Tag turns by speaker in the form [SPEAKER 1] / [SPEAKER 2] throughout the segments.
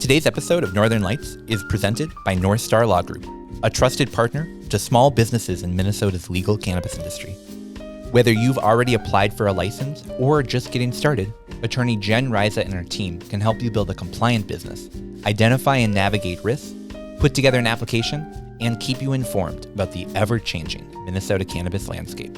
[SPEAKER 1] Today's episode of Northern Lights is presented by North Star Law Group, a trusted partner to small businesses in Minnesota's legal cannabis industry. Whether you've already applied for a license or are just getting started, attorney Jen Riza and her team can help you build a compliant business, identify and navigate risks, put together an application, and keep you informed about the ever-changing Minnesota cannabis landscape.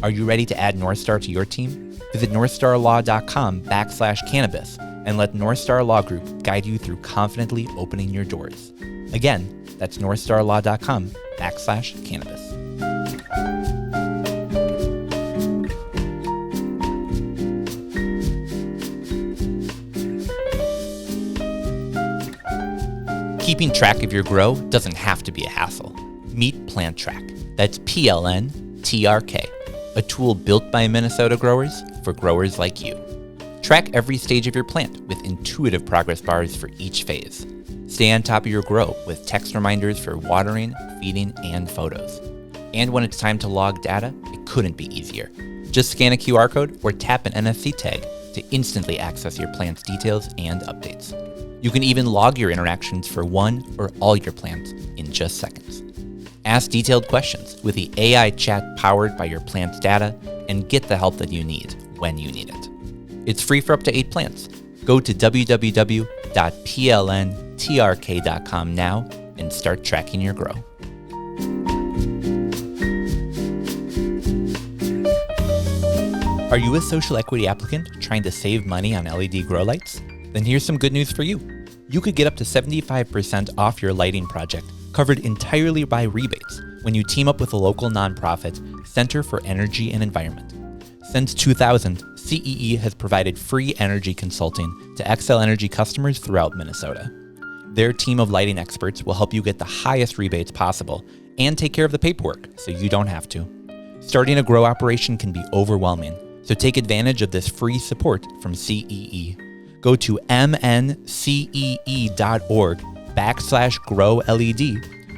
[SPEAKER 1] Are you ready to add North Star to your team? Visit northstarlaw.com/cannabis and let North Star Law Group guide you through confidently opening your doors. Again, that's northstarlaw.com/cannabis. Keeping track of your grow doesn't have to be a hassle. Meet Plant Track. That's PLNTRK, a tool built by Minnesota growers for growers like you. Track every stage of your plant with intuitive progress bars for each phase. Stay on top of your grow with text reminders for watering, feeding, and photos. And when it's time to log data, it couldn't be easier. Just scan a QR code or tap an NFC tag to instantly access your plant's details and updates. You can even log your interactions for one or all your plants in just seconds. Ask detailed questions with the AI chat powered by your plant's data and get the help that you need when you need it. It's free for up to 8 plants. Go to www.plntrk.com now and start tracking your grow. Are you a social equity applicant trying to save money on LED grow lights? Then here's some good news for you. You could get up to 75% off your lighting project, covered entirely by rebates, when you team up with a local nonprofit, Center for Energy and Environment. Since 2000, CEE has provided free energy consulting to Xcel Energy customers throughout Minnesota. Their team of lighting experts will help you get the highest rebates possible and take care of the paperwork so you don't have to. Starting a grow operation can be overwhelming, so take advantage of this free support from CEE. Go to mncee.org/growled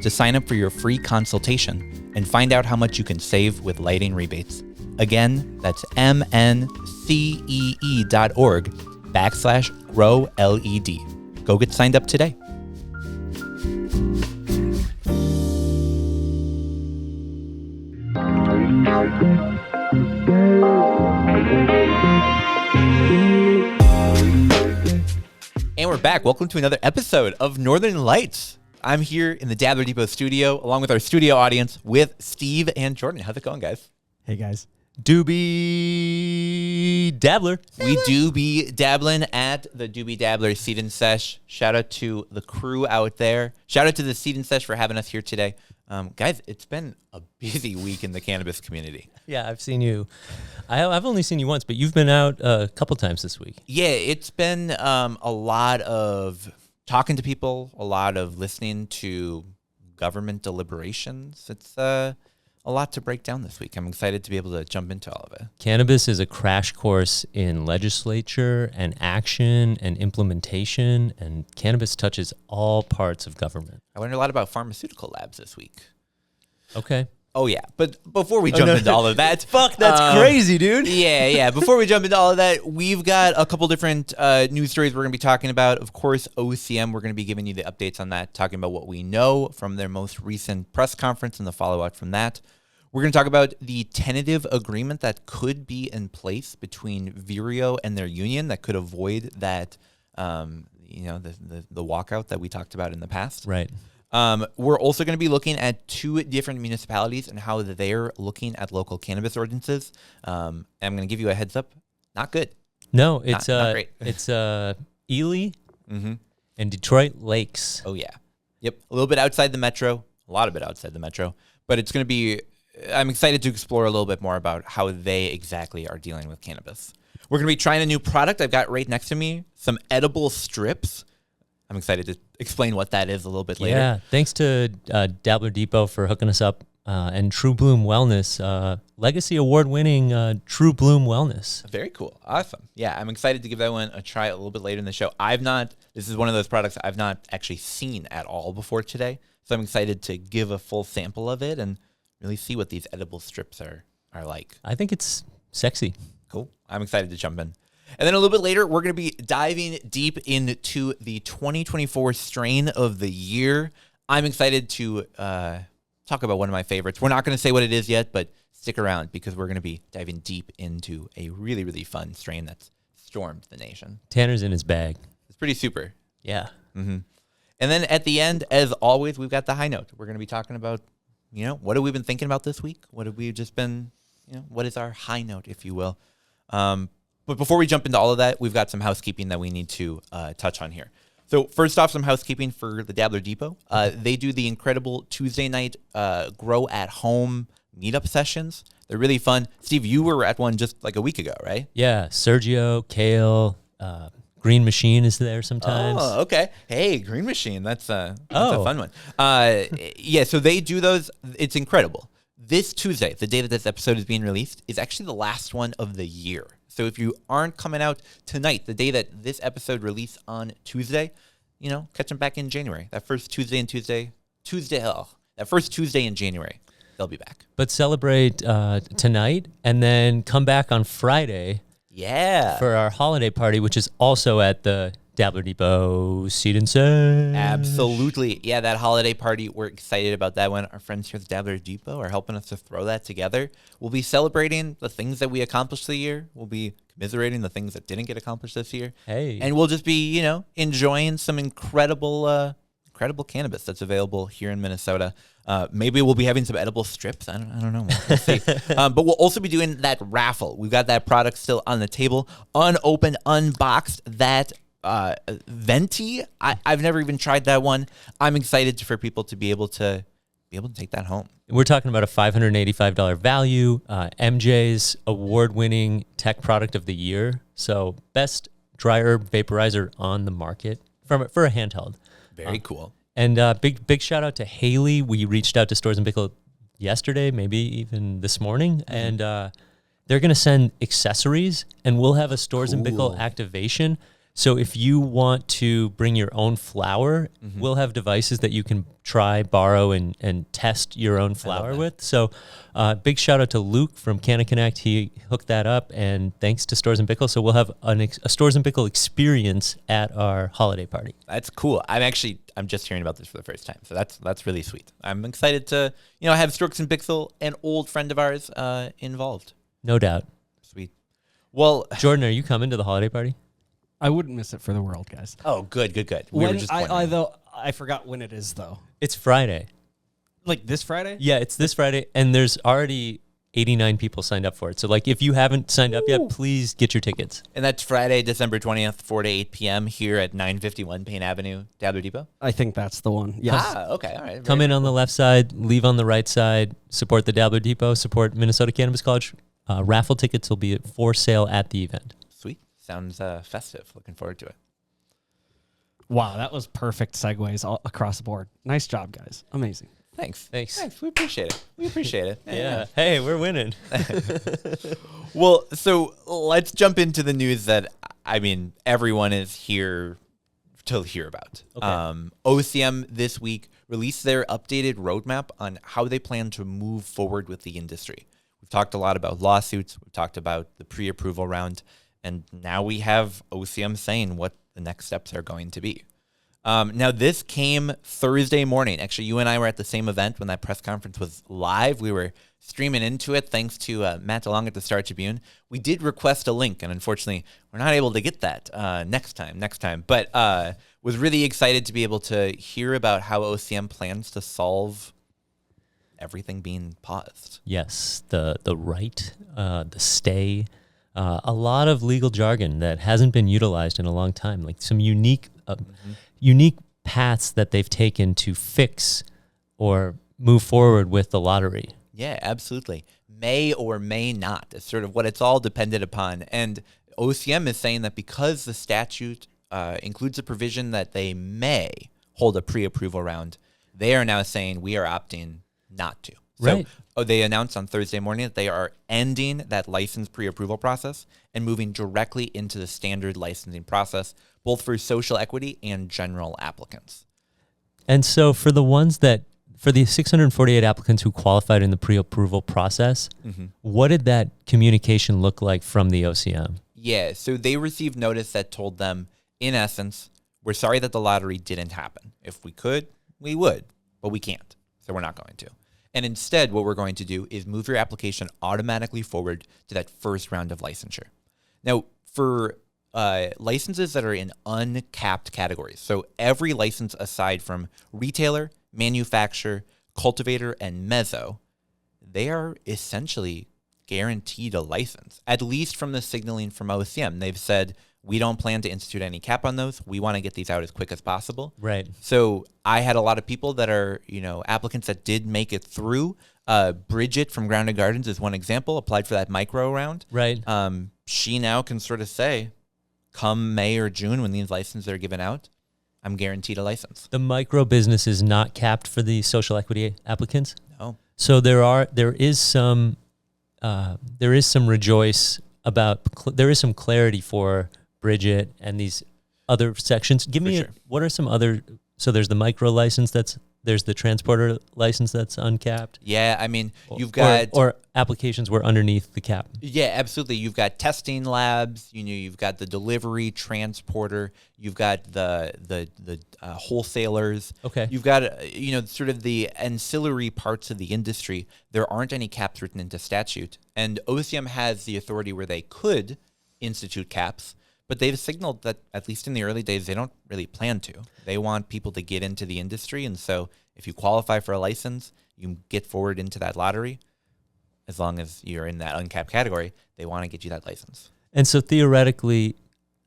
[SPEAKER 1] to sign up for your free consultation and find out how much you can save with lighting rebates. Again, that's mncee.org/growled. Go get signed up today. And we're back. Welcome to another episode of Northern Lights. I'm here in the Dabbler Depot studio, along with our studio audience, with Steve and Jordan. How's it going, guys?
[SPEAKER 2] Hey, guys. Doobie Dabbler.
[SPEAKER 1] We do be dabbling at the Doobie Dabbler Seed and Sesh. Shout out to the crew out there. Shout out to the Seed and Sesh for having us here today. Guys, it's been a busy week in the cannabis community.
[SPEAKER 2] Yeah, I've seen you. I've only seen you once, but you've been out a couple times this week.
[SPEAKER 1] Yeah, it's been a lot of talking to people, a lot of listening to government deliberations. It's a lot to break down this week. I'm excited to be able to jump into all of it.
[SPEAKER 2] Cannabis is a crash course in legislature and action and implementation, and cannabis touches all parts of government.
[SPEAKER 1] I learned a lot about pharmaceutical labs this week.
[SPEAKER 2] Okay.
[SPEAKER 1] Oh, yeah. But before we jump into all of that...
[SPEAKER 2] Fuck, that's crazy, dude.
[SPEAKER 1] Yeah. Before we jump into all of that, we've got a couple different news stories we're going to be talking about. Of course, OCM, we're going to be giving you the updates on that, talking about what we know from their most recent press conference and the follow-up from that. We're going to talk about the tentative agreement that could be in place between Viro and their union that could avoid that, the walkout that we talked about in the past.
[SPEAKER 2] Right.
[SPEAKER 1] We're also going to be looking at 2 different municipalities and how they're looking at local cannabis ordinances. I'm going to give you a heads up. Not good.
[SPEAKER 2] No, it's
[SPEAKER 1] not great.
[SPEAKER 2] It's Ely and Detroit Lakes.
[SPEAKER 1] Oh, yeah. Yep. A little bit outside the metro. A lot of it outside the metro. But it's going to be... I'm excited to explore a little bit more about how they exactly are dealing with cannabis. We're going to be trying a new product I've got right next to me, some edible strips. I'm excited to explain what that is a little bit later.
[SPEAKER 2] Yeah, thanks to Dabbler Depot for hooking us up, and True Bloom Wellness, Legacy Award-winning True Bloom Wellness.
[SPEAKER 1] Very cool. Awesome. Yeah, I'm excited to give that one a try a little bit later in the show. This is one of those products I've not actually seen at all before today, so I'm excited to give a full sample of it and really see what these edible strips are like.
[SPEAKER 2] I think it's sexy.
[SPEAKER 1] Cool. I'm excited to jump in. And then a little bit later, we're going to be diving deep into the 2024 strain of the year. I'm excited to talk about one of my favorites. We're not going to say what it is yet, but stick around because we're going to be diving deep into a really, really fun strain that's stormed the nation.
[SPEAKER 2] Tanner's in his bag.
[SPEAKER 1] It's pretty super.
[SPEAKER 2] Yeah.
[SPEAKER 1] Mm-hmm. And then at the end, as always, we've got the high note. We're going to be talking about, what have we been thinking about this week? What have we just been, what is our high note, if you will? But before we jump into all of that, we've got some housekeeping that we need to touch on here. So first off, some housekeeping for the Dabbler Depot. They do the incredible Tuesday night grow at home meetup sessions. They're really fun. Steve, you were at one just like a week ago, right?
[SPEAKER 2] Yeah. Sergio, Kale, Green Machine is there sometimes.
[SPEAKER 1] Oh, okay. Hey, Green Machine. That's a fun one. Yeah, so they do those. It's incredible. This Tuesday, the day that this episode is being released, is actually the last one of the year. So if you aren't coming out tonight, the day that this episode released on Tuesday, catch them back in January. That first Tuesday in January, they'll be back.
[SPEAKER 2] But celebrate tonight and then come back on Friday.
[SPEAKER 1] Yeah.
[SPEAKER 2] For our holiday party, which is also at the Dabbler Depot Seed and Sage.
[SPEAKER 1] Absolutely. Yeah, that holiday party, we're excited about that one. Our friends here at the Dabbler Depot are helping us to throw that together. We'll be celebrating the things that we accomplished the year. We'll be commiserating the things that didn't get accomplished this year.
[SPEAKER 2] Hey.
[SPEAKER 1] And we'll just be, enjoying some incredible cannabis that's available here in Minnesota. Maybe we'll be having some edible strips. I don't know. We'll see. But we'll also be doing that raffle. We've got that product still on the table, unopened, unboxed. That Venti. I've never even tried that one. I'm excited for people to be able to take that home.
[SPEAKER 2] We're talking about a $585 value. MJ's award-winning tech product of the year. So best dry herb vaporizer on the market for a handheld.
[SPEAKER 1] Very cool.
[SPEAKER 2] And big shout out to Haley. We reached out to Stores & Pickle yesterday, maybe even this morning, and they're going to send accessories, and we'll have a Stores & Pickle activation. So if you want to bring your own flower, we'll have devices that you can try, borrow, and test your own flower with. So big shout out to Luke from Canna Connect. He hooked that up, and thanks to Stores & Pickle. So we'll have a Stores & Pickle experience at our holiday party.
[SPEAKER 1] That's cool. I'm just hearing about this for the first time. So that's really sweet. I'm excited to, have Stores & Pickle, an old friend of ours, involved.
[SPEAKER 2] No doubt.
[SPEAKER 1] Sweet. Well,
[SPEAKER 2] Jordan, are you coming to the holiday party?
[SPEAKER 3] I wouldn't miss it for the world, guys.
[SPEAKER 1] Oh, good.
[SPEAKER 3] I forgot when it is, though.
[SPEAKER 2] It's Friday.
[SPEAKER 3] Like this Friday?
[SPEAKER 2] Yeah, it's this Friday, and there's already 89 people signed up for it. So, if you haven't signed up yet, please get your tickets.
[SPEAKER 1] And that's Friday, December 20th, 4 to 8 p.m. here at 951 Payne Avenue, Dabbler Depot?
[SPEAKER 3] I think that's the one. Yes.
[SPEAKER 1] Okay. All right.
[SPEAKER 2] Come in on the left side, leave on the right side, support the Dabbler Depot, support Minnesota Cannabis College. Raffle tickets will be for sale at the event.
[SPEAKER 1] Sweet. Sounds festive. Looking forward to it.
[SPEAKER 3] Wow, that was perfect segues all across the board. Nice job, guys. Amazing.
[SPEAKER 1] Thanks. We appreciate it.
[SPEAKER 2] Yeah. Hey, we're winning.
[SPEAKER 1] Well, so let's jump into the news that, everyone is here to hear about. Okay. OCM this week released their updated roadmap on how they plan to move forward with the industry. We've talked a lot about lawsuits. We've talked about the pre-approval round. And now we have OCM saying what the next steps are going to be. Now, this came Thursday morning. Actually, you and I were at the same event when that press conference was live. We were streaming into it thanks to Matt DeLong at the Star Tribune. We did request a link, and unfortunately, we're not able to get that next time. But was really excited to be able to hear about how OCM plans to solve everything being paused.
[SPEAKER 2] Yes, the right, the stay. A lot of legal jargon that hasn't been utilized in a long time, like some unique paths that they've taken to fix or move forward with the lottery.
[SPEAKER 1] Yeah, absolutely. May or may not. It's sort of what it's all dependent upon. And OCM is saying that because the statute includes a provision that they may hold a pre-approval round, they are now saying we are opting not to.
[SPEAKER 2] Right.
[SPEAKER 1] So they announced on Thursday morning that they are ending that license pre-approval process and moving directly into the standard licensing process, both for social equity and general applicants.
[SPEAKER 2] And so for the 648 applicants who qualified in the pre-approval process, what did that communication look like from the OCM?
[SPEAKER 1] Yeah, so they received notice that told them, in essence, we're sorry that the lottery didn't happen. If we could, we would, but we can't, so we're not going to. And instead, what we're going to do is move your application automatically forward to that first round of licensure. Now, for licenses that are in uncapped categories, so every license aside from retailer, manufacturer, cultivator, and mezzo, they are essentially guaranteed a license, at least from the signaling from OCM. They've said, we don't plan to institute any cap on those. We want to get these out as quick as possible.
[SPEAKER 2] Right.
[SPEAKER 1] So I had a lot of people that are, applicants that did make it through. Bridget from Grounded Gardens is one example, applied for that micro round.
[SPEAKER 2] Right.
[SPEAKER 1] She now can sort of say, come May or June when these licenses are given out, I'm guaranteed a license.
[SPEAKER 2] The micro business is not capped for the social equity applicants?
[SPEAKER 1] No.
[SPEAKER 2] So there is some rejoice about, there is some clarity for Bridget and these other sections. Give me, what are some other, so there's the micro license there's the transporter license that's uncapped.
[SPEAKER 1] Yeah, I mean, you've got...
[SPEAKER 2] Or applications were underneath the cap.
[SPEAKER 1] Yeah, absolutely. You've got testing labs, you've got the delivery, transporter, you've got the wholesalers.
[SPEAKER 2] Okay.
[SPEAKER 1] You've got, sort of the ancillary parts of the industry. There aren't any caps written into statute. And OCM has the authority where they could institute caps, but they've signaled that, at least in the early days, they don't really plan to. They want people to get into the industry, and so if you qualify for a license, you get forward into that lottery. As long as you're in that uncapped category, they want to get you that license.
[SPEAKER 2] And so theoretically,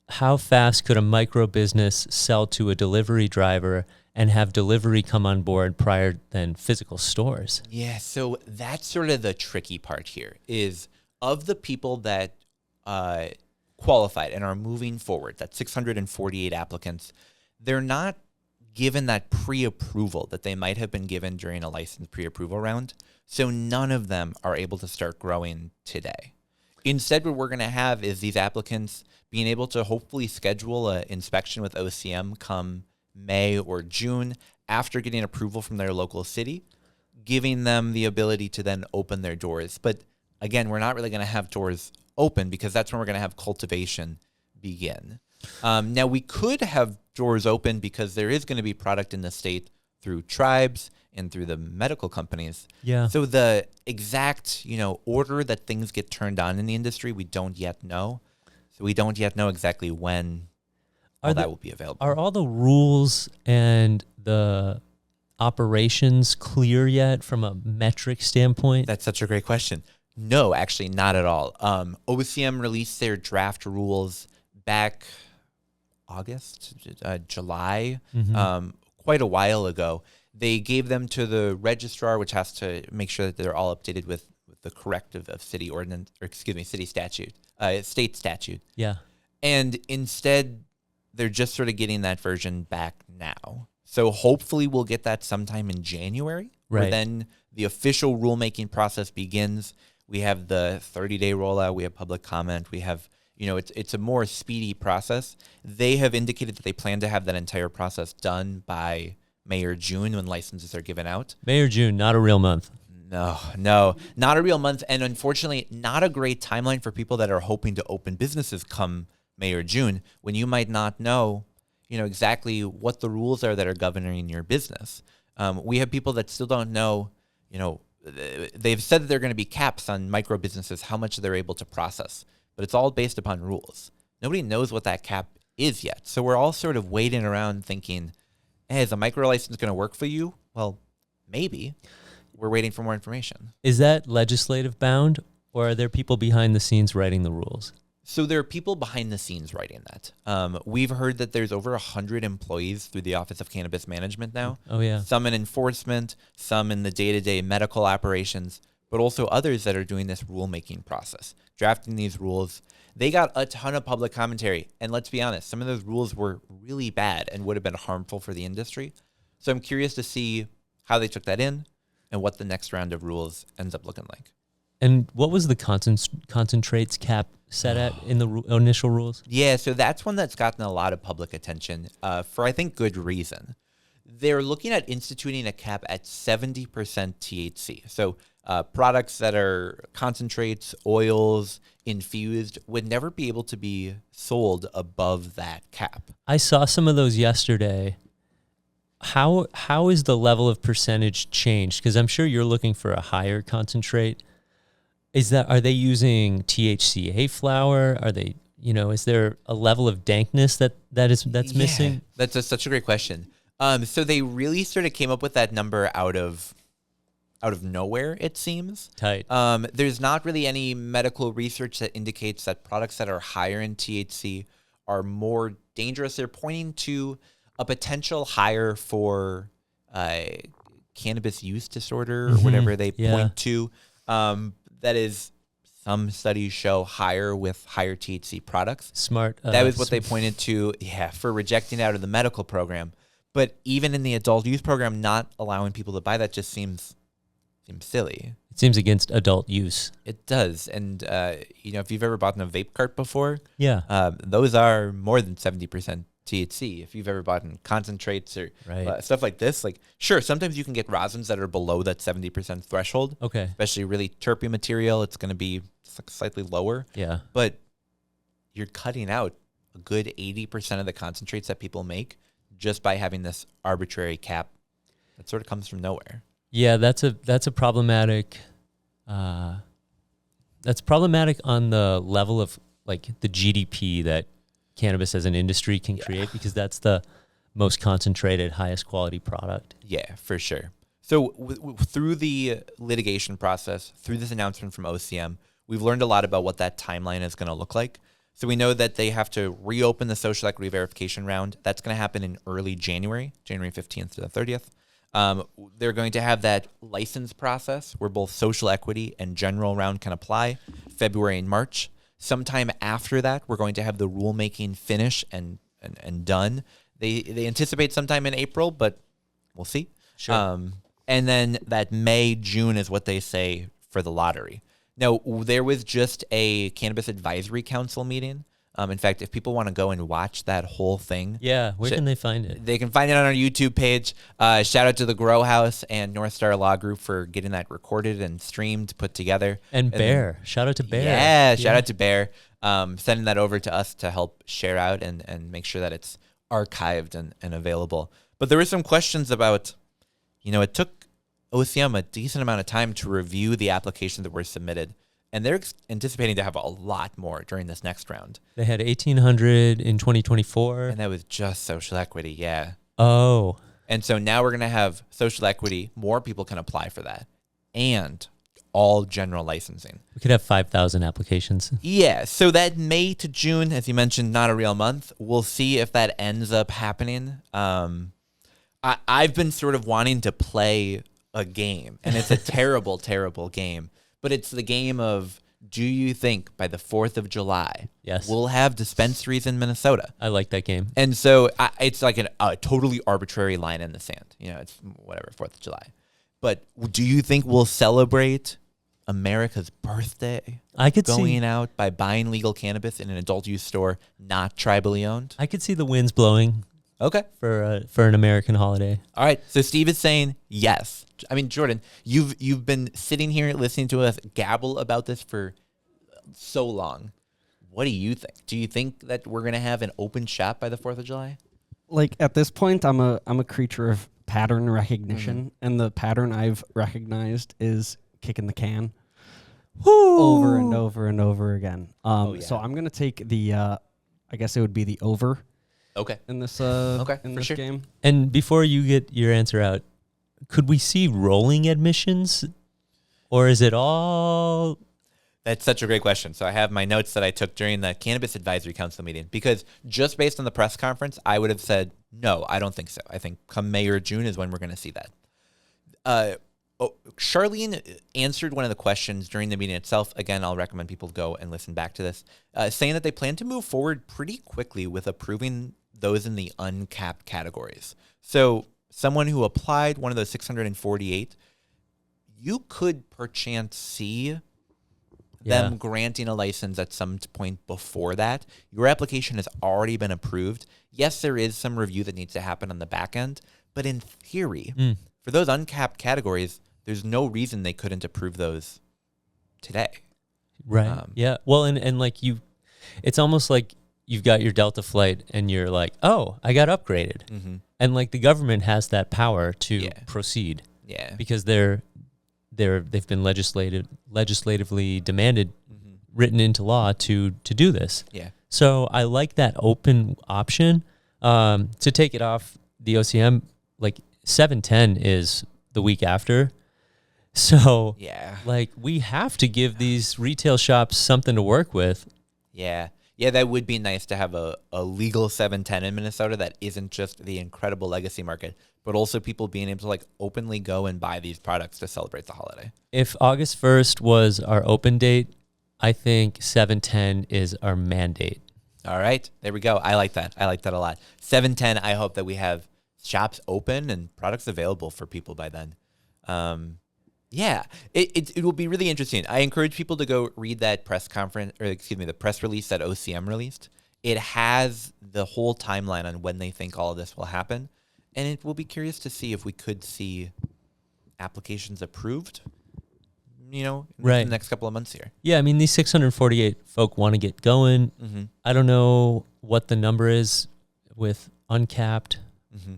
[SPEAKER 2] how fast could a micro business sell to a delivery driver and have delivery come on board prior than physical stores?
[SPEAKER 1] Yeah, so that's sort of the tricky part here, is of the people that qualified and are moving forward, that 648 applicants, they're not given that pre-approval that they might have been given during a license pre-approval round. So none of them are able to start growing today. Instead, what we're going to have is these applicants being able to hopefully schedule an inspection with OCM come May or June after getting approval from their local city, giving them the ability to then open their doors. But again, we're not really going to have doors open because that's when we're going to have cultivation begin. Now, we could have doors open because there is going to be product in the state through tribes and through the medical companies.
[SPEAKER 2] Yeah.
[SPEAKER 1] So the exact, order that things get turned on in the industry, we don't yet know. So we don't yet know exactly when that will be available.
[SPEAKER 2] Are all the rules and the operations clear yet from a metric standpoint?
[SPEAKER 1] That's such a great question. No, actually, not at all. OCM released their draft rules back July, quite a while ago. They gave them to the registrar, which has to make sure that they're all updated with the corrective of city ordinance, city statute, state statute.
[SPEAKER 2] Yeah.
[SPEAKER 1] And instead, they're just sort of getting that version back now. So hopefully we'll get that sometime in January, where then the official rulemaking process begins. We have the 30-day rollout. We have public comment. We have, it's a more speedy process. They have indicated that they plan to have that entire process done by May or June when licenses are given out.
[SPEAKER 2] May or June, not a real month.
[SPEAKER 1] No, not a real month. And unfortunately, not a great timeline for people that are hoping to open businesses come May or June, when you might not know, exactly what the rules are that are governing your business. We have people that still don't know, they've said that there are going to be caps on micro businesses, how much they're able to process, but it's all based upon rules. Nobody knows what that cap is yet. So we're all sort of waiting around thinking, hey, is a micro license going to work for you? Well, maybe. We're waiting for more information.
[SPEAKER 2] Is that legislative bound, or are there people behind the scenes writing the rules?
[SPEAKER 1] So there are people behind the scenes writing that. We've heard that there's over 100 employees through the Office of Cannabis Management now.
[SPEAKER 2] Oh, yeah.
[SPEAKER 1] Some in enforcement, some in the day-to-day medical operations, but also others that are doing this rulemaking process, drafting these rules. They got a ton of public commentary. And let's be honest, some of those rules were really bad and would have been harmful for the industry. So I'm curious to see how they took that in and what the next round of rules ends up looking like.
[SPEAKER 2] And what was the concentrates cap set at in the initial rules?
[SPEAKER 1] Yeah, so that's one that's gotten a lot of public attention for, I think, good reason. They're looking at instituting a cap at 70% THC. So products that are concentrates, oils, infused would never be able to be sold above that cap.
[SPEAKER 2] I saw some of those yesterday. How is the level of percentage changed? Because I'm sure you're looking for a higher concentrate. Are they using THCA flower? Are they, is there a level of dankness that's missing?
[SPEAKER 1] That's such a great question. So they really sort of came up with that number out of nowhere, it seems.
[SPEAKER 2] Tight.
[SPEAKER 1] There's not really any medical research that indicates that products that are higher in THC are more dangerous. They're pointing to a potential higher for cannabis use disorder or whatever they point to. That is, some studies show higher with higher THC products.
[SPEAKER 2] Smart.
[SPEAKER 1] That was what they pointed to, for rejecting out of the medical program. But even in the adult use program, not allowing people to buy that just seems silly.
[SPEAKER 2] It seems against adult use.
[SPEAKER 1] It does. And, if you've ever bought a vape cart before, those are more than 70% THC. If you've ever bought concentrates or stuff like this, sure, sometimes you can get rosins that are below that 70% threshold.
[SPEAKER 2] Okay.
[SPEAKER 1] Especially really terpy material, it's going to be slightly lower.
[SPEAKER 2] Yeah.
[SPEAKER 1] But you're cutting out a good 80% of the concentrates that people make just by having this arbitrary cap that sort of comes from nowhere.
[SPEAKER 2] Yeah, that's a problematic. That's problematic on the level of the GDP that cannabis as an industry can create, because that's the most concentrated, highest quality product.
[SPEAKER 1] Yeah, for sure. So through the litigation process, through this announcement from OCM, we've learned a lot about what that timeline is going to look like. So we know that they have to reopen the social equity verification round. That's going to happen in early January 15th to the 30th. They're going to have that license process where both social equity and general round can apply, February and March. Sometime after that, we're going to have the rulemaking finish and done. They anticipate sometime in April, but we'll see.
[SPEAKER 2] Sure.
[SPEAKER 1] And then that May, June is what they say for the lottery. Now, there was just a Cannabis Advisory Council meeting. In fact, if people want to go and watch that whole thing.
[SPEAKER 2] Yeah, where can they find it?
[SPEAKER 1] They can find it on our YouTube page. Shout out to the Grow House and North Star Law Group for getting that recorded and streamed, put together.
[SPEAKER 2] And Bear. Shout out to Bear.
[SPEAKER 1] Yeah, shout out to Bear. Sending that over to us to help share out and make sure that it's archived and available. But there were some questions about, it took OCM a decent amount of time to review the applications that were submitted. And they're anticipating to have a lot more during this next round.
[SPEAKER 2] They had 1,800 in 2024.
[SPEAKER 1] And that was just social equity, yeah.
[SPEAKER 2] Oh.
[SPEAKER 1] And so now we're going to have social equity. More people can apply for that. And all general licensing.
[SPEAKER 2] We could have 5,000 applications.
[SPEAKER 1] Yeah. So that May to June, as you mentioned, not a real month. We'll see if that ends up happening. I've been sort of wanting to play a game. And it's a terrible, terrible game. But it's the game of, do you think by the 4th of July, we'll have dispensaries in Minnesota?
[SPEAKER 2] I like that game.
[SPEAKER 1] And so it's like a totally arbitrary line in the sand. It's whatever, 4th of July. But do you think we'll celebrate America's birthday going out by buying legal cannabis in an adult use store not tribally owned?
[SPEAKER 2] I could see the winds blowing.
[SPEAKER 1] Okay.
[SPEAKER 2] For an American holiday.
[SPEAKER 1] All right. So Steve is saying yes. I mean, Jordan, you've been sitting here listening to us gabble about this for so long. What do you think? Do you think that we're going to have an open shop by the 4th of July?
[SPEAKER 3] At this point, I'm a creature of pattern recognition, and the pattern I've recognized is kicking the can over and over and over again. So I'm going to take the I guess it would be the over.
[SPEAKER 1] Okay.
[SPEAKER 3] In this
[SPEAKER 1] sure.
[SPEAKER 3] game.
[SPEAKER 2] And before you get your answer out, could we see rolling admissions, or is it all?
[SPEAKER 1] That's such a great question. So I have my notes that I took during the Cannabis Advisory Council meeting, because just based on the press conference, I would have said, no, I don't think so. I think come May or June is when we're going to see that. Charlene answered one of the questions during the meeting itself. Again, I'll recommend people go and listen back to this, saying that they plan to move forward pretty quickly with approving those in the uncapped categories. So someone who applied, one of those 648, you could perchance see them granting a license at some point before that. Your application has already been approved. Yes, there is some review that needs to happen on the back end, but in theory, for those uncapped categories, there's no reason they couldn't approve those today.
[SPEAKER 2] Right. Yeah. Well, and like it's almost like you've got your Delta flight and you're like, oh, I got upgraded.
[SPEAKER 1] Mm-hmm.
[SPEAKER 2] And like the government has that power to proceed.
[SPEAKER 1] Yeah.
[SPEAKER 2] Because they've been legislatively demanded, written into law to do this.
[SPEAKER 1] Yeah.
[SPEAKER 2] So I like that open option to take it off the OCM. Like 7/10 is the week after. So like we have to give these retail shops something to work with.
[SPEAKER 1] Yeah. Yeah, that would be nice to have a legal 7/10 in Minnesota that isn't just the incredible legacy market, but also people being able to like openly go and buy these products to celebrate the holiday.
[SPEAKER 2] If August 1st was our open date, I think 7/10 is our mandate.
[SPEAKER 1] All right. There we go. I like that. I like that a lot. 7/10, I hope that we have shops open and products available for people by then. Yeah, it will be really interesting. I encourage people to go read that press conference, or excuse me, the press release that OCM released. It has the whole timeline on when they think all of this will happen. And it will be curious to see if we could see applications approved, in the next couple of months here.
[SPEAKER 2] Yeah, I mean, these 648 folk want to get going.
[SPEAKER 1] Mm-hmm.
[SPEAKER 2] I don't know what the number is with uncapped.
[SPEAKER 1] Mm-hmm.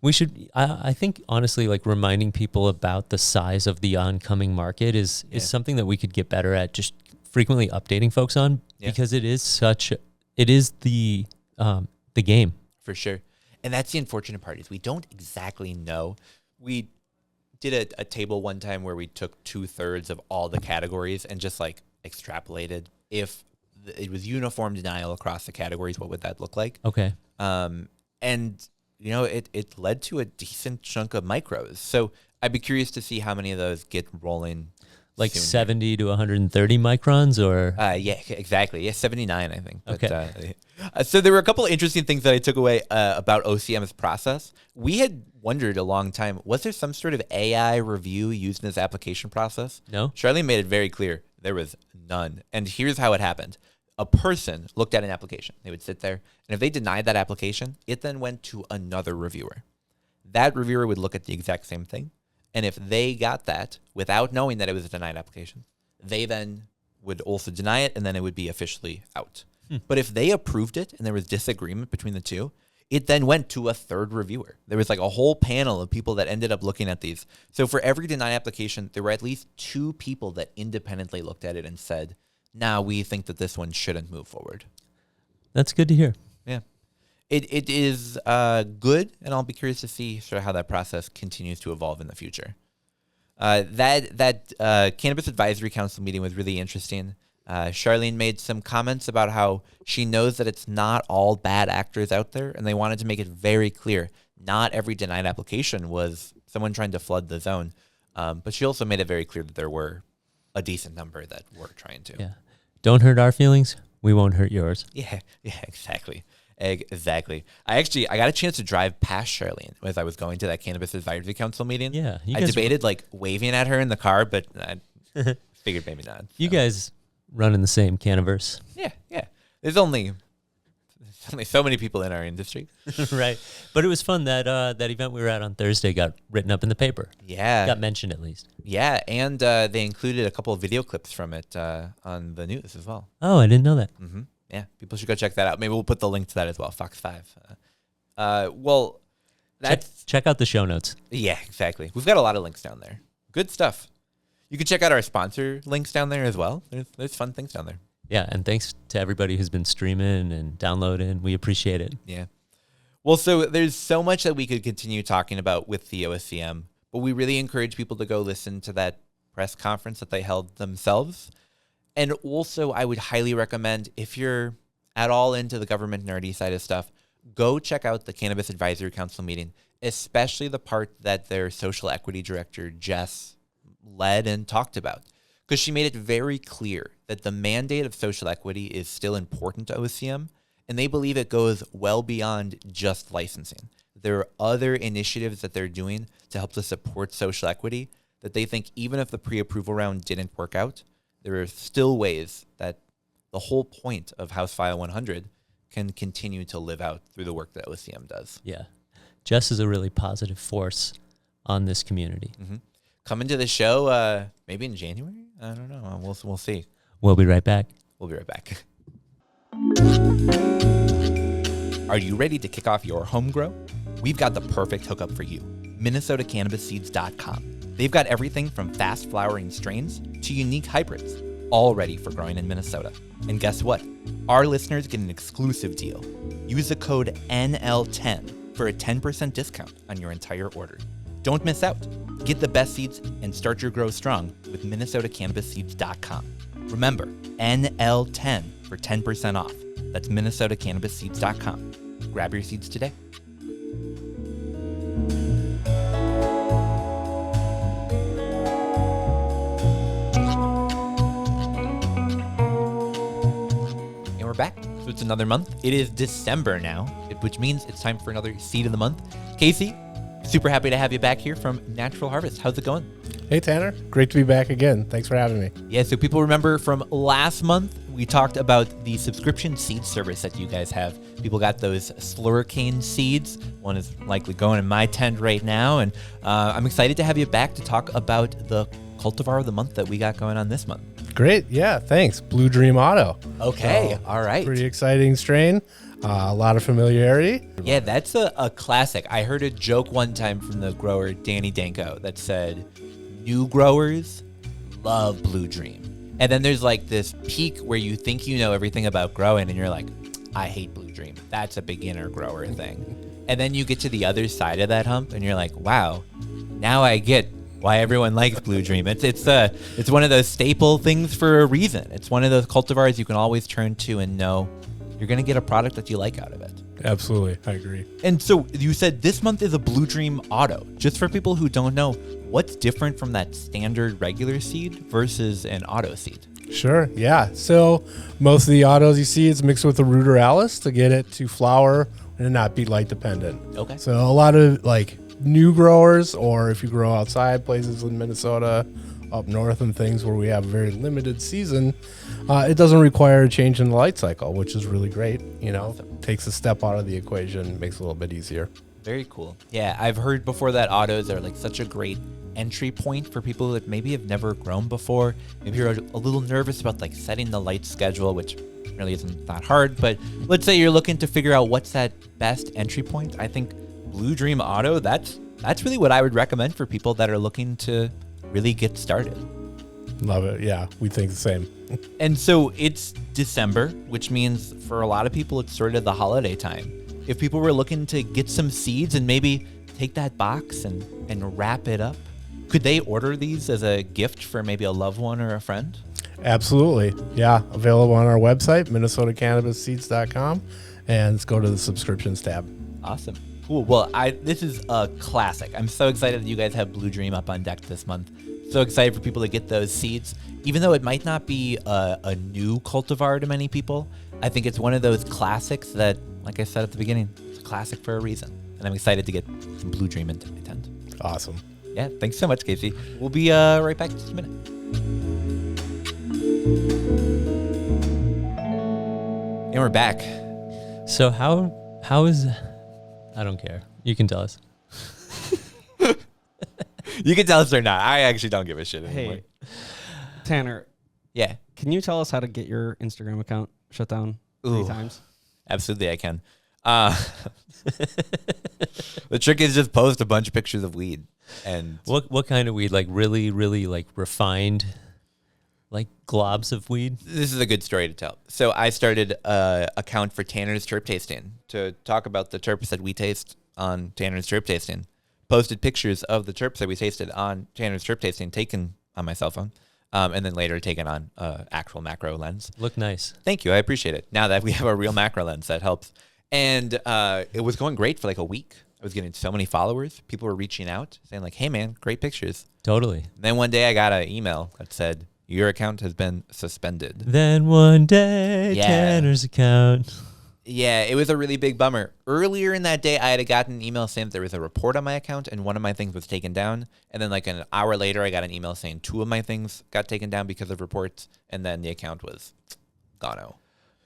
[SPEAKER 2] We should, I think, honestly, like reminding people about the size of the oncoming market is something that we could get better at, just frequently updating folks on, because it is the game.
[SPEAKER 1] For sure. And that's the unfortunate part is we don't exactly know. We did a table one time where we took 2/3 of all the categories and just like extrapolated if it was uniform denial across the categories, what would that look like?
[SPEAKER 2] Okay.
[SPEAKER 1] And it led to a decent chunk of micros. So I'd be curious to see how many of those get rolling.
[SPEAKER 2] Like 70 to 130 microns, or?
[SPEAKER 1] Yeah, exactly. Yeah, 79, I think. But,
[SPEAKER 2] okay.
[SPEAKER 1] So there were a couple of interesting things that I took away about OCM's process. We had wondered a long time, was there some sort of AI review used in this application process?
[SPEAKER 2] No.
[SPEAKER 1] Charlene made it very clear there was none. And here's how it happened. A person looked at an application. They would sit there, and if they denied that application, it then went to another reviewer. That reviewer would look at the exact same thing, and if they got that without knowing that it was a denied application, they then would also deny it, and then it would be officially out. But if they approved it and there was disagreement between the two, it then went to a third reviewer. There was like a whole panel of people that ended up looking at these. So for every denied application, there were at least 2 people that independently looked at it and said, now we think that this one shouldn't move forward.
[SPEAKER 2] That's good to hear.
[SPEAKER 1] Yeah. It is good, and I'll be curious to see sort of how that process continues to evolve in the future. That Cannabis Advisory Council meeting was really interesting. Charlene made some comments about how she knows that it's not all bad actors out there, and they wanted to make it very clear. Not every denied application was someone trying to flood the zone. But she also made it very clear that there were a decent number that were trying to.
[SPEAKER 2] Yeah. Don't hurt our feelings. We won't hurt yours.
[SPEAKER 1] Yeah, exactly. Exactly. I got a chance to drive past Charlene as I was going to that Cannabis Advisory Council meeting.
[SPEAKER 2] Yeah.
[SPEAKER 1] I debated like waving at her in the car, but I figured maybe not. So.
[SPEAKER 2] You guys run in the same Cannaverse.
[SPEAKER 1] Yeah. There's only so many people in our industry.
[SPEAKER 2] Right. But it was fun that that event we were at on Thursday got written up in the paper.
[SPEAKER 1] Yeah.
[SPEAKER 2] Got mentioned at least.
[SPEAKER 1] Yeah, and they included a couple of video clips from it on the news as well.
[SPEAKER 2] Oh, I didn't know that.
[SPEAKER 1] Mm-hmm. Yeah, people should go check that out. Maybe we'll put the link to that as well, Fox 5. Well, that's...
[SPEAKER 2] Check out the show notes.
[SPEAKER 1] Yeah, exactly. We've got a lot of links down there. Good stuff. You can check out our sponsor links down there as well. There's fun things down there.
[SPEAKER 2] Yeah, and thanks to everybody who's been streaming and downloading. We appreciate it.
[SPEAKER 1] Yeah. Well, so there's so much that we could continue talking about with the OCM, but we really encourage people to go listen to that press conference that they held themselves. And also, I would highly recommend, if you're at all into the government nerdy side of stuff, go check out the Cannabis Advisory Council meeting, especially the part that their social equity director, Jess, led and talked about. Because she made it very clear that the mandate of social equity is still important to OCM, and they believe it goes well beyond just licensing. There are other initiatives that they're doing to help to support social equity that they think even if the pre-approval round didn't work out, there are still ways that the whole point of House File 100 can continue to live out through the work that OCM does.
[SPEAKER 2] Yeah. Jess is a really positive force on this community.
[SPEAKER 1] Mm-hmm. come into the show maybe in January. I don't know. We'll see.
[SPEAKER 2] We'll be right back.
[SPEAKER 1] We'll be right back. Are you ready to kick off your home grow? We've got the perfect hookup for you. MinnesotaCannabisSeeds.com. They've got everything from fast flowering strains to unique hybrids, all ready for growing in Minnesota. And guess what? Our listeners get an exclusive deal. Use the code NL10 for a 10% discount on your entire order. Don't miss out. Get the best seeds and start your grow strong with MinnesotaCannabisSeeds.com. Remember, NL10 for 10% off. That's MinnesotaCannabisSeeds.com. Grab your seeds today. And we're back. So it's another month. It is December now, which means it's time for another seed of the month. Casey, super happy to have you back here from Natural Harvest. How's it going?
[SPEAKER 4] Hey, Tanner. Great to be back again. Thanks for having me.
[SPEAKER 1] Yeah, so people remember from last month, we talked about the subscription seed service that you guys have. People got those slurricane seeds. One is likely going in my tent right now. And I'm excited to have you back to talk about the cultivar of the month that we got going on this month.
[SPEAKER 4] Great. Yeah, thanks. Blue Dream Auto.
[SPEAKER 1] Okay,
[SPEAKER 4] So,
[SPEAKER 1] all right.
[SPEAKER 4] Pretty exciting strain. A lot of familiarity.
[SPEAKER 1] Yeah, that's a classic. I heard a joke one time from the grower Danny Danko that said, new growers love Blue Dream. And then there's like this peak where you think you know everything about growing and you're like, I hate Blue Dream. That's a beginner grower thing. And then you get to the other side of that hump and you're like, wow, now I get why everyone likes Blue Dream. It's one of those staple things for a reason. It's one of those cultivars you can always turn to and know you're going to get a product that you like out of it.
[SPEAKER 4] Absolutely. I agree.
[SPEAKER 1] And so you said this month is a Blue Dream Auto. Just for people who don't know, what's different from that standard regular seed versus an auto seed?
[SPEAKER 4] Sure. Yeah. So most of the autos you see, it's mixed with the ruderalis to get it to flower and not be light dependent.
[SPEAKER 1] Okay.
[SPEAKER 4] So a lot of like new growers, or if you grow outside places in Minnesota, up north and things where we have a very limited season, it doesn't require a change in the light cycle, which is really great.
[SPEAKER 1] Awesome.
[SPEAKER 4] Takes a step out of the equation, makes it a little bit easier.
[SPEAKER 1] Very cool. Yeah, I've heard before that autos are like such a great entry point for people that maybe have never grown before. Maybe you're a little nervous about like setting the light schedule, which really isn't that hard. But let's say you're looking to figure out what's that best entry point. I think Blue Dream Auto, that's really what I would recommend for people that are looking to really get started.
[SPEAKER 4] Love it. Yeah, we think the same.
[SPEAKER 1] And so it's December, which means for a lot of people, it's sort of the holiday time. If people were looking to get some seeds and maybe take that box and wrap it up, could they order these as a gift for maybe a loved one or a friend?
[SPEAKER 4] Absolutely. Yeah, available on our website, MinnesotaCannabisSeeds.com, and let's go to the subscriptions tab.
[SPEAKER 1] Awesome. Cool. Well, this is a classic. I'm so excited that you guys have Blue Dream up on deck this month. So excited for people to get those seeds. Even though it might not be a new cultivar to many people, I think it's one of those classics that, like I said at the beginning, it's a classic for a reason. And I'm excited to get some Blue Dream into my tent.
[SPEAKER 4] Awesome.
[SPEAKER 1] Yeah, thanks so much, Casey. We'll be right back in just a minute. And we're back.
[SPEAKER 2] So how is... I don't care. You can tell us.
[SPEAKER 1] You can tell us or not. I actually don't give a shit anymore.
[SPEAKER 3] Hey, Tanner,
[SPEAKER 1] Yeah,
[SPEAKER 3] can you tell us how to get your Instagram account shut down 3 times?
[SPEAKER 1] absolutely I can. The trick is just post a bunch of pictures of weed. And
[SPEAKER 2] What kind of weed? Like really, really like refined, like globs of weed?
[SPEAKER 1] this is a good story to tell. So I started an account for Tanner's Terp Tasting to talk about the terps that we taste on Tanner's Terp Tasting. Posted pictures of the terps that we tasted on Tanner's Terp Tasting, taken on my cell phone, and then later taken on actual macro lens.
[SPEAKER 2] Look nice.
[SPEAKER 1] Thank you. I appreciate it. Now that we have a real macro lens, that helps. And it was going great for like a week. I was getting so many followers. People were reaching out saying like, hey, man, great pictures.
[SPEAKER 2] Totally.
[SPEAKER 1] And then one day I got an email that said, your account has been suspended.
[SPEAKER 2] Then one day,
[SPEAKER 1] Yeah.
[SPEAKER 2] Tanner's account.
[SPEAKER 1] Yeah, it was a really big bummer. Earlier in that day, I had gotten an email saying that there was a report on my account and one of my things was taken down. And then like an hour later, I got an email saying 2 of my things got taken down because of reports. And then the account was gone.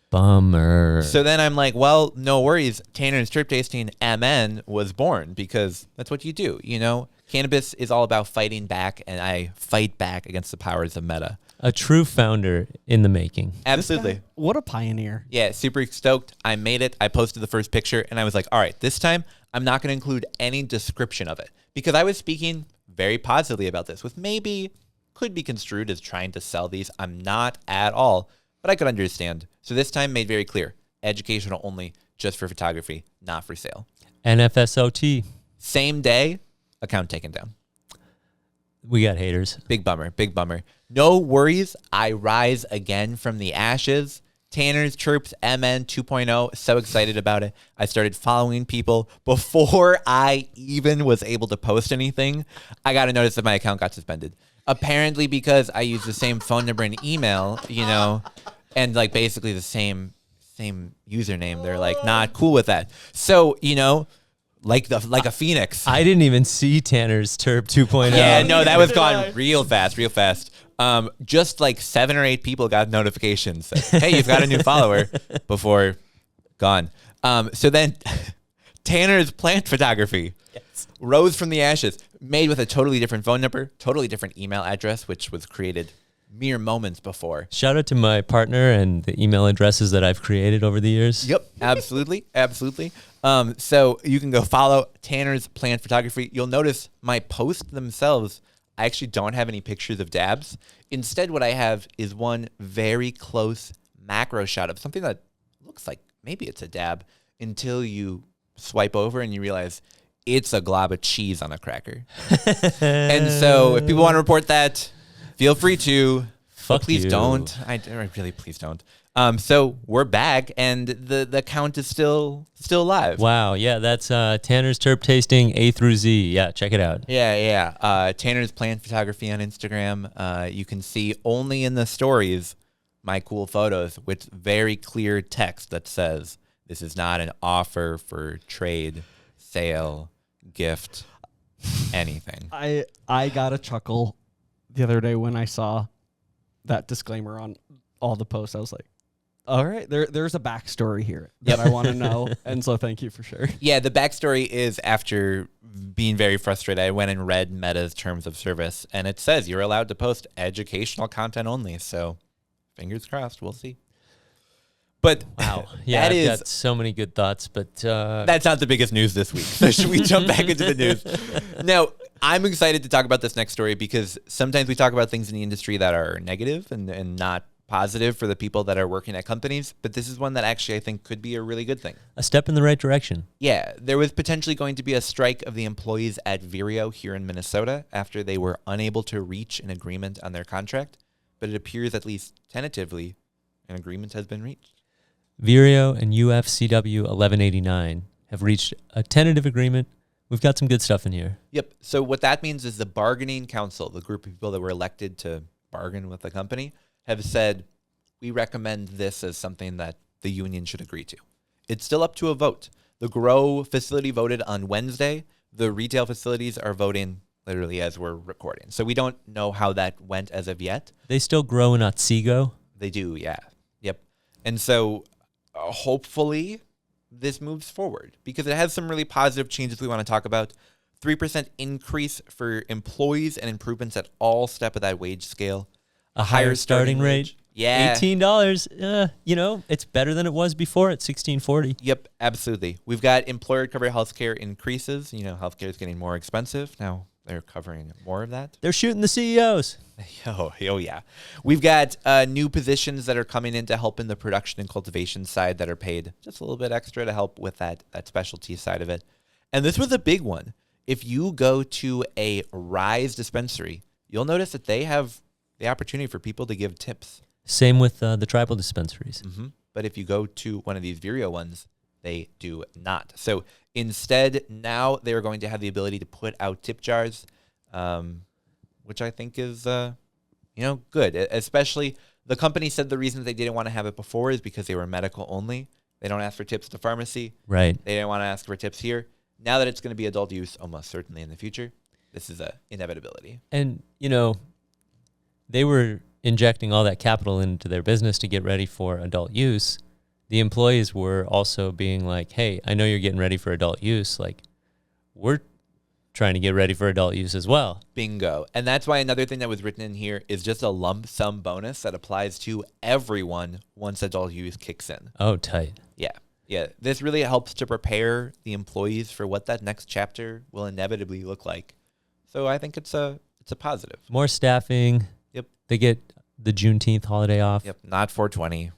[SPEAKER 2] Bummer.
[SPEAKER 1] So then I'm like, well, no worries. Tanner's Terp Tasting MN was born because that's what you do, you know? Cannabis is all about fighting back, and I fight back against the powers of meta.
[SPEAKER 2] A true founder in the making.
[SPEAKER 1] Absolutely.
[SPEAKER 3] What a pioneer.
[SPEAKER 1] Yeah, super stoked. I made it. I posted the first picture, and I was like, all right, this time I'm not going to include any description of it because I was speaking very positively about this, with maybe could be construed as trying to sell these. I'm not at all, but I could understand. So this time made very clear, educational only, just for photography, not for sale.
[SPEAKER 2] NFSOT.
[SPEAKER 1] Same day, account taken down.
[SPEAKER 2] We got haters.
[SPEAKER 1] Big bummer, big bummer. No worries, I rise again from the ashes. Tanner's Chirps MN 2.0, so excited about it. I started following people before I even was able to post anything. I got a notice that my account got suspended. Apparently because I used the same phone number and email, and like basically the same username. They're like not cool with that. So, like a phoenix.
[SPEAKER 2] I didn't even see Tanner's Terp 2.0.
[SPEAKER 1] Yeah, no, that was gone real fast. Just like 7 or 8 people got notifications. Hey, you've got a new follower before gone. So then Tanner's Plant Photography rose from the ashes, made with a totally different phone number, totally different email address, which was created mere moments before.
[SPEAKER 2] Shout out to my partner and the email addresses that I've created over the years.
[SPEAKER 1] Yep, absolutely. So you can go follow Tanner's Plant Photography. You'll notice my posts themselves, I actually don't have any pictures of dabs. Instead, what I have is one very close macro shot of something that looks like maybe it's a dab until you swipe over and you realize it's a glob of cheese on a cracker. And so if people want to report that, feel free to.
[SPEAKER 2] Fuck
[SPEAKER 1] but please
[SPEAKER 2] you.
[SPEAKER 1] don't. I really please don't. So we're back, and the count is still live.
[SPEAKER 2] Wow, yeah, that's Tanner's Terp Tasting A through Z. Yeah, check it out.
[SPEAKER 1] Yeah. Tanner's Plant Photography on Instagram. You can see only in the stories my cool photos with very clear text that says this is not an offer for trade, sale, gift, anything.
[SPEAKER 3] I got a chuckle the other day when I saw that disclaimer on all the posts. I was like, all right, there's a backstory here that I want to know. And so thank you for sharing.
[SPEAKER 1] Yeah, the backstory is after being very frustrated, I went and read Meta's terms of service, and it says you're allowed to post educational content only. So fingers crossed, we'll see. But
[SPEAKER 2] Wow. Yeah, I've got so many good thoughts, but
[SPEAKER 1] that's not the biggest news this week. So should we jump back into the news? Now, I'm excited to talk about this next story because sometimes we talk about things in the industry that are negative and not positive for the people that are working at companies. But this is one that actually I think could be a really good thing.
[SPEAKER 2] a step in the right direction.
[SPEAKER 1] Yeah, there was potentially going to be a strike of the employees at Viro here in Minnesota after they were unable to reach an agreement on their contract. But it appears, at least tentatively, an agreement has been reached.
[SPEAKER 2] Vireo and UFCW 1189 have reached a tentative agreement. We've got some good stuff in here.
[SPEAKER 1] Yep. So what that means is the bargaining council, the group of people that were elected to bargain with the company, have said, we recommend this as something that the union should agree to. It's still up to a vote. The grow facility voted on Wednesday. The retail facilities are voting literally as we're recording. So we don't know how that went as of yet.
[SPEAKER 2] They still grow in Otsego.
[SPEAKER 1] They do, yeah. Yep. And so hopefully this moves forward because it has some really positive changes we want to talk about. 3% increase for employees and improvements at all step of that wage scale.
[SPEAKER 2] A higher starting rate.
[SPEAKER 1] Yeah.
[SPEAKER 2] $18. It's better than it was before at $16.40.
[SPEAKER 1] Yep, absolutely. We've got employer-covered healthcare increases. Healthcare is getting more expensive. Now they're covering more of that.
[SPEAKER 2] They're shooting the CEOs.
[SPEAKER 1] Oh yeah. We've got new positions that are coming in to help in the production and cultivation side that are paid just a little bit extra to help with that specialty side of it. And this was a big one. If you go to a Rise dispensary, you'll notice that they have the opportunity for people to give tips.
[SPEAKER 2] Same with the tribal dispensaries.
[SPEAKER 1] Mm-hmm. But if you go to one of these Vireo ones, they do not. So instead, now they're going to have the ability to put out tip jars, which I think is, good. Especially the company said the reason they didn't want to have it before is because they were medical only. They don't ask for tips at the pharmacy.
[SPEAKER 2] Right.
[SPEAKER 1] They didn't want to ask for tips here. Now that it's going to be adult use, almost certainly in the future, this is a inevitability.
[SPEAKER 2] And, they were injecting all that capital into their business to get ready for adult use. The employees were also being like, hey, I know you're getting ready for adult use. Like, we're trying to get ready for adult use as well.
[SPEAKER 1] Bingo. And that's why another thing that was written in here is just a lump sum bonus that applies to everyone once adult use kicks in.
[SPEAKER 2] Oh, tight.
[SPEAKER 1] Yeah. Yeah. This really helps to prepare the employees for what that next chapter will inevitably look like. So I think it's a positive.
[SPEAKER 2] More staffing.
[SPEAKER 1] Yep.
[SPEAKER 2] They get the Juneteenth holiday off.
[SPEAKER 1] Yep. Not 420.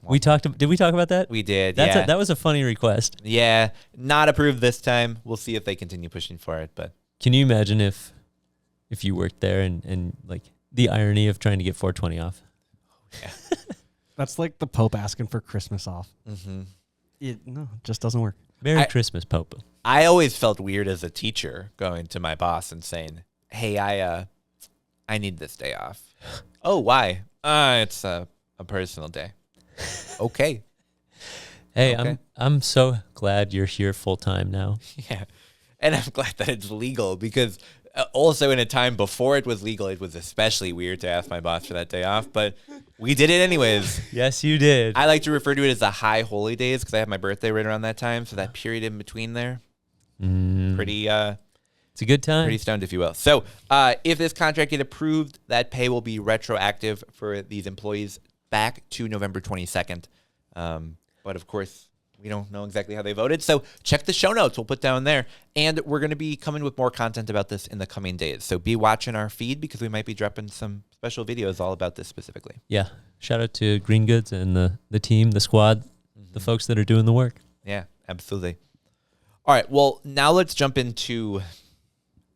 [SPEAKER 2] Did we talk about that?
[SPEAKER 1] We did.
[SPEAKER 2] That was a funny request.
[SPEAKER 1] Yeah. Not approved this time. We'll see if they continue pushing for it, but
[SPEAKER 2] Can you imagine if you worked there and like the irony of trying to get 420 off?
[SPEAKER 1] yeah.
[SPEAKER 3] That's like the Pope asking for Christmas off.
[SPEAKER 1] Mm-hmm.
[SPEAKER 3] It just doesn't work.
[SPEAKER 2] Merry Christmas, Pope.
[SPEAKER 1] I always felt weird as a teacher going to my boss and saying, "Hey, I need this day off." Oh, why? It's a personal day. Okay.
[SPEAKER 2] Hey,
[SPEAKER 1] Okay.
[SPEAKER 2] I'm so glad you're here full time now.
[SPEAKER 1] Yeah. And I'm glad that it's legal because also in a time before it was legal, it was especially weird to ask my boss for that day off, but we did it anyways.
[SPEAKER 2] Yes, you did.
[SPEAKER 1] I like to refer to it as the high holy days because I have my birthday right around that time. So that period in between there, pretty
[SPEAKER 2] it's a good time.
[SPEAKER 1] pretty stoned, if you will. So if this contract gets approved, that pay will be retroactive for these employees back to November 22nd. But of course, we don't know exactly how they voted. So check the show notes we'll put down there. And we're going to be coming with more content about this in the coming days. So be watching our feed because we might be dropping some special videos all about this specifically.
[SPEAKER 2] Yeah. Shout out to Green Goods and the team, the squad, the folks that are doing the work.
[SPEAKER 1] Yeah, absolutely. All right. Well, now let's jump into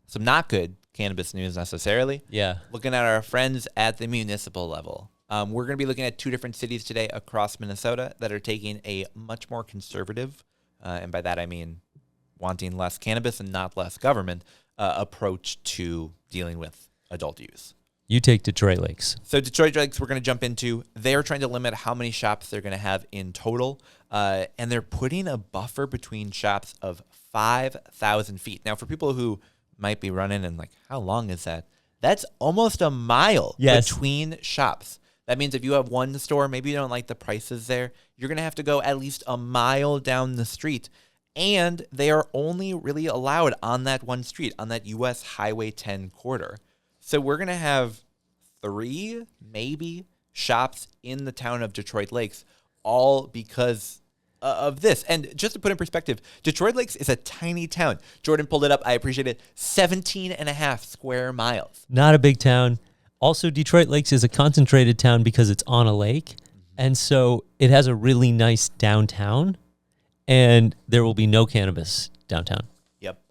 [SPEAKER 1] some not good cannabis news necessarily.
[SPEAKER 2] Yeah.
[SPEAKER 1] Looking at our friends at the municipal level. We're going to be looking at 2 different cities today across Minnesota that are taking a much more conservative, and by that I mean wanting less cannabis and not less government, approach to dealing with adult use.
[SPEAKER 2] You take Detroit Lakes.
[SPEAKER 1] So Detroit Lakes we're going to jump into. They're trying to limit how many shops they're going to have in total, and they're putting a buffer between shops of 5,000 feet. Now, for people who might be running and like, how long is that? That's almost a mile between shops. That means if you have one store, maybe you don't like the prices there, you're going to have to go at least a mile down the street. And they are only really allowed on that one street, on that U.S. Highway 10 corridor. So we're going to have 3, maybe, shops in the town of Detroit Lakes, all because of this. And just to put in perspective, Detroit Lakes is a tiny town. Jordan pulled it up. I appreciate it. 17.5 square miles.
[SPEAKER 2] Not a big town. Also, Detroit Lakes is a concentrated town because it's on a lake. And so it has a really nice downtown, and there will be no cannabis downtown.
[SPEAKER 1] Yep.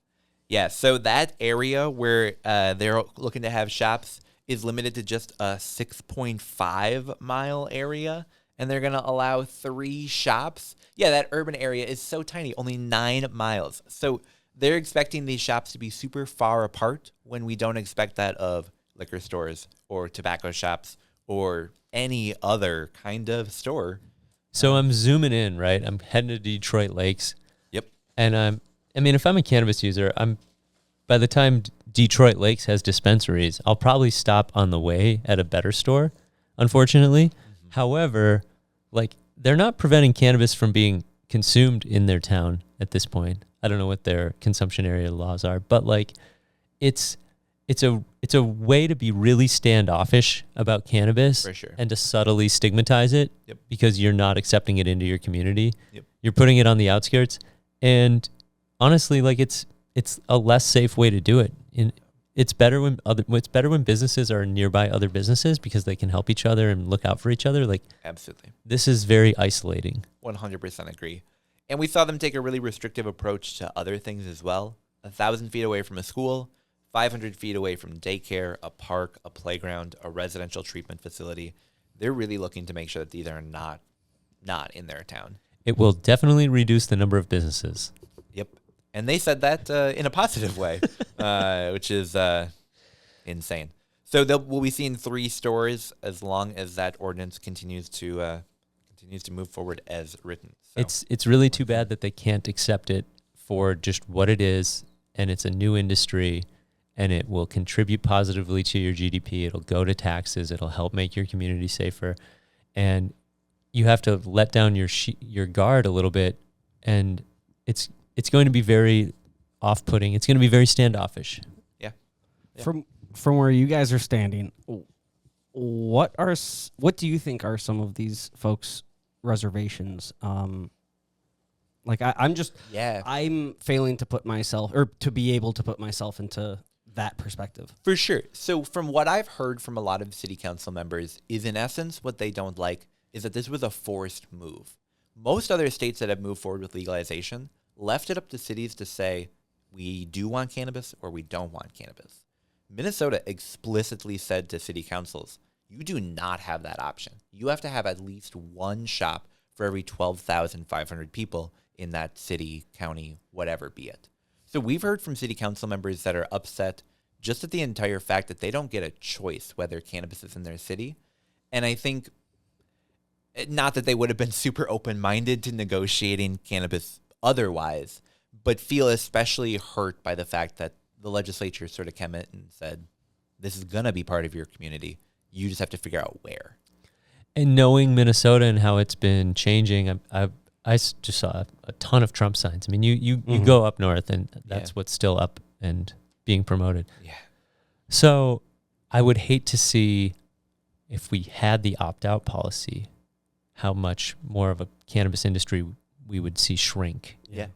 [SPEAKER 1] Yeah, so that area where they're looking to have shops is limited to just a 6.5 mile area, and they're going to allow 3 shops. Yeah, that urban area is so tiny, only 9 miles. So they're expecting these shops to be super far apart when we don't expect that of liquor stores or tobacco shops or any other kind of store.
[SPEAKER 2] So I'm zooming in, right? I'm heading to Detroit Lakes.
[SPEAKER 1] Yep.
[SPEAKER 2] And if I'm a cannabis user, by the time Detroit Lakes has dispensaries, I'll probably stop on the way at a better store, unfortunately. Mm-hmm. However, like, they're not preventing cannabis from being consumed in their town at this point. I don't know what their consumption area laws are, but like, it's a way to be really standoffish about cannabis.
[SPEAKER 1] For sure.
[SPEAKER 2] And to subtly stigmatize it.
[SPEAKER 1] Yep.
[SPEAKER 2] Because you're not accepting it into your community.
[SPEAKER 1] Yep.
[SPEAKER 2] You're putting it on the outskirts. And honestly, like, it's a less safe way to do it. It's better when businesses are nearby other businesses because they can help each other and look out for each other. Like,
[SPEAKER 1] absolutely.
[SPEAKER 2] This is very isolating.
[SPEAKER 1] 100% agree. And we saw them take a really restrictive approach to other things as well. 1,000 feet away from a school, 500 feet away from daycare, a park, a playground, a residential treatment facility. They're really looking to make sure that these are not in their town.
[SPEAKER 2] It will definitely reduce the number of businesses.
[SPEAKER 1] Yep. And they said that in a positive way, which is insane. So we'll be seeing 3 stores as long as that ordinance continues to move forward as written. So.
[SPEAKER 2] It's really too bad that they can't accept it for just what it is, and it's a new industry, and it will contribute positively to your GDP. It'll go to taxes. It'll help make your community safer, and you have to let down your guard a little bit, and it's going to be very off-putting. It's going to be very standoffish.
[SPEAKER 3] From where you guys are standing, what do you think are some of these folks' reservations? I'm failing to put myself, or to be able to put myself into that perspective.
[SPEAKER 1] For sure. So from what I've heard from a lot of city council members is, in essence, what they don't like is that this was a forced move. Most other states that have moved forward with legalization left it up to cities to say, we do want cannabis or we don't want cannabis. Minnesota explicitly said to city councils, you do not have that option. You have to have at least one shop for every 12,500 people in that city, county, whatever be it. So we've heard from city council members that are upset just at the entire fact that they don't get a choice whether cannabis is in their city. And I think, not that they would have been super open-minded to negotiating cannabis otherwise, but feel especially hurt by the fact that the legislature sort of came in and said, this is going to be part of your community. You just have to figure out where.
[SPEAKER 2] And knowing Minnesota and how it's been changing, I just saw a ton of Trump signs. I mean, you go up north, and that's what's still up and being promoted.
[SPEAKER 1] Yeah.
[SPEAKER 2] So I would hate to see, if we had the opt-out policy, how much more of a cannabis industry we would see shrink.
[SPEAKER 1] Yeah.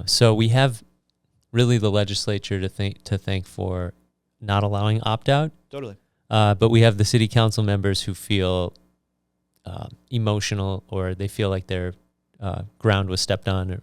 [SPEAKER 2] So we have really the legislature to thank for not allowing opt-out.
[SPEAKER 1] Totally.
[SPEAKER 2] But we have the city council members who feel emotional, or they feel like their ground was stepped on. Or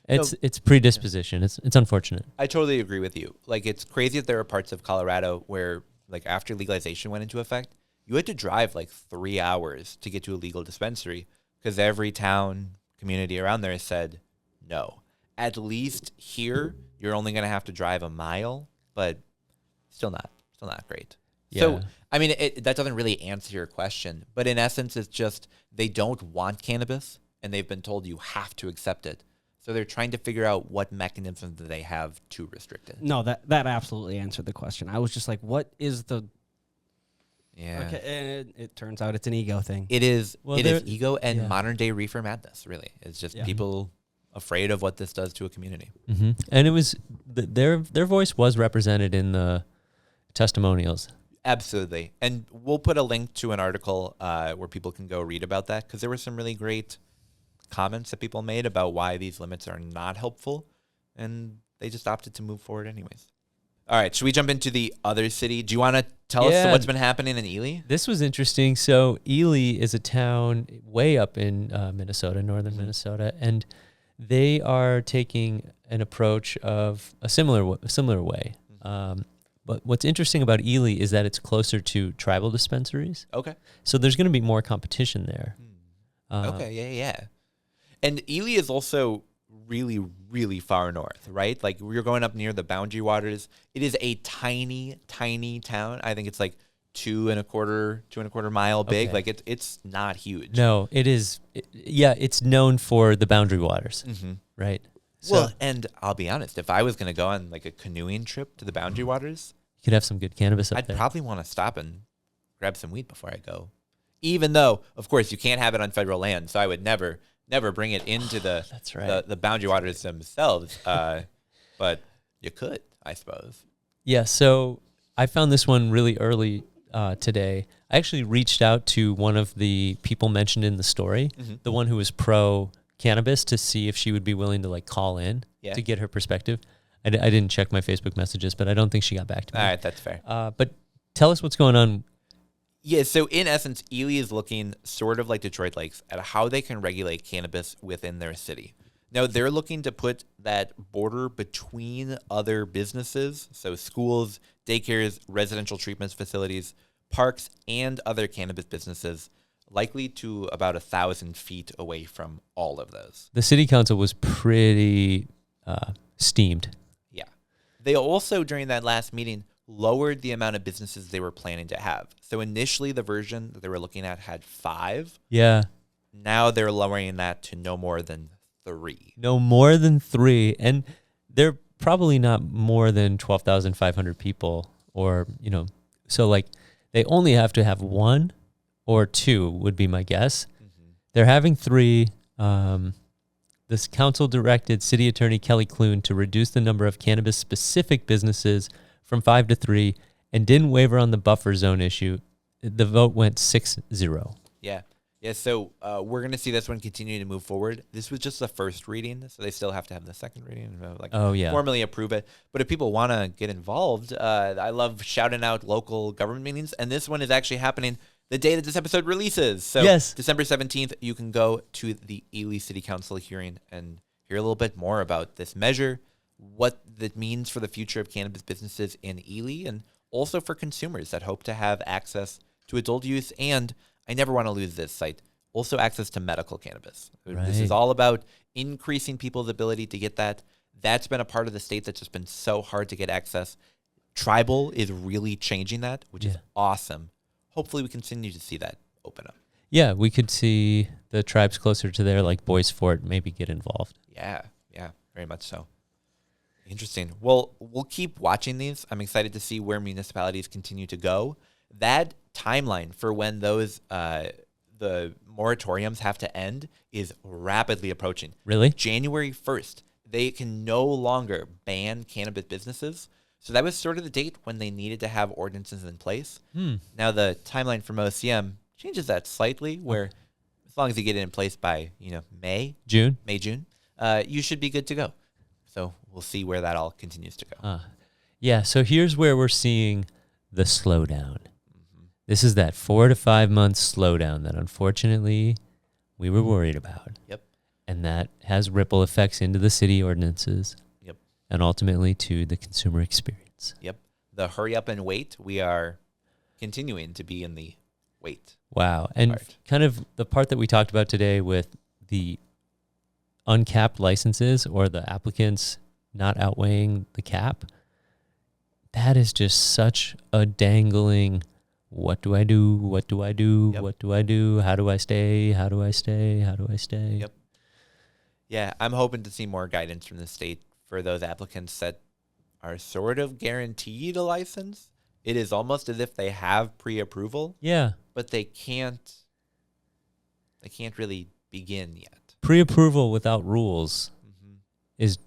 [SPEAKER 2] it's predisposition. It's unfortunate.
[SPEAKER 1] I totally agree with you. Like, it's crazy that there are parts of Colorado where, like, after legalization went into effect, you had to drive like 3 hours to get to a legal dispensary because every town, community around there said no. At least here, you're only going to have to drive a mile, but still not great.
[SPEAKER 2] Yeah.
[SPEAKER 1] So, I mean, that doesn't really answer your question, but in essence, it's just they don't want cannabis, and they've been told you have to accept it. So they're trying to figure out what mechanisms do they have to restrict it.
[SPEAKER 3] No, that absolutely answered the question. I was just like, what is the...
[SPEAKER 1] Yeah.
[SPEAKER 3] Okay, and it turns out it's an ego thing.
[SPEAKER 1] It is.
[SPEAKER 2] Well,
[SPEAKER 1] it is ego and modern day reefer madness. Really, it's just
[SPEAKER 3] Yeah.
[SPEAKER 1] people afraid of what this does to a community.
[SPEAKER 2] Mm-hmm. And it was their voice was represented in the testimonials.
[SPEAKER 1] Absolutely, and we'll put a link to an article where people can go read about that, because there were some really great comments that people made about why these limits are not helpful, and they just opted to move forward anyways. All right, should we jump into the other city? Do you want to tell us what's been happening in Ely?
[SPEAKER 2] This was interesting. So Ely is a town way up in Minnesota, northern Minnesota, and they are taking an approach of a similar way. But what's interesting about Ely is that it's closer to tribal dispensaries.
[SPEAKER 1] Okay.
[SPEAKER 2] So there's going to be more competition there.
[SPEAKER 1] Okay, yeah. And Ely is also really, really far north, right? Like, we're going up near the Boundary Waters. It is a tiny, tiny town. I think it's like 2.25 mile big.
[SPEAKER 2] Okay.
[SPEAKER 1] Like, it's not huge.
[SPEAKER 2] No, it is. It's known for the Boundary Waters, right?
[SPEAKER 1] Well, and I'll be honest, if I was going to go on like a canoeing trip to the Boundary Waters,
[SPEAKER 2] you could have some good cannabis up
[SPEAKER 1] I'd
[SPEAKER 2] there.
[SPEAKER 1] probably want to stop and grab some weed before I go. Even though, of course, you can't have it on federal land, so I would never bring it into the
[SPEAKER 2] That's right.
[SPEAKER 1] the Boundary Waters themselves. But you could, I suppose.
[SPEAKER 2] Yeah, so I found this one really early today. I actually reached out to one of the people mentioned in the story, the one who was pro cannabis, to see if she would be willing to like call in to get her perspective. I didn't check my Facebook messages, but I don't think she got back to me.
[SPEAKER 1] All right, that's fair.
[SPEAKER 2] But tell us what's going on.
[SPEAKER 1] Yeah, so in essence, Ely is looking sort of like Detroit Lakes at how they can regulate cannabis within their city. Now, they're looking to put that border between other businesses, so schools, daycares, residential treatment facilities, parks, and other cannabis businesses, likely to about 1,000 feet away from all of those.
[SPEAKER 2] The city council was pretty steamed.
[SPEAKER 1] Yeah. They also, during that last meeting, lowered the amount of businesses they were planning to have. So initially, the version that they were looking at had 5.
[SPEAKER 2] Yeah.
[SPEAKER 1] Now they're lowering that to no more than 3.
[SPEAKER 2] No more than 3. And they're probably not more than 12,500 people, or, so like they only have to have 1 or 2 would be my guess. They're having 3. This council directed City Attorney Kelly Clune to reduce the number of cannabis-specific businesses from 5 to 3 and didn't waver on the buffer zone issue. The vote went 6-0.
[SPEAKER 1] Yeah. Yeah, so we're going to see this one continue to move forward. This was just the first reading, so they still have to have the second reading and formally approve it. But if people want to get involved, I love shouting out local government meetings, and this one is actually happening the day that this episode releases. So
[SPEAKER 2] yes.
[SPEAKER 1] December 17th, you can go to the Ely City Council hearing and hear a little bit more about this measure, what that means for the future of cannabis businesses in Ely, and also for consumers that hope to have access to adult use and, I never want to lose this site, also access to medical cannabis.
[SPEAKER 2] Right.
[SPEAKER 1] This is all about increasing people's ability to get that. That's been a part of the state that's just been so hard to get access. Tribal is really changing that, which is awesome. Hopefully we continue to see that open up.
[SPEAKER 2] Yeah, we could see the tribes closer to there, like Boys Fort, maybe get involved.
[SPEAKER 1] Yeah, very much so. Interesting. Well, we'll keep watching these. I'm excited to see where municipalities continue to go. That timeline for when those the moratoriums have to end is rapidly approaching.
[SPEAKER 2] Really?
[SPEAKER 1] January 1st, they can no longer ban cannabis businesses. So that was sort of the date when they needed to have ordinances in place. Now the timeline from OCM changes that slightly, where as long as you get it in place by May, June, you should be good to go. So we'll see where that all continues to go.
[SPEAKER 2] Yeah, so here's where we're seeing the slowdown. This is that 4 to 5 month slowdown that unfortunately we were worried about.
[SPEAKER 1] Yep.
[SPEAKER 2] And that has ripple effects into the city ordinances.
[SPEAKER 1] Yep.
[SPEAKER 2] And ultimately to the consumer experience.
[SPEAKER 1] Yep. The hurry up and wait, we are continuing to be in the wait.
[SPEAKER 2] Wow. And kind of the part that we talked about today with the uncapped licenses or the applicants not outweighing the cap, that is just such a dangling, what do I do? What do I do?
[SPEAKER 1] Yep.
[SPEAKER 2] What do I do? How do I stay? How do I stay? How do I stay?
[SPEAKER 1] Yep. Yeah, I'm hoping to see more guidance from the state for those applicants that are sort of guaranteed a license. It is almost as if they have pre-approval.
[SPEAKER 2] Yeah.
[SPEAKER 1] But they can't really begin yet.
[SPEAKER 2] Pre-approval without rules is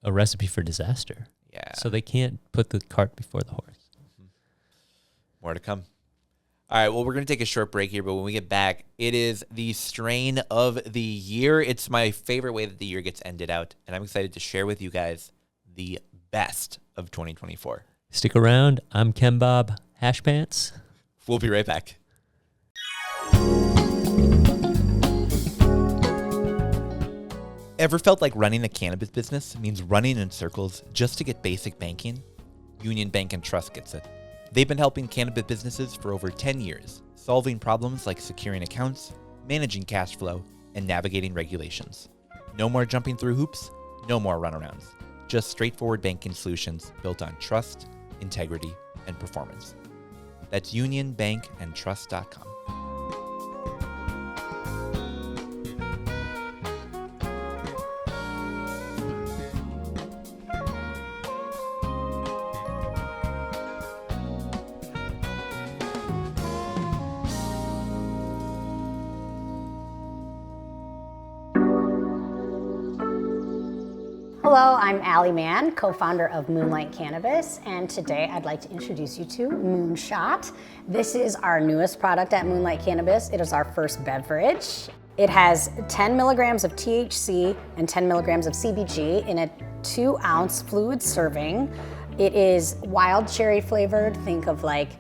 [SPEAKER 2] a recipe for disaster.
[SPEAKER 1] Yeah.
[SPEAKER 2] So they can't put the cart before the horse.
[SPEAKER 1] More to come. All right, well, we're going to take a short break here, but when we get back, it is the strain of the year. It's my favorite way that the year gets ended out, and I'm excited to share with you guys the best of 2024.
[SPEAKER 2] Stick around. I'm Ken Bob Hashpants.
[SPEAKER 1] We'll be right back. Ever felt like running a cannabis business means running in circles just to get basic banking? Union Bank and Trust gets it. They've been helping cannabis businesses for over 10 years, solving problems like securing accounts, managing cash flow, and navigating regulations. No more jumping through hoops, no more runarounds. Just straightforward banking solutions built on trust, integrity, and performance. That's unionbankandtrust.com.
[SPEAKER 5] Hello, I'm Allie Mann, co-founder of Moonlight Cannabis, and today I'd like to introduce you to Moonshot. This is our newest product at Moonlight Cannabis. It is our first beverage. It has 10 milligrams of THC and 10 milligrams of CBG in a 2-ounce fluid serving. It is wild cherry flavored. Think of like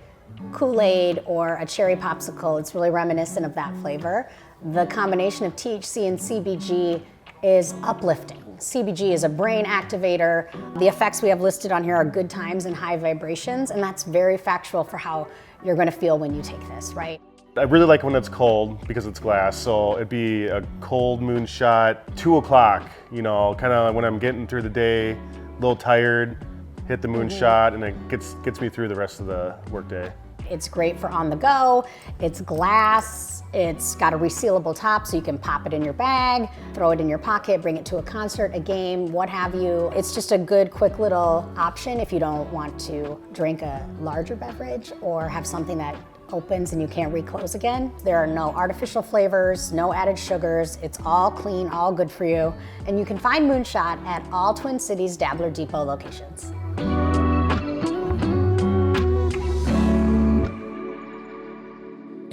[SPEAKER 5] Kool-Aid or a cherry popsicle. It's really reminiscent of that flavor. The combination of THC and CBG is uplifting. CBG is a brain activator. The effects we have listed on here are good times and high vibrations, and that's very factual for how you're going to feel when you take this, right?
[SPEAKER 6] I really like when it's cold because it's glass, so it'd be a cold Moonshot, 2 o'clock, kind of when I'm getting through the day, a little tired, hit the Moonshot, and it gets me through the rest of the workday.
[SPEAKER 5] It's great for on the go. It's glass. It's got a resealable top so you can pop it in your bag, throw it in your pocket, bring it to a concert, a game, what have you. It's just a good, quick little option if you don't want to drink a larger beverage or have something that opens and you can't reclose again. There are no artificial flavors, no added sugars. It's all clean, all good for you. And you can find Moonshot at all Twin Cities Dabbler Depot locations.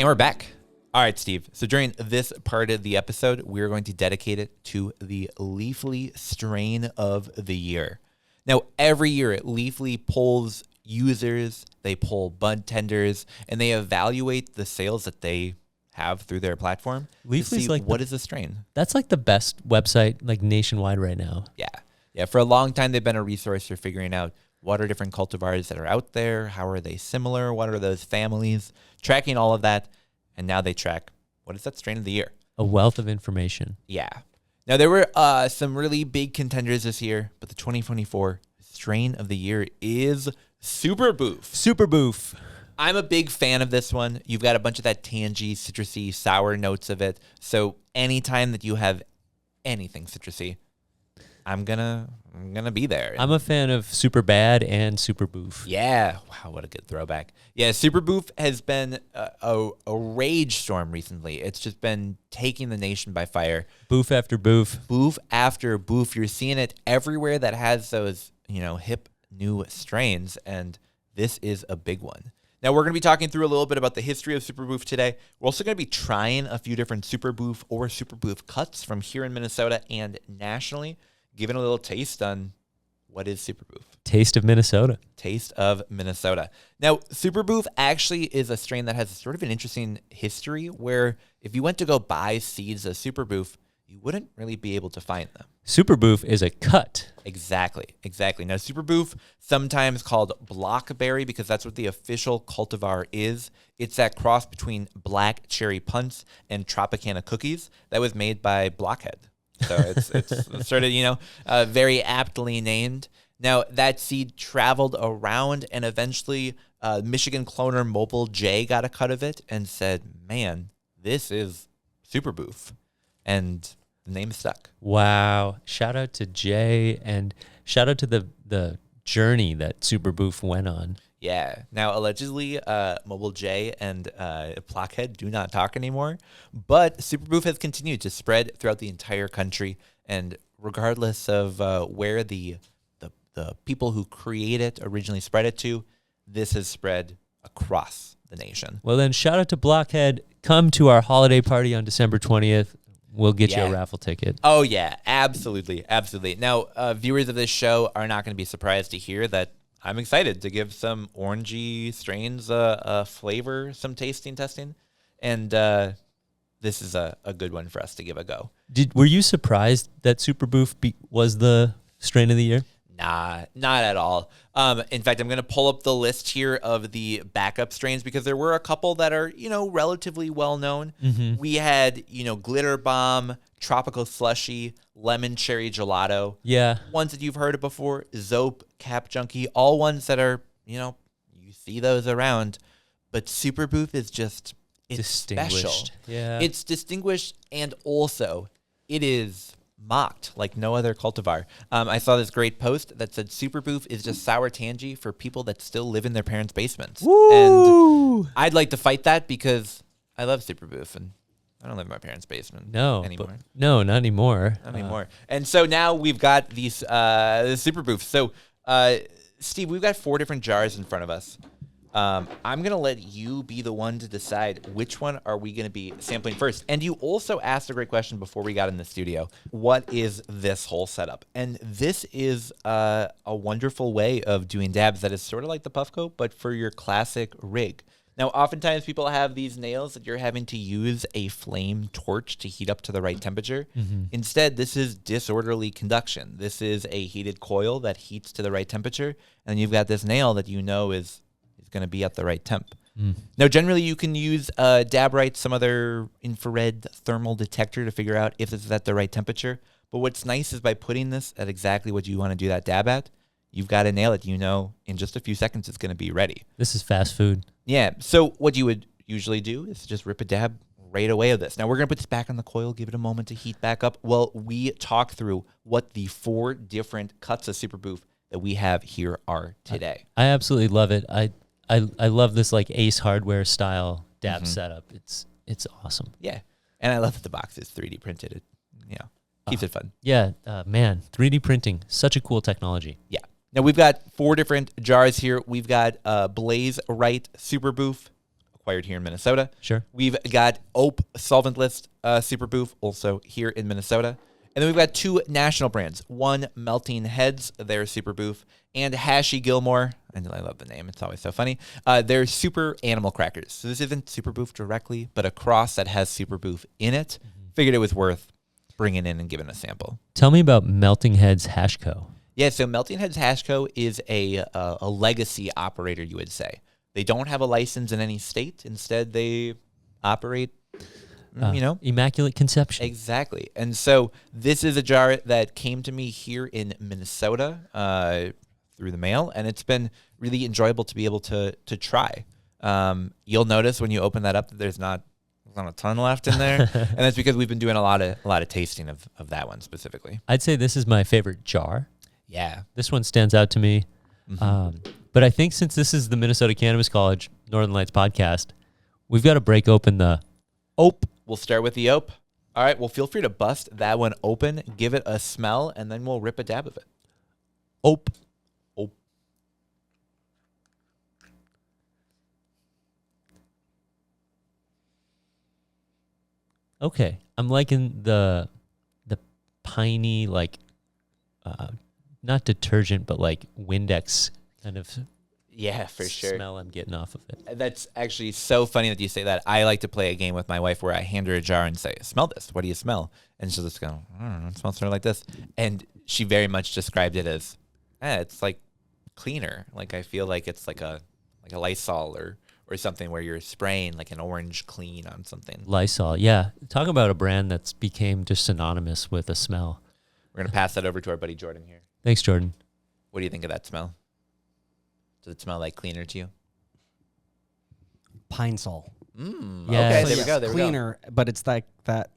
[SPEAKER 1] And we're back. All right, Steve. So during this part of the episode, we're going to dedicate it to the Leafly strain of the year. Now, every year, Leafly polls users, they poll bud tenders, and they evaluate the sales that they have through their platform to
[SPEAKER 2] Leafly's
[SPEAKER 1] see
[SPEAKER 2] like
[SPEAKER 1] what is the strain.
[SPEAKER 2] That's like the best website like nationwide right now.
[SPEAKER 1] Yeah. For a long time, they've been a resource for figuring out what are different cultivars that are out there, how are they similar, what are those families, tracking all of that, and now they track what is that strain of the year.
[SPEAKER 2] A wealth of information.
[SPEAKER 1] Yeah. Now, there were some really big contenders this year, but the 2024 strain of the year is Super Boof.
[SPEAKER 2] Super Boof.
[SPEAKER 1] I'm a big fan of this one. You've got a bunch of that tangy, citrusy, sour notes of it. So anytime that you have anything citrusy, I'm gonna be there.
[SPEAKER 2] I'm a fan of Super Bad and Super Boof.
[SPEAKER 1] Yeah. Wow, what a good throwback. Yeah, Super Boof has been a rage storm recently. It's just been taking the nation by fire.
[SPEAKER 2] Boof after boof.
[SPEAKER 1] Boof after boof. You're seeing it everywhere that has those, hip new strains, and this is a big one. Now, we're going to be talking through a little bit about the history of Super Boof today. We're also going to be trying a few different Super Boof or Super Boof cuts from here in Minnesota and nationally, giving a little taste on what is Super Boof.
[SPEAKER 2] Taste of Minnesota.
[SPEAKER 1] Taste of Minnesota. Now, Super Boof actually is a strain that has sort of an interesting history where if you went to go buy seeds of Super Boof, you wouldn't really be able to find them.
[SPEAKER 2] Super Boof is a cut.
[SPEAKER 1] Exactly. Now, Super Boof, sometimes called Blockberry because that's what the official cultivar is. It's that cross between Black Cherry Punch and Tropicana Cookies that was made by Blockhead. So it's sort of, very aptly named. Now, that seed traveled around and eventually Michigan cloner Mobile J got a cut of it and said, man, this is Super Boof. And the name stuck.
[SPEAKER 2] Wow. Shout out to Jay and shout out to the journey that Super Boof went on.
[SPEAKER 1] Yeah. Now, allegedly, Mobile J and Blockhead do not talk anymore, but Super Boof has continued to spread throughout the entire country. And regardless of where the people who create it originally spread it to, this has spread across the nation.
[SPEAKER 2] Well, then shout out to Blockhead. Come to our holiday party on December 20th. We'll get you a raffle ticket.
[SPEAKER 1] Oh, yeah. Absolutely. Now, viewers of this show are not going to be surprised to hear that I'm excited to give some orangey strains a flavor, some testing. And this is a good one for us to give a go.
[SPEAKER 2] Were you surprised that Super Boof was the strain of the year?
[SPEAKER 1] Nah, not at all. In fact, I'm going to pull up the list here of the backup strains because there were a couple that are, relatively well known.
[SPEAKER 2] Mm-hmm.
[SPEAKER 1] We had, Glitter Bomb, Tropical Slushy, Lemon Cherry Gelato.
[SPEAKER 2] Yeah.
[SPEAKER 1] Ones that you've heard of before, Zope, Cap Junkie, all ones that are, you see those around. But Super Boof is just, it's
[SPEAKER 2] distinguished.
[SPEAKER 1] Special.
[SPEAKER 2] Yeah.
[SPEAKER 1] It's distinguished, and also it is mocked like no other cultivar. I saw this great post that said Super Boof is just sour tangy for people that still live in their parents' basements.
[SPEAKER 2] Woo!
[SPEAKER 1] And I'd like to fight that because I love Super Boof and I don't live in my parents' basement anymore.
[SPEAKER 2] No, not anymore.
[SPEAKER 1] Not anymore. And so now we've got these Super Boofs. So, Steve, we've got 4 different jars in front of us. I'm going to let you be the one to decide which one are we going to be sampling first. And you also asked a great question before we got in the studio. What is this whole setup? And this is a wonderful way of doing dabs that is sort of like the puff coat, but for your classic rig. Now, oftentimes people have these nails that you're having to use a flame torch to heat up to the right temperature.
[SPEAKER 2] Mm-hmm.
[SPEAKER 1] Instead, this is disorderly conduction. This is a heated coil that heats to the right temperature. And you've got this nail that is going to be at the right temp. Now, generally, you can use Dabrite, some other infrared thermal detector to figure out if this is at the right temperature. But what's nice is by putting this at exactly what you want to do that dab at, you've got a nail that in just a few seconds it's going to be ready.
[SPEAKER 2] This is fast food.
[SPEAKER 1] Yeah. So what you would usually do is just rip a dab right away of this. Now, we're going to put this back on the coil, give it a moment to heat back up while we talk through what the 4 different cuts of Super Boof that we have here are today.
[SPEAKER 2] I absolutely love it. I love this like Ace Hardware style dab setup. It's awesome.
[SPEAKER 1] Yeah. And I love that the box is 3D printed. It, keeps it fun.
[SPEAKER 2] Yeah, man, 3D printing, such a cool technology.
[SPEAKER 1] Yeah. Now we've got 4 different jars here. We've got Blaze Right Super Boof, acquired here in Minnesota.
[SPEAKER 2] Sure.
[SPEAKER 1] We've got Ope solventless Super Boof, also here in Minnesota. And then we've got 2 national brands. One, Melting Heads, their Super Boof, and Hashy Gilmore. And I love the name. It's always so funny. They're Super Animal Crackers. So this isn't Super Boof directly, but a cross that has Super Boof in it. Figured it was worth bringing in and giving a sample.
[SPEAKER 2] Tell me about Melting Heads Hash Co.
[SPEAKER 1] Yeah, so Melting Heads Hash Co. is a legacy operator, you would say. They don't have a license in any state. Instead, they operate,
[SPEAKER 2] Immaculate Conception.
[SPEAKER 1] Exactly. And so this is a jar that came to me here in Minnesota through the mail, and it's been really enjoyable to be able to try. You'll notice when you open that up that there's not a ton left in there, and that's because we've been doing a lot of tasting of that one specifically.
[SPEAKER 2] I'd say this is my favorite jar.
[SPEAKER 1] Yeah.
[SPEAKER 2] This one stands out to me. But I think since this is the Minnesota Cannabis College Northern Lights podcast, we've got to break open the Ope.
[SPEAKER 1] We'll start with the Ope. All right, well, feel free to bust that one open, give it a smell, and then we'll rip a dab of it.
[SPEAKER 2] Ope.
[SPEAKER 1] Ope.
[SPEAKER 2] Okay, I'm liking the piney, like, not detergent, but like Windex kind of
[SPEAKER 1] Yeah, for sure.
[SPEAKER 2] smell I'm getting off of it.
[SPEAKER 1] That's actually so funny that you say that. I like to play a game with my wife where I hand her a jar and say, smell this. What do you smell? And she'll just go, I don't know. It smells sort of like this. And she very much described it as, it's like cleaner. Like I feel like it's like a Lysol or something where you're spraying like an orange clean on something.
[SPEAKER 2] Lysol, yeah. Talk about a brand that's became just synonymous with a smell.
[SPEAKER 1] We're going to pass that over to our buddy Jordan here.
[SPEAKER 2] Thanks, Jordan.
[SPEAKER 1] What do you think of that smell? Does it smell like cleaner to you?
[SPEAKER 3] Pine Sol.
[SPEAKER 2] Yes.
[SPEAKER 1] Okay, there we go. There we go.
[SPEAKER 3] Cleaner, but it's like that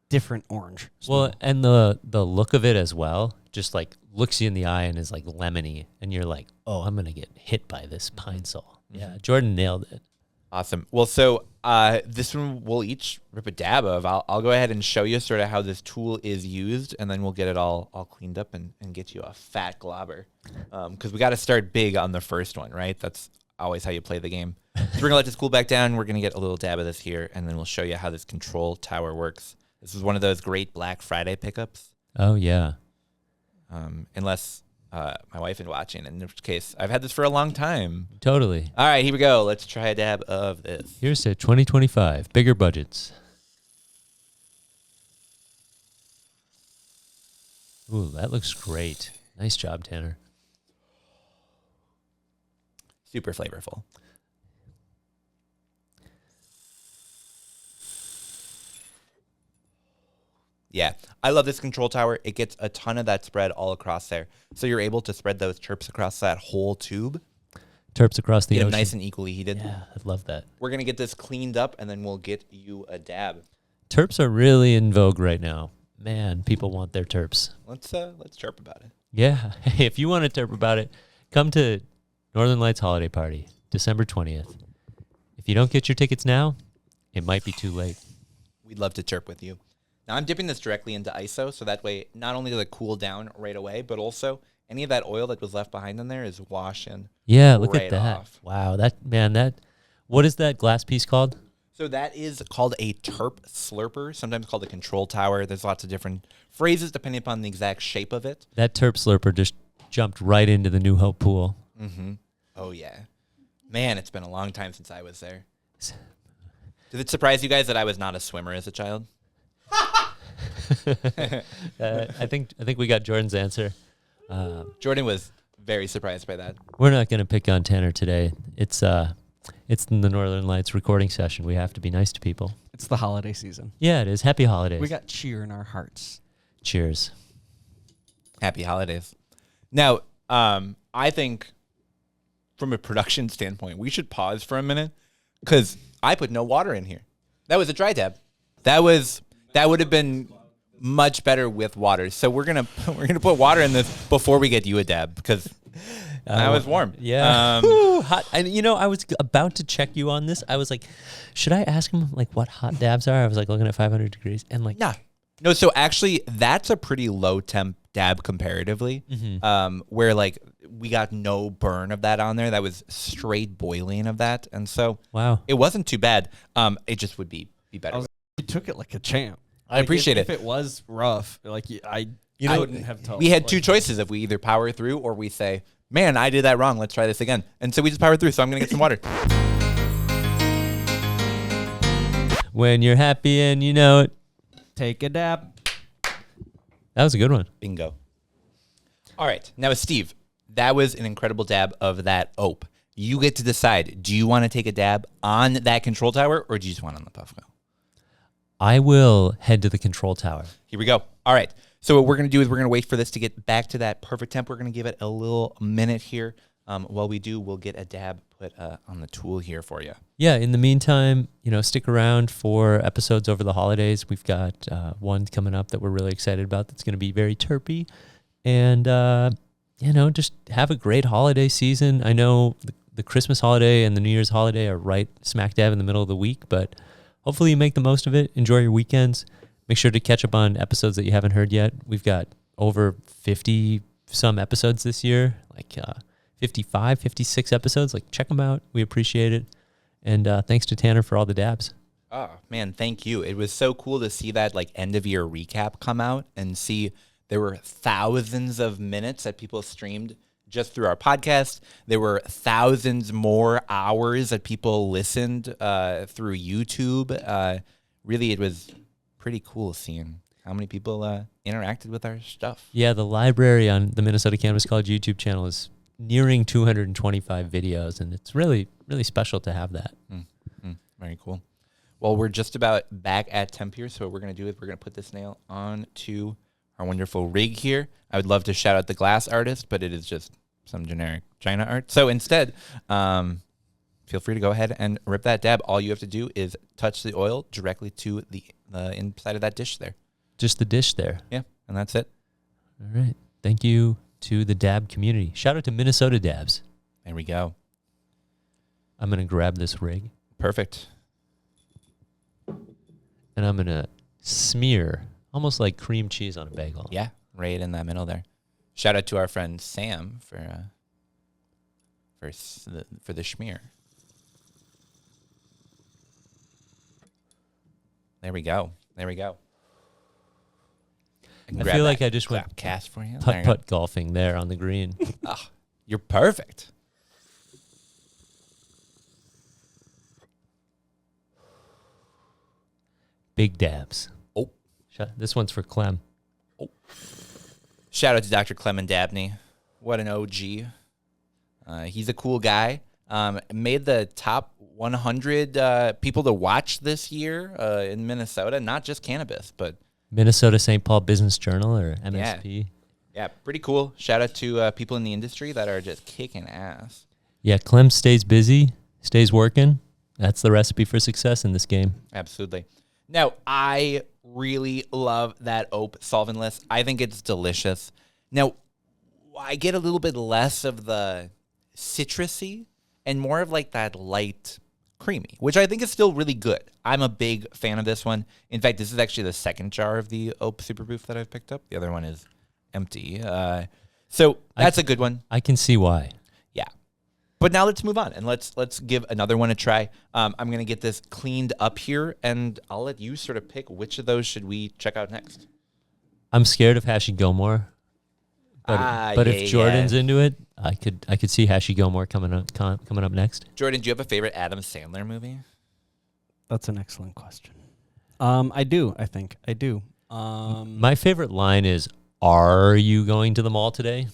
[SPEAKER 3] different orange.
[SPEAKER 2] Well, and the look of it as well, just like looks you in the eye and is like lemony, and you're like, oh, I'm gonna get hit by this Pine Sol. Yeah, Jordan nailed it.
[SPEAKER 1] Awesome. Well, so this one we'll each rip a dab of. I'll go ahead and show you sort of how this tool is used, and then we'll get it all cleaned up and get you a fat globber. Because we got to start big on the first one, right? That's always how you play the game. So we're going to let this cool back down. We're going to get a little dab of this here, and then we'll show you how this control tower works. This is one of those great Black Friday pickups.
[SPEAKER 2] Oh, yeah.
[SPEAKER 1] Unless my wife is watching, in which case I've had this for a long time.
[SPEAKER 2] Totally.
[SPEAKER 1] All right, here we go. Let's try a dab of this.
[SPEAKER 2] Here's to 2025. Bigger budgets. Ooh, that looks great. Nice job, Tanner.
[SPEAKER 1] Super flavorful. Yeah, I love this control tower. It gets a ton of that spread all across there. So you're able to spread those terps across that whole tube.
[SPEAKER 2] Terps across the
[SPEAKER 1] Get them
[SPEAKER 2] ocean.
[SPEAKER 1] nice and equally heated.
[SPEAKER 2] Yeah, I love that.
[SPEAKER 1] We're going to get this cleaned up, and then we'll get you a dab.
[SPEAKER 2] Terps are really in vogue right now. Man, people want their terps.
[SPEAKER 1] Let's chirp about it.
[SPEAKER 2] Yeah. If you want to terp about it, come to Northern Lights Holiday Party, December 20th. If you don't get your tickets now, it might be too late.
[SPEAKER 1] We'd love to chirp with you. Now, I'm dipping this directly into ISO, so that way not only does it cool down right away, but also any of that oil that was left behind in there is washing.
[SPEAKER 2] Yeah, look
[SPEAKER 1] right
[SPEAKER 2] at that.
[SPEAKER 1] off.
[SPEAKER 2] Wow, what is that glass piece called?
[SPEAKER 1] So that is called a terp slurper, sometimes called a control tower. There's lots of different phrases depending upon the exact shape of it.
[SPEAKER 2] That terp slurper just jumped right into the New Hope pool.
[SPEAKER 1] Mm-hmm. Oh, yeah. Man, it's been a long time since I was there. Did it surprise you guys that I was not a swimmer as a child?
[SPEAKER 2] I think we got Jordan's answer.
[SPEAKER 1] Jordan was very surprised by that.
[SPEAKER 2] We're not going to pick on Tanner today. It's in the Northern Lights recording session. We have to be nice to people.
[SPEAKER 3] It's the holiday season.
[SPEAKER 2] Yeah, it is. Happy holidays.
[SPEAKER 3] We got cheer in our hearts.
[SPEAKER 2] Cheers.
[SPEAKER 1] Happy holidays. Now, I think from a production standpoint, we should pause for a minute because I put no water in here. That was a dry dab. That would have been much better with water. So we're gonna put water in this before we get you a dab because I was warm.
[SPEAKER 2] Yeah. Ooh, hot. And I was about to check you on this. I was like, should I ask him like what hot dabs are? I was like looking at 500 degrees and like,
[SPEAKER 1] No, so actually that's a pretty low temp dab comparatively.
[SPEAKER 2] Mm-hmm.
[SPEAKER 1] Where like we got no burn of that on there. That was straight boiling of that. And so
[SPEAKER 2] Wow.
[SPEAKER 1] it wasn't too bad. It just would be better.
[SPEAKER 3] You took it like a champ.
[SPEAKER 1] I appreciate
[SPEAKER 3] If
[SPEAKER 1] it.
[SPEAKER 3] it was rough, like I wouldn't have told.
[SPEAKER 1] We had two choices. If we either power through or we say, man, I did that wrong. Let's try this again. And so we just powered through. So I'm going to get some water.
[SPEAKER 2] When you're happy and you know it.
[SPEAKER 3] Take a dab.
[SPEAKER 2] That was a good one.
[SPEAKER 1] Bingo. All right. Now, Steve, that was an incredible dab of that ope. You get to decide. Do you want to take a dab on that control tower or do you just want on the puff mill?
[SPEAKER 2] I will head to the control tower.
[SPEAKER 1] Here we go. All right. So what we're going to do is we're going to wait for this to get back to that perfect temp. We're going to give it a little minute here. While we do, we'll get a dab put on the tool here for you.
[SPEAKER 2] Yeah, in the meantime, stick around for episodes over the holidays. We've got one coming up that we're really excited about that's going to be very terpy. And, just have a great holiday season. I know the Christmas holiday and the New Year's holiday are right smack dab in the middle of the week, but hopefully you make the most of it. Enjoy your weekends. Make sure to catch up on episodes that you haven't heard yet. We've got over 50-some episodes this year, like 55, 56 episodes. Like, check them out. We appreciate it. And thanks to Tanner for all the dabs.
[SPEAKER 1] Oh, man, thank you. It was so cool to see that end-of-year recap come out and see there were thousands of minutes that people streamed just through our podcast. There were thousands more hours that people listened through YouTube. Really, it was pretty cool seeing how many people interacted with our stuff.
[SPEAKER 2] Yeah, the library on the Minnesota Cannabis College YouTube channel is nearing 225 videos, and it's really, really special to have that.
[SPEAKER 1] Very cool. Well, we're just about back at temp here, so what we're going to do is we're going to put this nail onto our wonderful rig here. I would love to shout out the glass artist, but it is just some generic China art. So instead, feel free to go ahead and rip that dab. All you have to do is touch the oil directly to the inside of that dish there.
[SPEAKER 2] Just the dish there.
[SPEAKER 1] Yeah, and that's it.
[SPEAKER 2] All right. Thank you to the dab community. Shout out to Minnesota Dabs.
[SPEAKER 1] There we go.
[SPEAKER 2] I'm going to grab this rig.
[SPEAKER 1] Perfect.
[SPEAKER 2] And I'm going to smear smoke like cream cheese on a bagel.
[SPEAKER 1] Yeah, right in that middle there. Shout out to our friend Sam for the schmear. There we go. There we go.
[SPEAKER 2] I feel like I just went
[SPEAKER 1] cast for you.
[SPEAKER 2] putt golfing there on the green.
[SPEAKER 1] Oh, you're perfect.
[SPEAKER 2] Big dabs.
[SPEAKER 1] Oh.
[SPEAKER 2] This one's for Clem.
[SPEAKER 1] Oh. Shout out to Dr. Clement Dabney. What an OG. He's a cool guy. Made the top 100 people to watch this year in Minnesota. Not just cannabis, but
[SPEAKER 2] Minnesota St. Paul Business Journal, or MSP.
[SPEAKER 1] Yeah, pretty cool. Shout out to people in the industry that are just kicking ass.
[SPEAKER 2] Yeah, Clem stays busy, stays working. That's the recipe for success in this game.
[SPEAKER 1] Absolutely. Now, I really love that ope solventless. I think it's delicious. Now, I get a little bit less of the citrusy and more of like that light creamy, which I think is still really good. I'm a big fan of this one. In fact, this is actually the second jar of the ope Super Boof that I've picked up. The other one is empty. So that's a good one.
[SPEAKER 2] I can see why.
[SPEAKER 1] Yeah. But now let's move on and let's give another one a try. I'm going to get this cleaned up here, and I'll let you sort of pick which of those should we check out next.
[SPEAKER 2] I'm scared of Hashi Gilmore, but if Jordan's into it, I could see Hashi Gilmore coming up next.
[SPEAKER 1] Jordan, do you have a favorite Adam Sandler movie?
[SPEAKER 3] That's an excellent question. I do. I think I do.
[SPEAKER 2] My favorite line is, "Are you going to the mall today?"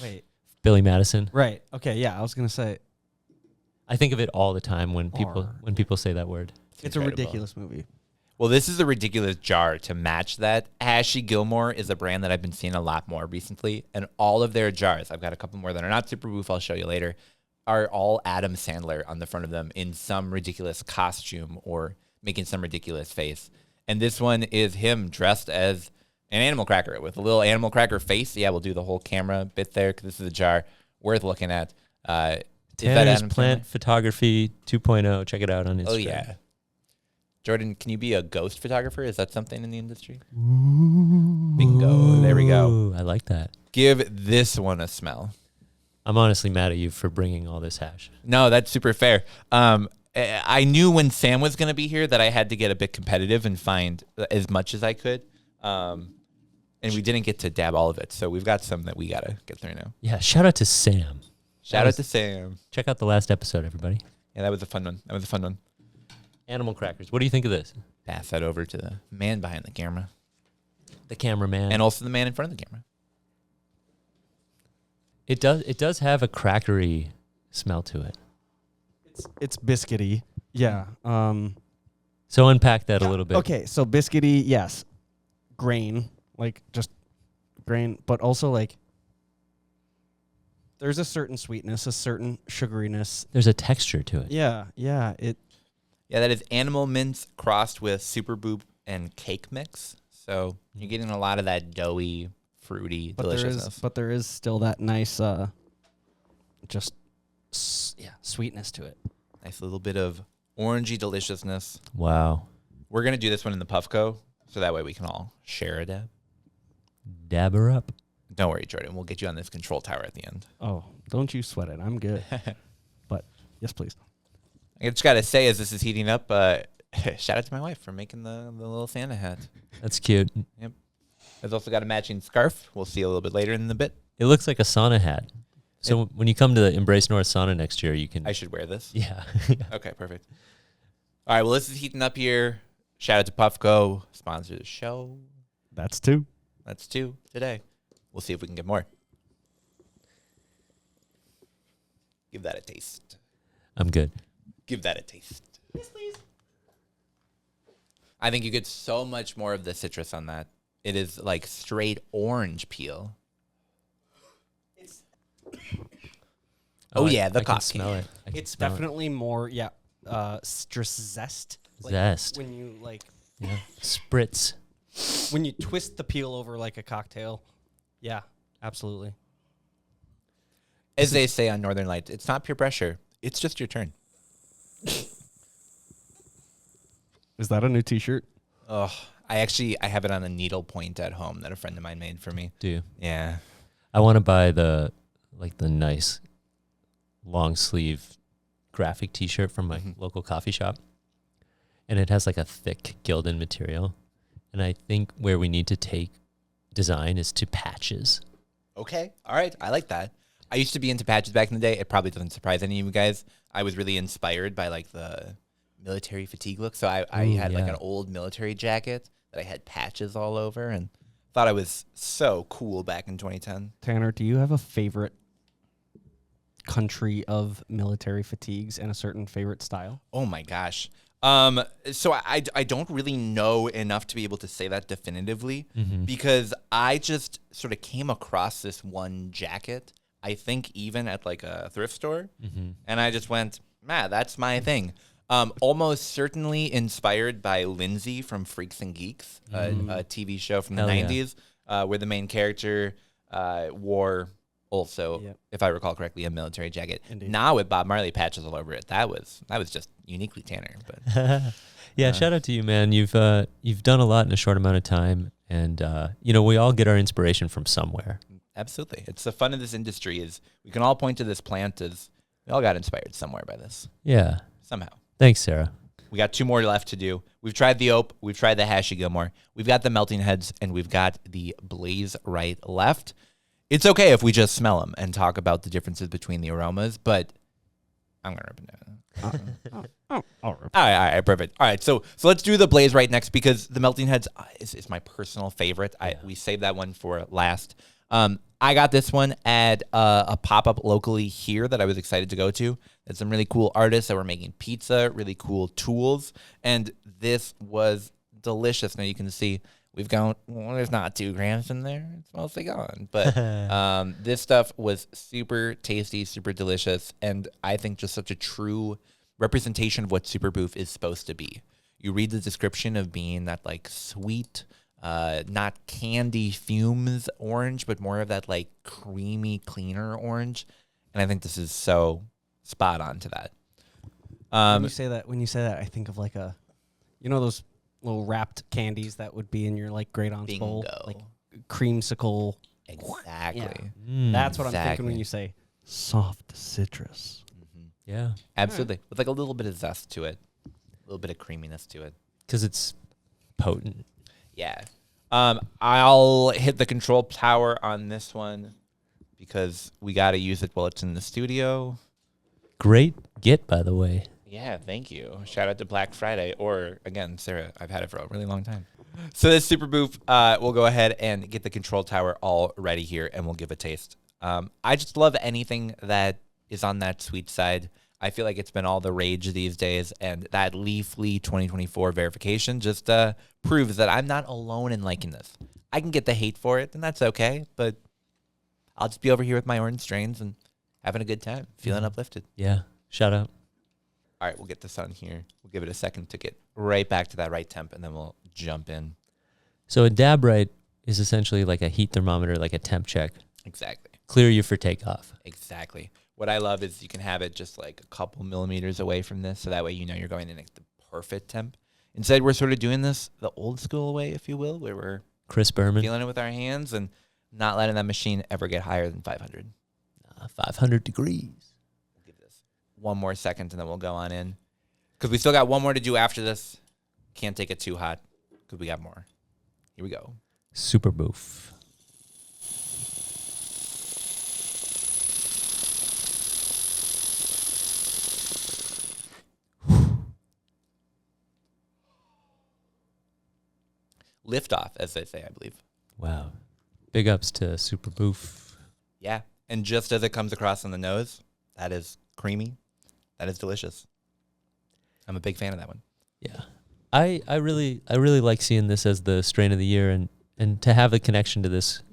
[SPEAKER 3] Wait.
[SPEAKER 2] Billy Madison.
[SPEAKER 3] Right. Okay. Yeah. I was gonna say
[SPEAKER 2] I think of it all the time when people say that word.
[SPEAKER 3] it's a ridiculous movie.
[SPEAKER 1] Well, this is a ridiculous jar to match that. Hashi Gilmore is a brand that I've been seeing a lot more recently, and all of their jars, I've got a couple more that are not Super Boof, I'll show you later, are all Adam Sandler on the front of them in some ridiculous costume or making some ridiculous face. And this one is him dressed as an animal cracker with a little animal cracker face. Yeah, we'll do the whole camera bit there because this is a jar worth looking at.
[SPEAKER 2] Tanner's Plant Photography 2.0. Check it out on Instagram.
[SPEAKER 1] Oh, yeah. Jordan, can you be a ghost photographer? Is that something in the industry?
[SPEAKER 2] Ooh.
[SPEAKER 1] Bingo. There we go.
[SPEAKER 2] Ooh, I like that.
[SPEAKER 1] Give this one a smell.
[SPEAKER 2] I'm honestly mad at you for bringing all this hash.
[SPEAKER 1] No, that's super fair. I knew when Sam was going to be here that I had to get a bit competitive and find as much as I could. And we didn't get to dab all of it. So we've got some that we got to get through now.
[SPEAKER 2] Yeah, shout out to Sam.
[SPEAKER 1] Shout out to Sam.
[SPEAKER 2] Check out the last episode, everybody.
[SPEAKER 1] Yeah, that was a fun one.
[SPEAKER 2] Animal crackers. What do you think of this?
[SPEAKER 1] Pass that over to the man behind the camera.
[SPEAKER 2] The cameraman.
[SPEAKER 1] And also the man in front of the camera.
[SPEAKER 2] It does have a crackery smell to it.
[SPEAKER 3] It's biscuity. Yeah.
[SPEAKER 2] So unpack that a little bit.
[SPEAKER 3] Okay, so biscuity, yes. Grain, like just grain, but also like there's a certain sweetness, a certain sugariness.
[SPEAKER 2] There's a texture to it.
[SPEAKER 3] Yeah.
[SPEAKER 1] Yeah, that is animal mints crossed with Super Boof and cake mix. So you're getting a lot of that doughy, fruity deliciousness.
[SPEAKER 3] But there is still that nice, sweetness to it.
[SPEAKER 1] Nice little bit of orangey deliciousness.
[SPEAKER 2] Wow.
[SPEAKER 1] We're going to do this one in the Puffco, so that way we can all share a dab.
[SPEAKER 2] Dab her up.
[SPEAKER 1] Don't worry, Jordan. We'll get you on this control tower at the end.
[SPEAKER 3] Oh, don't you sweat it. I'm good. But yes, please.
[SPEAKER 1] I just got to say, as this is heating up, shout out to my wife for making the little Santa hat.
[SPEAKER 2] That's cute.
[SPEAKER 1] Yep. I've also got a matching scarf. We'll see a little bit later in the bit.
[SPEAKER 2] It looks like a sauna hat. So when you come to the Embrace North sauna next year, you can...
[SPEAKER 1] I should wear this?
[SPEAKER 2] Yeah.
[SPEAKER 1] Okay, perfect. All right, well, this is heating up here. Shout out to Puffco, sponsor the show.
[SPEAKER 3] That's two.
[SPEAKER 1] That's two today. We'll see if we can get more. Give that a taste.
[SPEAKER 2] I'm good.
[SPEAKER 1] Give that a taste. Yes, please. I think you get so much more of the citrus on that. It is like straight orange peel. Oh, yeah, the
[SPEAKER 2] I can
[SPEAKER 1] coffee.
[SPEAKER 2] smell it.
[SPEAKER 3] It's definitely more, citrus zest.
[SPEAKER 2] Zest.
[SPEAKER 3] When you like,
[SPEAKER 2] Yeah. Spritz.
[SPEAKER 3] when you twist the peel over like a cocktail. Yeah, absolutely.
[SPEAKER 1] As they say on Northern Lights, it's not peer pressure. It's just your turn.
[SPEAKER 3] Is that a new T-shirt?
[SPEAKER 1] Oh, I have it on a needle point at home that a friend of mine made for me.
[SPEAKER 2] Do you?
[SPEAKER 1] Yeah.
[SPEAKER 2] I want to buy the nice long sleeve graphic T-shirt from my local coffee shop, and it has like a thick gilded material. And I think where we need to take design is to patches.
[SPEAKER 1] Okay. All right. I like that. I used to be into patches back in the day. It probably doesn't surprise any of you guys. I was really inspired by like the military fatigue look. So I had like an old military jacket that I had patches all over and thought I was so cool back in 2010.
[SPEAKER 3] Tanner, do you have a favorite country of military fatigues and a certain favorite style?
[SPEAKER 1] Oh my gosh. So I don't really know enough to be able to say that definitively because I just sort of came across this one jacket, I think even at like a thrift store, and I just went, man, that's my thing. Almost certainly inspired by Lindsay from Freaks and Geeks, a TV show from the 90s, where the main character wore also, if I recall correctly, a military jacket.
[SPEAKER 3] Indeed.
[SPEAKER 1] Now with Bob Marley patches all over it, that was just uniquely Tanner. But
[SPEAKER 2] Shout out to you, man. You've done a lot in a short amount of time, and we all get our inspiration from somewhere.
[SPEAKER 1] Absolutely, it's the fun of this industry is we can all point to this plant as we all got inspired somewhere by this.
[SPEAKER 2] Yeah.
[SPEAKER 1] Somehow.
[SPEAKER 2] Thanks, Sarah.
[SPEAKER 1] We got two more left to do. We've tried the Ope, we've tried the Hashi Gilmore, we've got the Melting Heads, and we've got the Blaze right left. It's okay if we just smell them and talk about the differences between the aromas, but I'm going to rip it down. All right, perfect. All right, so let's do the Blaze right next because the Melting Heads is my personal favorite. We saved that one for last. I got this one at a pop-up locally here that I was excited to go to. There's some really cool artists that were making pizza, really cool tools, and this was delicious. Now you can see we've gone, there's not 2 grams in there. It's mostly gone. But this stuff was super tasty, super delicious, and I think just such a true representation of what Super Boof is supposed to be. You read the description of being that like sweet, not candy fumes orange, but more of that like creamy, cleaner orange. And I think this is so spot on to that.
[SPEAKER 3] When you say that, I think of like those little wrapped candies that would be in your like great aunt's bowl, like creamsicle.
[SPEAKER 1] Exactly. Exactly.
[SPEAKER 3] That's what I'm thinking
[SPEAKER 1] Exactly.
[SPEAKER 3] when you say soft citrus.
[SPEAKER 2] Yeah,
[SPEAKER 1] Absolutely. With like a little bit of zest to it, a little bit of creaminess to it.
[SPEAKER 2] because it's potent.
[SPEAKER 1] Yeah. I'll hit the control tower on this one because we got to use it while it's in the studio.
[SPEAKER 2] Great get, by the way.
[SPEAKER 1] Yeah, thank you. Shout out to Black Friday. Or, again, Sarah, I've had it for a really long time. So this Super Boof, we'll go ahead and get the control tower all ready here, and we'll give a taste. I just love anything that is on that sweet side. I feel like it's been all the rage these days, and that Leafly 2024 verification just proves that I'm not alone in liking this. I can get the hate for it, and that's okay, but I'll just be over here with my orange strains and having a good time, feeling uplifted.
[SPEAKER 2] Yeah, shout out.
[SPEAKER 1] All right, we'll get this on here. We'll give it a second to get right back to that right temp, and then we'll jump in.
[SPEAKER 2] So a Dabrite is essentially like a heat thermometer, like a temp check.
[SPEAKER 1] Exactly.
[SPEAKER 2] Clear you for takeoff.
[SPEAKER 1] Exactly. What I love is you can have it just like a couple millimeters away from this, so that way you know you're going in at the perfect temp. Instead, we're sort of doing this the old school way, if you will, where we're
[SPEAKER 2] Chris Berman,
[SPEAKER 1] feeling it with our hands and not letting that machine ever get higher than 500.
[SPEAKER 2] 500 degrees.
[SPEAKER 1] We'll give this one more second, and then we'll go on in. Because we still got one more to do after this. Can't take it too hot because we got more. Here we go.
[SPEAKER 2] Super Boof.
[SPEAKER 1] Lift off, as they say, I believe.
[SPEAKER 2] Wow. Big ups to Super Boof.
[SPEAKER 1] Yeah. And just as it comes across on the nose, that is creamy. That is delicious. I'm a big fan of that one.
[SPEAKER 2] Yeah. I really like seeing this as the strain of the year, and to have a connection to this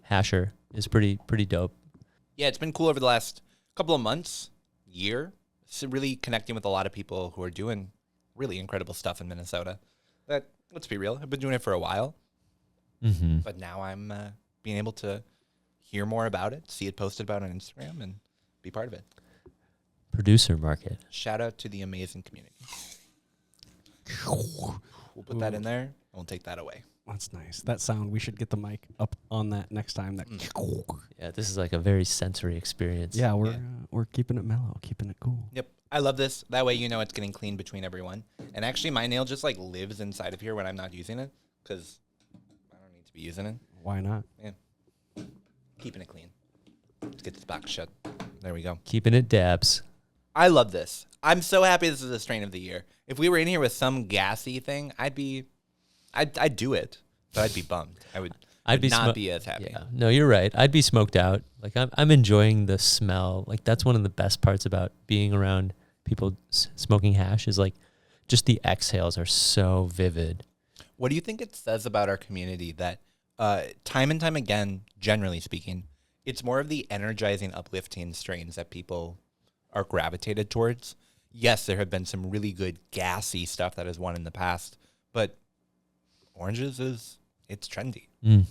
[SPEAKER 2] hasher is pretty dope.
[SPEAKER 1] Yeah, it's been cool over the last couple of months, year. So really connecting with a lot of people who are doing really incredible stuff in Minnesota. That, let's be real, I've been doing it for a while.
[SPEAKER 2] Mm-hmm.
[SPEAKER 1] But now I'm being able to hear more about it, see it posted about on Instagram, and be part of it.
[SPEAKER 2] Producer market.
[SPEAKER 1] Shout out to the amazing community. We'll put that in there, and we'll take that away.
[SPEAKER 3] That's nice. That sound, we should get the mic up on that next time. That
[SPEAKER 2] Yeah, this is like a very sensory experience.
[SPEAKER 3] yeah, we're keeping it mellow, keeping it cool.
[SPEAKER 1] Yep. I love this. That way you know it's getting clean between everyone. And actually, my nail just like lives inside of here when I'm not using it because I don't need to be using it.
[SPEAKER 3] Why not?
[SPEAKER 1] Yeah. Keeping it clean. Let's get this box shut. There we go.
[SPEAKER 2] Keeping it dabs.
[SPEAKER 1] I love this. I'm so happy this is a strain of the year. If we were in here with some gassy thing, I'd do it, but I'd be bummed. I'd not be as happy.
[SPEAKER 2] Yeah. No, you're right. I'd be smoked out. Like I'm enjoying the smell. Like that's one of the best parts about being around people smoking hash is like just the exhales are so vivid.
[SPEAKER 1] What do you think it says about our community that time and time again, generally speaking, it's more of the energizing, uplifting strains that people are gravitated towards? Yes, there have been some really good gassy stuff that has won in the past, but oranges it's trendy.
[SPEAKER 2] I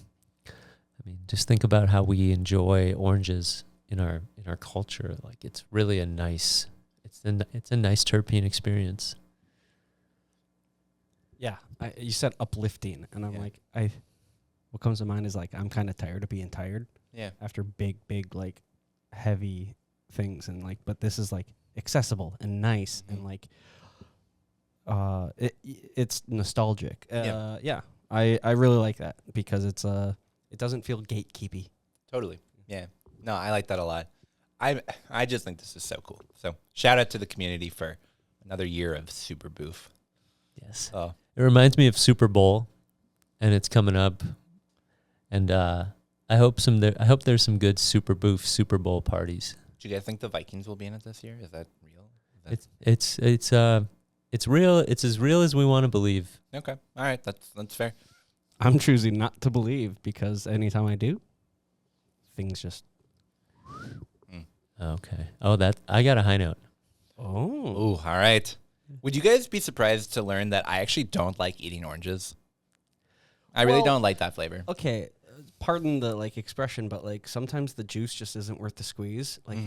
[SPEAKER 2] mean, just think about how we enjoy oranges in our culture. Like it's really a nice terpene experience.
[SPEAKER 3] Yeah, you said uplifting, and I'm like, what comes to mind is like I'm kind of tired of being tired.
[SPEAKER 1] Yeah.
[SPEAKER 3] After big like heavy things, and like, but this is like accessible and nice, and like, it's nostalgic. Yeah, I really like that because it's it doesn't feel gatekeepy.
[SPEAKER 1] Totally. Yeah. No, I like that a lot. I just think this is so cool. So shout out to the community for another year of Super Boof.
[SPEAKER 2] Yes.
[SPEAKER 1] Oh,
[SPEAKER 2] It reminds me of Super Bowl, and it's coming up, and I hope there's some good Super Boof Super Bowl parties.
[SPEAKER 1] do you guys think the Vikings will be in it this year? Is that real?
[SPEAKER 2] It's real. It's as real as we want to believe.
[SPEAKER 1] Okay. All right. That's fair.
[SPEAKER 3] I'm choosing not to believe because anytime I do, things just.
[SPEAKER 2] Okay. Oh, I got a high note.
[SPEAKER 3] Oh.
[SPEAKER 1] Ooh, all right. Would you guys be surprised to learn that I actually don't like eating oranges? I really don't like that flavor.
[SPEAKER 3] Okay, pardon the like expression, but like sometimes the juice just isn't worth the squeeze. Like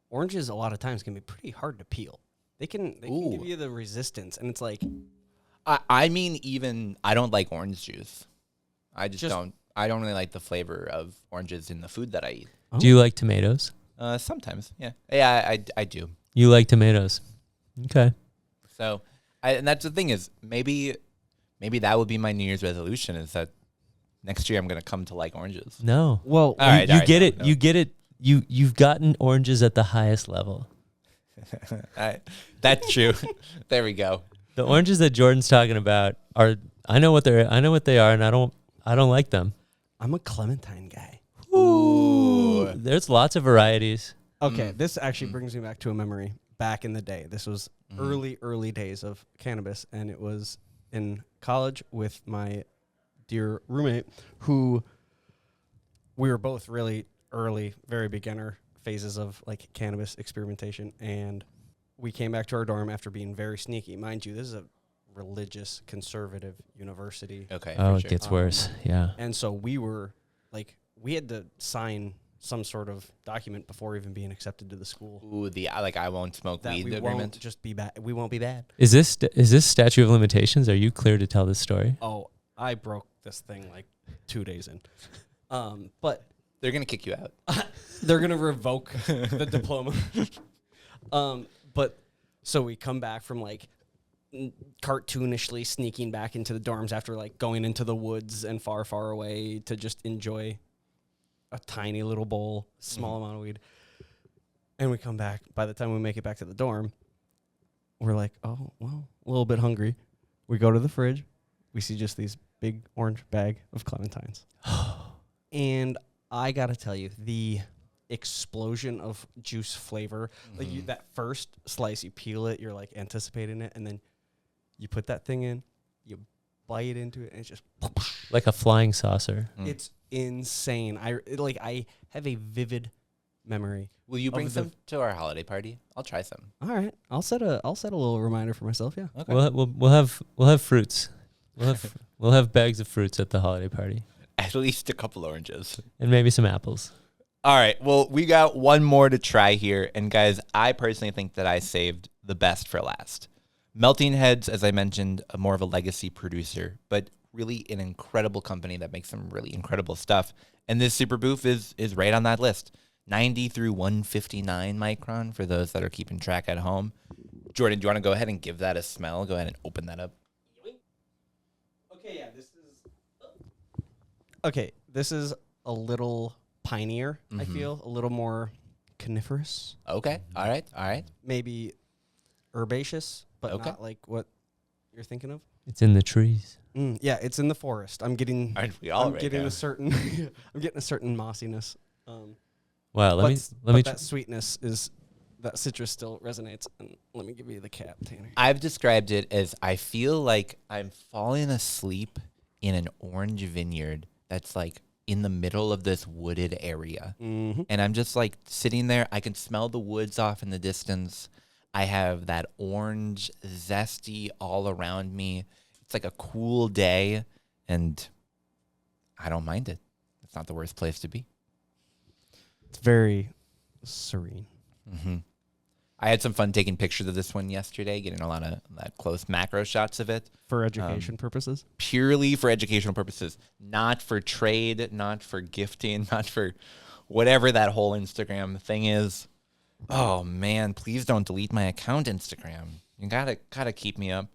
[SPEAKER 3] oranges, a lot of times can be pretty hard to peel. They can give you the resistance, and it's like
[SPEAKER 1] I mean, even I don't like orange juice. I just don't. I don't really like the flavor of oranges in the food that I eat.
[SPEAKER 2] Do you like tomatoes?
[SPEAKER 1] Sometimes, yeah. Yeah, I do.
[SPEAKER 2] You like tomatoes. Okay.
[SPEAKER 1] So, and that's the thing is maybe that would be my New Year's resolution is that next year I'm going to come to like oranges.
[SPEAKER 2] No.
[SPEAKER 3] Well,
[SPEAKER 2] You get it. You get it. You've gotten oranges at the highest level.
[SPEAKER 1] That's true. There we go.
[SPEAKER 2] The oranges that Jordan's talking about are I know what they are, and I don't like them.
[SPEAKER 3] I'm a clementine guy.
[SPEAKER 2] Ooh. There's lots of varieties.
[SPEAKER 3] Okay, this actually brings me back to a memory back in the day. This was early days of cannabis, and it was in college with my dear roommate, who we were both really early, very beginner phases of like cannabis experimentation, and we came back to our dorm after being very sneaky. Mind you, this is a religious conservative university.
[SPEAKER 1] Okay.
[SPEAKER 2] Oh,
[SPEAKER 1] for
[SPEAKER 2] it
[SPEAKER 1] sure.
[SPEAKER 2] gets worse. Yeah.
[SPEAKER 3] And so we were like, we had to sign some sort of document before even being accepted to the school.
[SPEAKER 1] Ooh, the I won't smoke
[SPEAKER 3] That
[SPEAKER 1] weed
[SPEAKER 3] we
[SPEAKER 1] agreement.
[SPEAKER 3] won't just be bad. We won't be bad.
[SPEAKER 2] Is this statute of limitations? Are you clear to tell this story?
[SPEAKER 3] Oh, I broke this thing like 2 days in. But
[SPEAKER 1] They're gonna kick you out.
[SPEAKER 3] they're gonna revoke the diploma. But so we come back from like cartoonishly sneaking back into the dorms after like going into the woods and far, far away to just enjoy a tiny little bowl, small amount of weed. And we come back. By the time we make it back to the dorm, we're like, oh, well, a little bit hungry. We go to the fridge. We see just these big orange bag of clementines. And I got to tell you, the explosion of juice flavor, like that first slice, you peel it, you're like anticipating it, and then you put that thing in, you bite into it, and it's just
[SPEAKER 2] Like a flying saucer.
[SPEAKER 3] it's insane. I have a vivid memory.
[SPEAKER 1] Will you bring
[SPEAKER 3] Of the-
[SPEAKER 1] some to our holiday party? I'll try some.
[SPEAKER 3] All right, I'll set a little reminder for myself. Yeah.
[SPEAKER 1] Okay.
[SPEAKER 2] We'll have fruits. We'll have bags of fruits at the holiday party,
[SPEAKER 1] At least a couple oranges.
[SPEAKER 2] and maybe some apples.
[SPEAKER 1] All right. Well, we got one more to try here. And guys, I personally think that I saved the best for last. Melting Heads, as I mentioned, more of a legacy producer, but really an incredible company that makes some really incredible stuff. And this Super Boof is right on that list. 90 through 159 micron for those that are keeping track at home. Jordan, do you want to go ahead and give that a smell? Go ahead and open that up.
[SPEAKER 3] Okay, yeah, this is a little pinier, I feel, a little more coniferous,
[SPEAKER 1] Okay. All right.
[SPEAKER 3] maybe herbaceous, but
[SPEAKER 1] Okay.
[SPEAKER 3] not like what you're thinking of.
[SPEAKER 2] It's in the trees.
[SPEAKER 3] Yeah, it's in the forest. I'm getting
[SPEAKER 1] Aren't we all
[SPEAKER 3] I'm
[SPEAKER 1] right
[SPEAKER 3] getting
[SPEAKER 1] now?
[SPEAKER 3] a certain I'm getting a certain mossiness.
[SPEAKER 2] Wow. Let
[SPEAKER 3] But
[SPEAKER 2] me.
[SPEAKER 3] that sweetness is that citrus still resonates. And let me give you the cap, Tanner.
[SPEAKER 1] I've described it as I feel like I'm falling asleep in an orange vineyard that's like in the middle of this wooded area.
[SPEAKER 3] Mm-hmm.
[SPEAKER 1] And I'm just like sitting there. I can smell the woods off in the distance. I have that orange zesty all around me. It's like a cool day, and I don't mind it. It's not the worst place to be.
[SPEAKER 3] It's very serene.
[SPEAKER 1] Mm-hmm. I had some fun taking pictures of this one yesterday, getting a lot of close macro shots of it.
[SPEAKER 3] For education purposes?
[SPEAKER 1] Purely for educational purposes, not for trade, not for gifting, not for whatever that whole Instagram thing is. Oh man, please don't delete my account, Instagram. You gotta keep me up.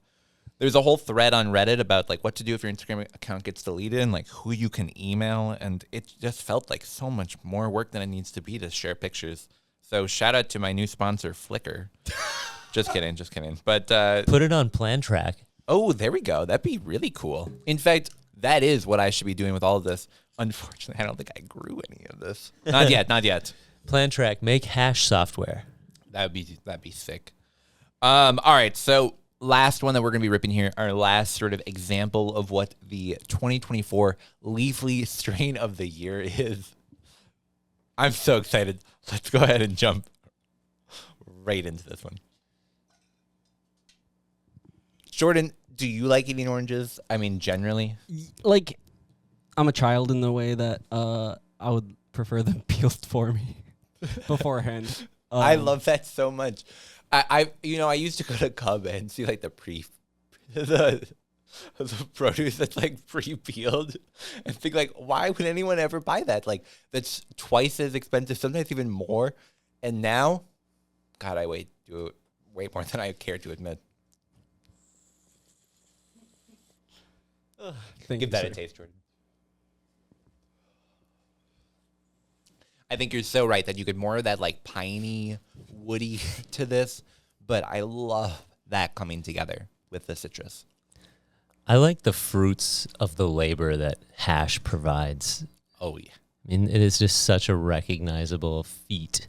[SPEAKER 1] There's a whole thread on Reddit about like what to do if your Instagram account gets deleted and like who you can email, and it just felt like so much more work than it needs to be to share pictures. So shout out to my new sponsor, Flickr. Just kidding. But
[SPEAKER 2] Put it on Plan Track.
[SPEAKER 1] oh, there we go. That'd be really cool. In fact, that is what I should be doing with all of this. Unfortunately, I don't think I grew any of this. Not yet.
[SPEAKER 2] Plan Track. Make hash software.
[SPEAKER 1] That'd be sick. All right, so last one that we're gonna be ripping here, our last sort of example of what the 2024 Leafly strain of the year is. I'm so excited. Let's go ahead and jump right into this one. Jordan, do you like eating oranges? I mean, generally.
[SPEAKER 3] Like, I'm a child in the way that I would prefer them peeled for me beforehand.
[SPEAKER 1] I love that so much. I used to go to Cub and see like the of the produce that's like pre-peeled and think like, why would anyone ever buy that? Like that's twice as expensive, sometimes even more. And now, God, I do it way more than I care to admit. Give that a taste, Jordan. I think you're so right that you get more of that like piney, woody to this, but I love that coming together with the citrus.
[SPEAKER 2] I like the fruits of the labor that hash provides.
[SPEAKER 1] Oh, yeah.
[SPEAKER 2] I mean, it is just such a recognizable feat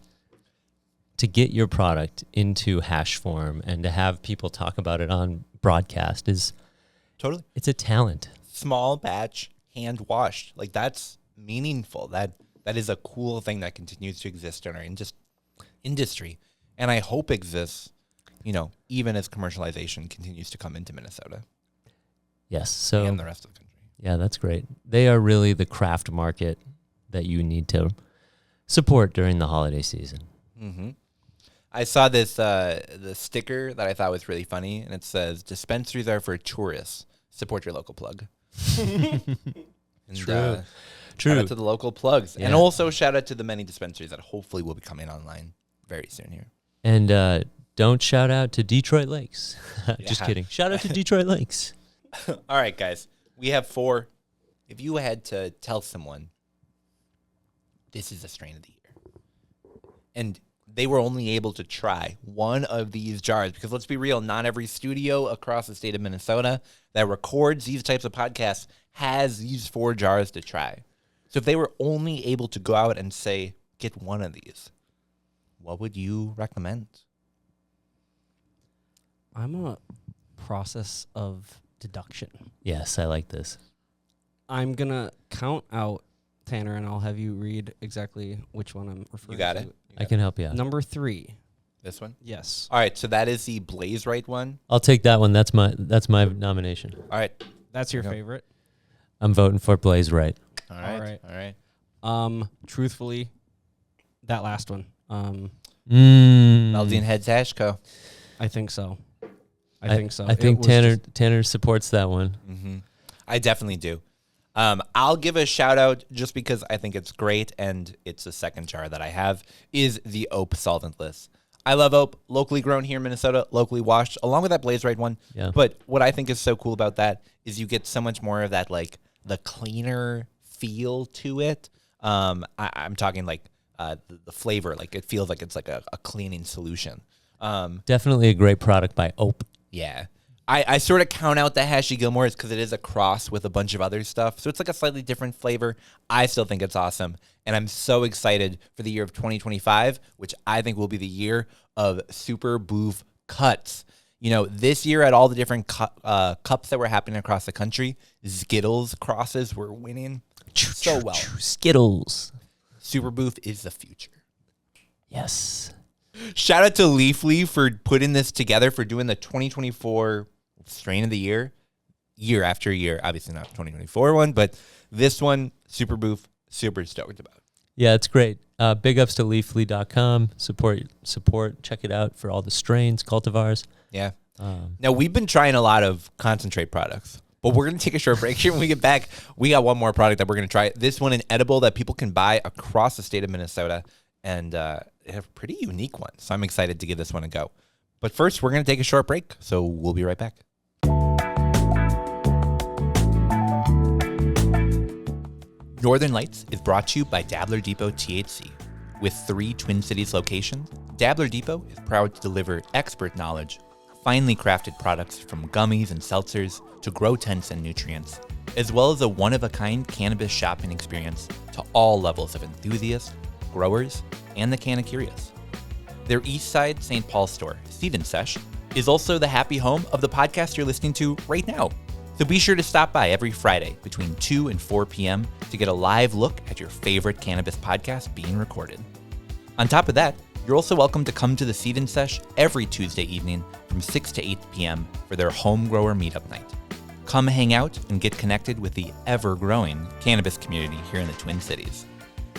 [SPEAKER 2] to get your product into hash form and to have people talk about it on broadcast is
[SPEAKER 1] Totally.
[SPEAKER 2] it's a talent.
[SPEAKER 1] Small batch, hand washed. Like that's meaningful. That is a cool thing that continues to exist in our industry. And I hope exists, even as commercialization continues to come into Minnesota
[SPEAKER 2] Yes. So
[SPEAKER 1] and the rest of the country.
[SPEAKER 2] yeah, that's great. They are really the craft market that you need to support during the holiday season.
[SPEAKER 1] Mm-hmm. I saw this the sticker that I thought was really funny, and it says, "Dispensaries are for tourists. Support your local plug." And,
[SPEAKER 2] True.
[SPEAKER 1] Shout out to the local plugs.
[SPEAKER 2] Yeah.
[SPEAKER 1] And also shout out to the many dispensaries that hopefully will be coming online very soon here.
[SPEAKER 2] And don't shout out to Detroit Lakes. Just
[SPEAKER 1] Yeah.
[SPEAKER 2] kidding. Shout out to Detroit Lakes.
[SPEAKER 1] All right, guys. We have 4. If you had to tell someone this is the strain of the year, and they were only able to try one of these jars, because let's be real, not every studio across the state of Minnesota that records these types of podcasts has these 4 jars to try. So if they were only able to go out and say, get one of these, what would you recommend?
[SPEAKER 3] I'm a process of deduction.
[SPEAKER 2] Yes, I like this.
[SPEAKER 3] I'm going to count out, Tanner, and I'll have you read exactly which one I'm referring to.
[SPEAKER 1] You got it?
[SPEAKER 2] I can help you out.
[SPEAKER 3] Number 3.
[SPEAKER 1] This one?
[SPEAKER 3] Yes.
[SPEAKER 1] All right, so that is the Blaze Right one.
[SPEAKER 2] I'll take that one. That's my nomination.
[SPEAKER 1] All right.
[SPEAKER 3] That's your
[SPEAKER 1] Okay.
[SPEAKER 3] favorite?
[SPEAKER 2] I'm voting for Blaze Right.
[SPEAKER 1] All right.
[SPEAKER 3] right.
[SPEAKER 1] All right.
[SPEAKER 3] Truthfully, that last one.
[SPEAKER 1] Melding Heads Hash Co.
[SPEAKER 3] I think so. I think so.
[SPEAKER 2] I
[SPEAKER 3] It
[SPEAKER 2] think
[SPEAKER 3] was
[SPEAKER 2] Tanner supports that one.
[SPEAKER 1] Mm-hmm. I definitely do. I'll give a shout out just because I think it's great, and it's the second jar that I have, is the Ope Solventless. I love Ope, locally grown here in Minnesota, locally washed, along with that Blaze Right one.
[SPEAKER 2] Yeah.
[SPEAKER 1] But what I think is so cool about that is you get so much more of that, like, the cleaner feel to it. I'm talking, like, the flavor. Like, it feels like it's, like, a cleaning solution.
[SPEAKER 2] Definitely a great product by Ope.
[SPEAKER 1] Yeah. I sort of count out the Hashy Gilmore's because it is a cross with a bunch of other stuff. So it's like a slightly different flavor. I still think it's awesome. And I'm so excited for the year of 2025, which I think will be the year of Super Boof cuts. This year at all the different cups that were happening across the country, Skittles crosses were winning so well.
[SPEAKER 2] Skittles.
[SPEAKER 1] Super Boof is the future.
[SPEAKER 2] Yes.
[SPEAKER 1] Shout out to Leafly for putting this together, for doing the 2024 strain of the year after year. Obviously not the 2024 one, but this one, Super Boof, super stoked about.
[SPEAKER 2] Yeah, it's great. Big ups to leafly.com. Support. Check it out for all the strains, cultivars.
[SPEAKER 1] Yeah. Now, we've been trying a lot of concentrate products, but we're going to take a short break here. When we get back, we got one more product that we're going to try. This one, an edible that people can buy across the state of Minnesota, and a pretty unique one. So I'm excited to give this one a go. But first, we're going to take a short break, so we'll be right back. Northern Lights is brought to you by Dabbler Depot THC. With 3 Twin Cities locations, Dabbler Depot is proud to deliver expert knowledge, finely crafted products from gummies and seltzers to grow tents and nutrients, as well as a one-of-a-kind cannabis shopping experience to all levels of enthusiasts, growers, and the canna curious. Their Eastside St. Paul store, Seed and Sesh, is also the happy home of the podcast you're listening to right now. So be sure to stop by every Friday between 2 and 4 p.m. to get a live look at your favorite cannabis podcast being recorded. On top of that, you're also welcome to come to the Seed and Sesh every Tuesday evening from 6 to 8 p.m. for their home grower meetup night. Come hang out and get connected with the ever-growing cannabis community here in the Twin Cities.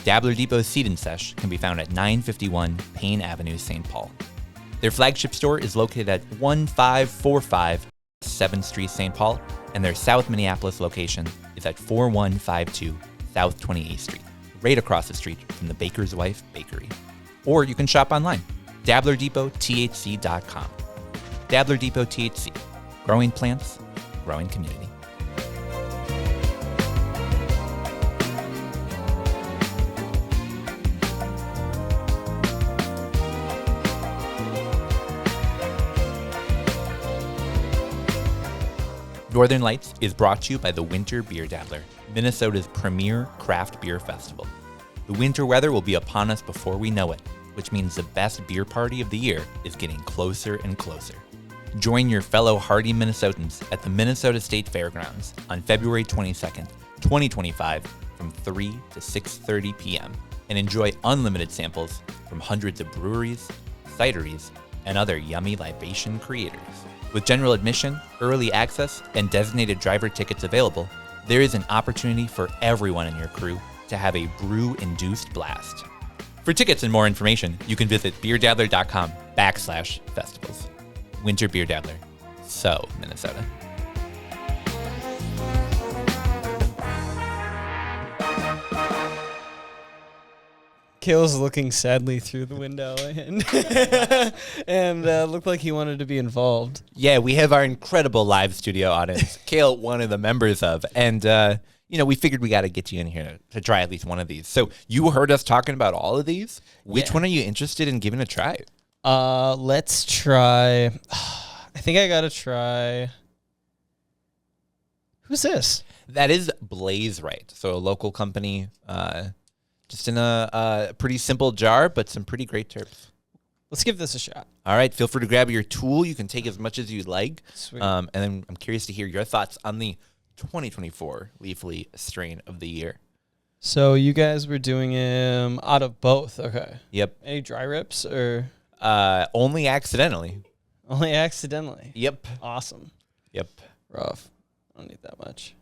[SPEAKER 1] Dabbler Depot's Seed and Sesh can be found at 951 Payne Avenue, St. Paul. Their flagship store is located at 1545 7th Street, St. Paul, and their South Minneapolis location is at 4152 South 28th Street, right across the street from the Baker's Wife Bakery. Or you can shop online, DabblerDepotTHC.com. Dabbler Depot THC, growing plants, growing community. Northern Lights is brought to you by the Winter Beer Dabbler, Minnesota's premier craft beer festival. The winter weather will be upon us before we know it, which means the best beer party of the year is getting closer and closer. Join your fellow hardy Minnesotans at the Minnesota State Fairgrounds on February 22nd, 2025 from 3 to 6:30 p.m. and enjoy unlimited samples from hundreds of breweries, cideries, and other yummy libation creators. With general admission, early access, and designated driver tickets available, there is an opportunity for everyone in your crew to have a brew-induced blast. For tickets and more information, you can visit beerdabbler.com/festivals. Winter Beer Dabbler. So, Minnesota.
[SPEAKER 7] Kale's looking sadly through the window and looked like he wanted to be involved.
[SPEAKER 1] Yeah, we have our incredible live studio audience. Kale, one of the members of, and we figured we got to get you in here to try at least one of these. So you heard us talking about all of these. Which one are you interested in giving a try?
[SPEAKER 7] Let's try. I think I gotta try. Who's this?
[SPEAKER 1] That is Blaze Right. So a local company. Just in a pretty simple jar, but some pretty great terps.
[SPEAKER 7] Let's give this a shot.
[SPEAKER 1] All right, feel free to grab your tool. You can take as much as you'd like.
[SPEAKER 7] Sweet.
[SPEAKER 1] And then I'm curious to hear your thoughts on the 2024 Leafly strain of the year.
[SPEAKER 7] So you guys were doing him out of both. Okay.
[SPEAKER 1] Yep.
[SPEAKER 7] Any dry rips or?
[SPEAKER 1] Only accidentally.
[SPEAKER 7] Only accidentally.
[SPEAKER 1] Yep.
[SPEAKER 7] Awesome.
[SPEAKER 1] Yep.
[SPEAKER 7] Rough. I don't need that much.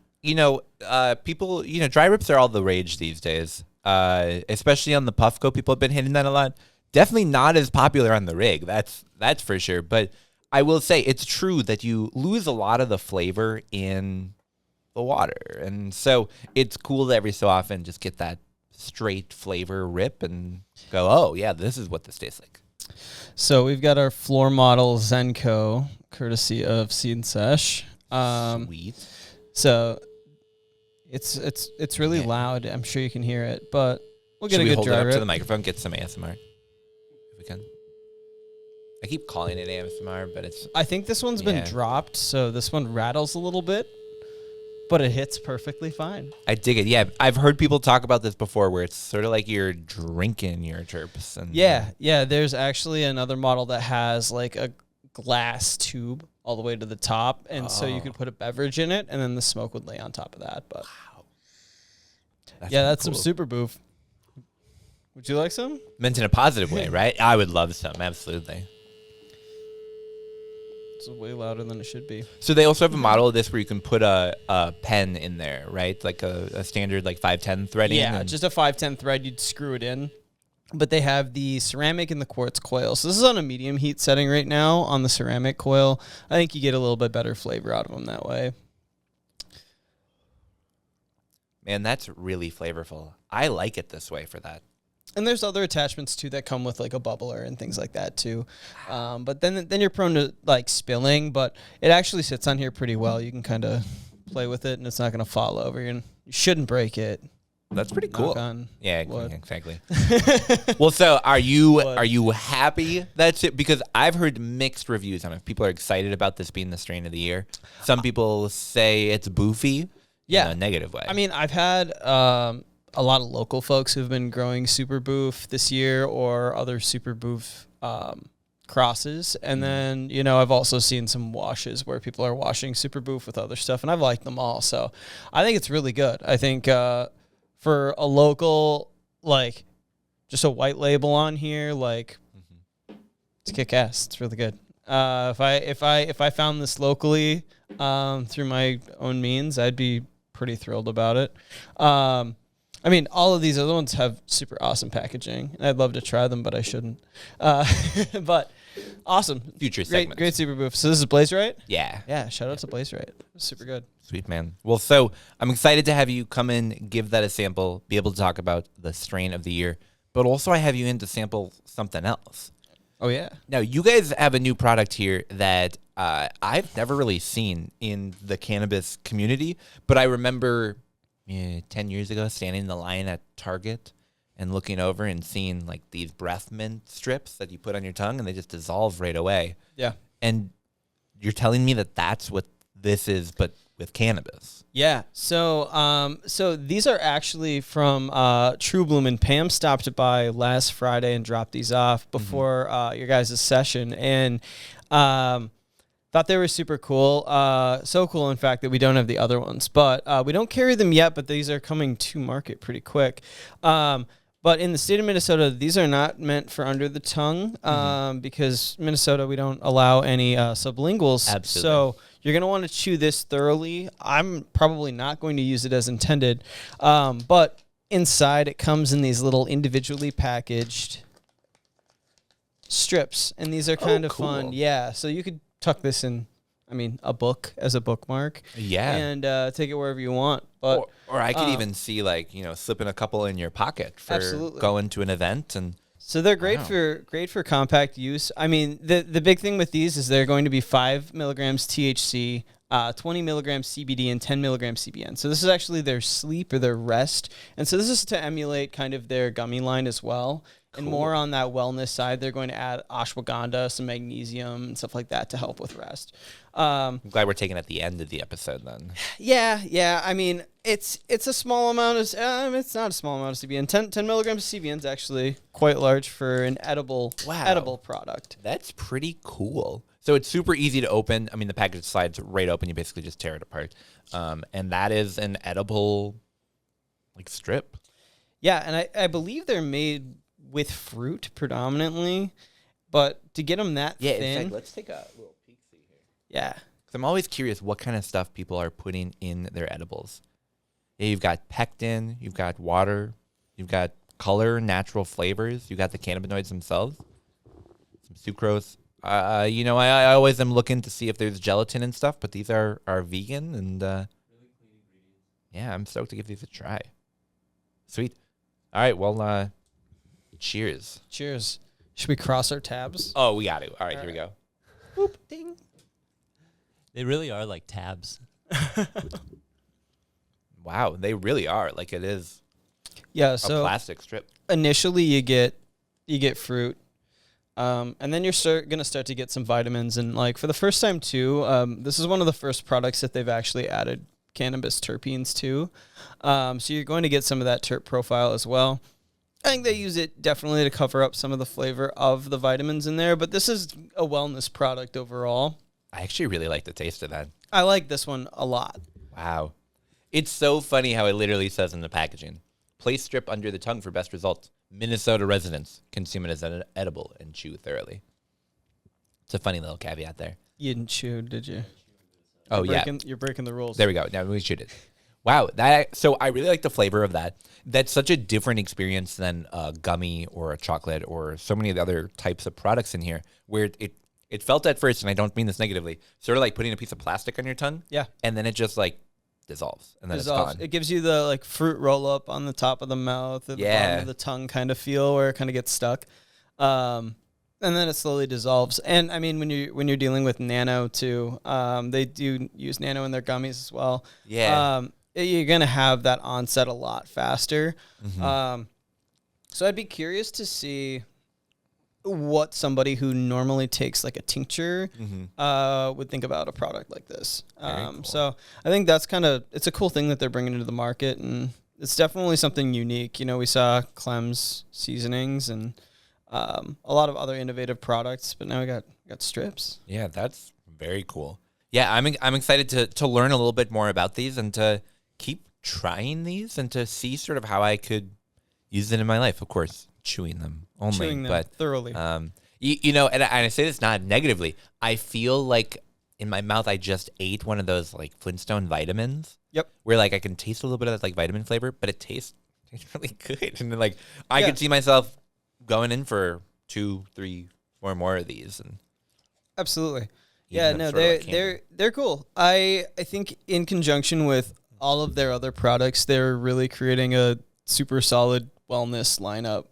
[SPEAKER 1] People, dry rips are all the rage these days. Especially on the Puffco, people have been hitting that a lot. Definitely not as popular on the rig. That's for sure. But I will say it's true that you lose a lot of the flavor in the water. And so it's cool to every so often just get that straight flavor rip and go, oh, yeah, this is what this tastes like.
[SPEAKER 7] So we've got our floor model Zenko, courtesy of Seed Sesh.
[SPEAKER 1] Sweet.
[SPEAKER 7] So it's really loud. I'm sure you can hear it, but we'll get
[SPEAKER 1] Should
[SPEAKER 7] a
[SPEAKER 1] we
[SPEAKER 7] good
[SPEAKER 1] hold
[SPEAKER 7] dry
[SPEAKER 1] it up
[SPEAKER 7] rip.
[SPEAKER 1] to the microphone, get some ASMR if we can. I keep calling it ASMR, but it's...
[SPEAKER 7] I think this one's been dropped, so this one rattles a little bit, but it hits perfectly fine.
[SPEAKER 1] I dig it. Yeah, I've heard people talk about this before where it's sort of like you're drinking your terps. And
[SPEAKER 7] Yeah, there's actually another model that has like a glass tube all the way to the top, and so you could put a beverage in it, and then the smoke would lay on top of that. But
[SPEAKER 1] wow.
[SPEAKER 7] That's
[SPEAKER 1] cool.
[SPEAKER 7] some Super Boof. Would you like some?
[SPEAKER 1] Meant in a positive way, right? I would love some, absolutely.
[SPEAKER 7] It's way louder than it should be.
[SPEAKER 1] So they also have a model of this where you can put a pen in there, right? Like a standard like 510 threading.
[SPEAKER 7] Yeah, just a 510 thread. You'd screw it in. But they have the ceramic and the quartz coil. So this is on a medium heat setting right now on the ceramic coil. I think you get a little bit better flavor out of them that way.
[SPEAKER 1] Man, that's really flavorful. I like it this way for that.
[SPEAKER 7] And there's other attachments too that come with like a bubbler and things like that too. But then you're prone to like spilling, but it actually sits on here pretty well. You can kind of play with it and it's not going to fall over. You shouldn't break it.
[SPEAKER 1] That's pretty cool. Yeah,
[SPEAKER 7] wood.
[SPEAKER 1] exactly. Well, so are you happy that's it? Because I've heard mixed reviews on it. People are excited about this being the strain of the year. Some people say it's boofy in a negative way.
[SPEAKER 7] I mean, I've had a lot of local folks who've been growing Super Boof this year or other Super Boof crosses. And then, I've also seen some washes where people are washing Super Boof with other stuff, and I've liked them all. So I think it's really good. I think for a local, like, just a white label on here, like, it's kick-ass. It's really good. If I found this locally through my own means, I'd be pretty thrilled about it. I mean, all of these other ones have super awesome packaging, and I'd love to try them, but I shouldn't. But Awesome.
[SPEAKER 1] Future
[SPEAKER 7] Great,
[SPEAKER 1] segments.
[SPEAKER 7] great Super Boof. So this is Blaze Right?
[SPEAKER 1] Yeah.
[SPEAKER 7] Yeah, shout out to Blaze Right. Super good.
[SPEAKER 1] Sweet, man. Well, so I'm excited to have you come in, give that a sample, be able to talk about the strain of the year, but also I have you in to sample something else.
[SPEAKER 7] Oh, yeah.
[SPEAKER 1] Now, you guys have a new product here that I've never really seen in the cannabis community, but I remember 10 years ago standing in the line at Target and looking over and seeing like these breath mint strips that you put on your tongue and they just dissolve right away.
[SPEAKER 7] Yeah.
[SPEAKER 1] And you're telling me that that's what this is, but with cannabis.
[SPEAKER 7] Yeah. So so these are actually from True Bloom, and Pam stopped by last Friday and dropped these off before your guys' session, and thought they were super cool. So cool, in fact, that we don't have the other ones, but we don't carry them yet, but these are coming to market pretty quick. But in the state of Minnesota, these are not meant for under the tongue because Minnesota, we don't allow any sublinguals.
[SPEAKER 1] Absolutely.
[SPEAKER 7] So you're going to want to chew this thoroughly. I'm probably not going to use it as intended. But inside, it comes in these little individually packaged strips. And these are kind of fun. Yeah. So you could tuck this in, a book as a bookmark.
[SPEAKER 1] Yeah.
[SPEAKER 7] And take it wherever you want. But
[SPEAKER 1] Or I could even see slipping a couple in your pocket for
[SPEAKER 7] Absolutely.
[SPEAKER 1] going to an event. And
[SPEAKER 7] so they're great for compact use. The big thing with these is they're going to be 5 milligrams THC, 20 milligrams CBD, and 10 milligrams CBN. So this is actually their sleep or their rest. And so this is to emulate kind of their gummy line as well. And more on that wellness side, they're going to add ashwagandha, some magnesium, and stuff like that to help with rest.
[SPEAKER 1] I'm glad we're taking at the end of the episode then.
[SPEAKER 7] Yeah. It's a small amount of, it's not a small amount of CBN. 10 milligrams of CBN is actually quite large for an edible product.
[SPEAKER 1] That's pretty cool. So it's super easy to open. The package slides right open. You basically just tear it apart. And that is an edible strip.
[SPEAKER 7] Yeah, and I believe they're made with fruit predominantly, but to get them that thin.
[SPEAKER 1] In fact, let's take a little peek-see here.
[SPEAKER 7] Yeah.
[SPEAKER 1] 'Cause I'm always curious what kind of stuff people are putting in their edibles. Yeah, you've got pectin, you've got water, you've got color, natural flavors, you've got the cannabinoids themselves, some sucrose. I always am looking to see if there's gelatin and stuff, but these are vegan and yeah, I'm stoked to give these a try. Sweet. All right, well, cheers.
[SPEAKER 7] Cheers. Should we cross our tabs?
[SPEAKER 1] Oh, we got to. All right, here we go.
[SPEAKER 7] Boop, ding.
[SPEAKER 2] They really are like tabs.
[SPEAKER 1] Wow, they really are. Like it is
[SPEAKER 7] Yeah,
[SPEAKER 1] a
[SPEAKER 7] so
[SPEAKER 1] plastic strip.
[SPEAKER 7] initially you get fruit. And then you're going to start to get some vitamins. And for the first time too, this is one of the first products that they've actually added cannabis terpenes to. So you're going to get some of that terp profile as well. I think they use it definitely to cover up some of the flavor of the vitamins in there, but this is a wellness product overall.
[SPEAKER 1] I actually really like the taste of that.
[SPEAKER 7] I like this one a lot.
[SPEAKER 1] Wow. It's so funny how it literally says in the packaging, place strip under the tongue for best results. Minnesota residents consume it as an edible and chew thoroughly. It's a funny little caveat there.
[SPEAKER 7] You didn't chew, did you?
[SPEAKER 1] Oh, yeah.
[SPEAKER 7] You're breaking the rules.
[SPEAKER 1] There we go. Now we shoot it. Wow. So I really like the flavor of that. That's such a different experience than a gummy or a chocolate or so many of the other types of products in here where it felt at first, and I don't mean this negatively, sort of like putting a piece of plastic on your tongue.
[SPEAKER 7] Yeah.
[SPEAKER 1] And then it just dissolves and then it's gone.
[SPEAKER 7] It gives you the fruit roll up on the top of the mouth, at the bottom of the tongue kind of feel where it kind of gets stuck. And then it slowly dissolves. And when you're dealing with nano too, they do use nano in their gummies as well.
[SPEAKER 1] Yeah.
[SPEAKER 7] You're going to have that onset a lot faster.
[SPEAKER 1] Mm-hmm.
[SPEAKER 7] So I'd be curious to see what somebody who normally takes a tincture would think about a product like this.
[SPEAKER 1] Cool.
[SPEAKER 7] So I think that's it's a cool thing that they're bringing into the market, and it's definitely something unique. We saw Clem's seasonings and a lot of other innovative products, but now we got strips.
[SPEAKER 1] Yeah, that's very cool. Yeah, I'm excited to learn a little bit more about these and to keep trying these and to see sort of how I could use it in my life. Of course, chewing them only, but
[SPEAKER 7] thoroughly.
[SPEAKER 1] And I say this not negatively. I feel like in my mouth I just ate one of those Flintstone vitamins.
[SPEAKER 7] Yep.
[SPEAKER 1] Where I can taste a little bit of that vitamin flavor, but it tastes really good. And I could see myself going in for 2, 3, more and more of these. And
[SPEAKER 7] Absolutely.
[SPEAKER 1] Even
[SPEAKER 7] Yeah,
[SPEAKER 1] them
[SPEAKER 7] no,
[SPEAKER 1] sort of like candy.
[SPEAKER 7] they're cool. I think in conjunction with all of their other products, they're really creating a super solid wellness lineup.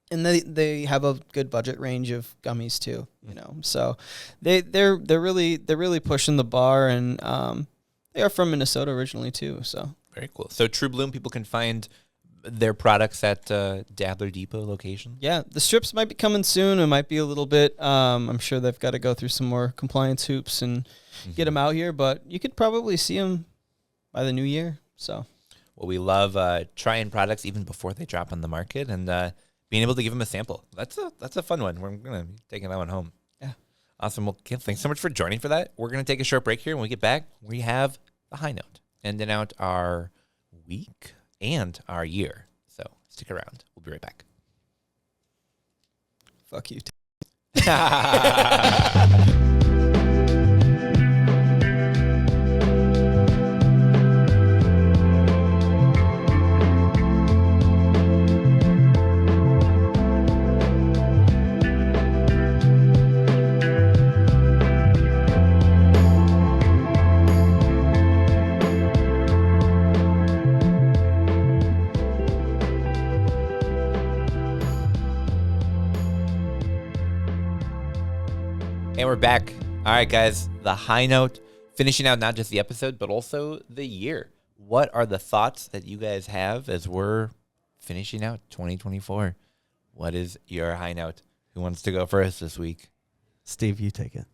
[SPEAKER 7] And they have a good budget range of gummies too, you know. So they're really pushing the bar, and they are from Minnesota originally too. So
[SPEAKER 1] very cool. So True Bloom, people can find their products at Dabbler Depot location.
[SPEAKER 7] yeah, the strips might be coming soon. It might be a little bit. I'm sure they've got to go through some more compliance hoops and get them out here, but you could probably see them by the new year. So
[SPEAKER 1] Well, we love trying products even before they drop on the market and being able to give them a sample. That's a fun one. We're going to be taking that one home.
[SPEAKER 7] Yeah.
[SPEAKER 1] Awesome. Well, Kim, thanks so much for joining for that. We're going to take a short break here. When we get back, we have the high note, ending out our week and our year. So stick around. We'll be right back.
[SPEAKER 7] fuck you.
[SPEAKER 1] And we're back. All right, guys, the high note, finishing out not just the episode, but also the year. What are the thoughts that you guys have as we're finishing out 2024? What is your high note? Who wants to go first this week?
[SPEAKER 3] Steve, you take it.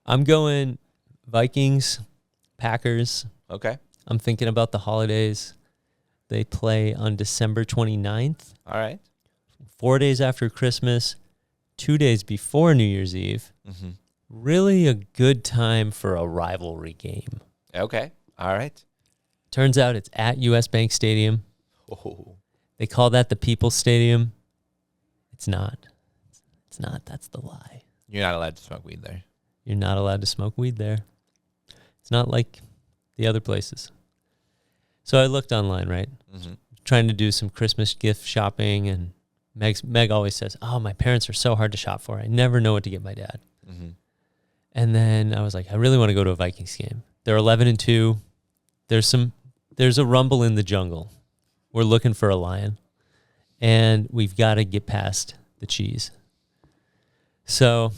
[SPEAKER 2] I'm going Vikings, Packers.
[SPEAKER 1] Okay.
[SPEAKER 2] I'm thinking about the holidays. They play on December 29th,
[SPEAKER 1] All right.
[SPEAKER 2] 4 days after Christmas, 2 days before New Year's Eve.
[SPEAKER 1] Mm-hmm.
[SPEAKER 2] Really a good time for a rivalry game.
[SPEAKER 1] Okay. All right.
[SPEAKER 2] Turns out it's at US Bank Stadium.
[SPEAKER 1] Oh.
[SPEAKER 2] They call that the People's Stadium. It's not. It's not. That's the lie.
[SPEAKER 1] You're not allowed to smoke weed there.
[SPEAKER 2] You're not allowed to smoke weed there. It's not like the other places. So I looked online, right?
[SPEAKER 1] Mm-hmm.
[SPEAKER 2] Trying to do some Christmas gift shopping, and Meg always says, "Oh, my parents are so hard to shop for. I never know what to get my dad."
[SPEAKER 1] Mm-hmm.
[SPEAKER 2] And then I was like, I really want to go to a Vikings game. They're 11-2. There's a rumble in the jungle. We're looking for a lion, and we've got to get past the cheese. So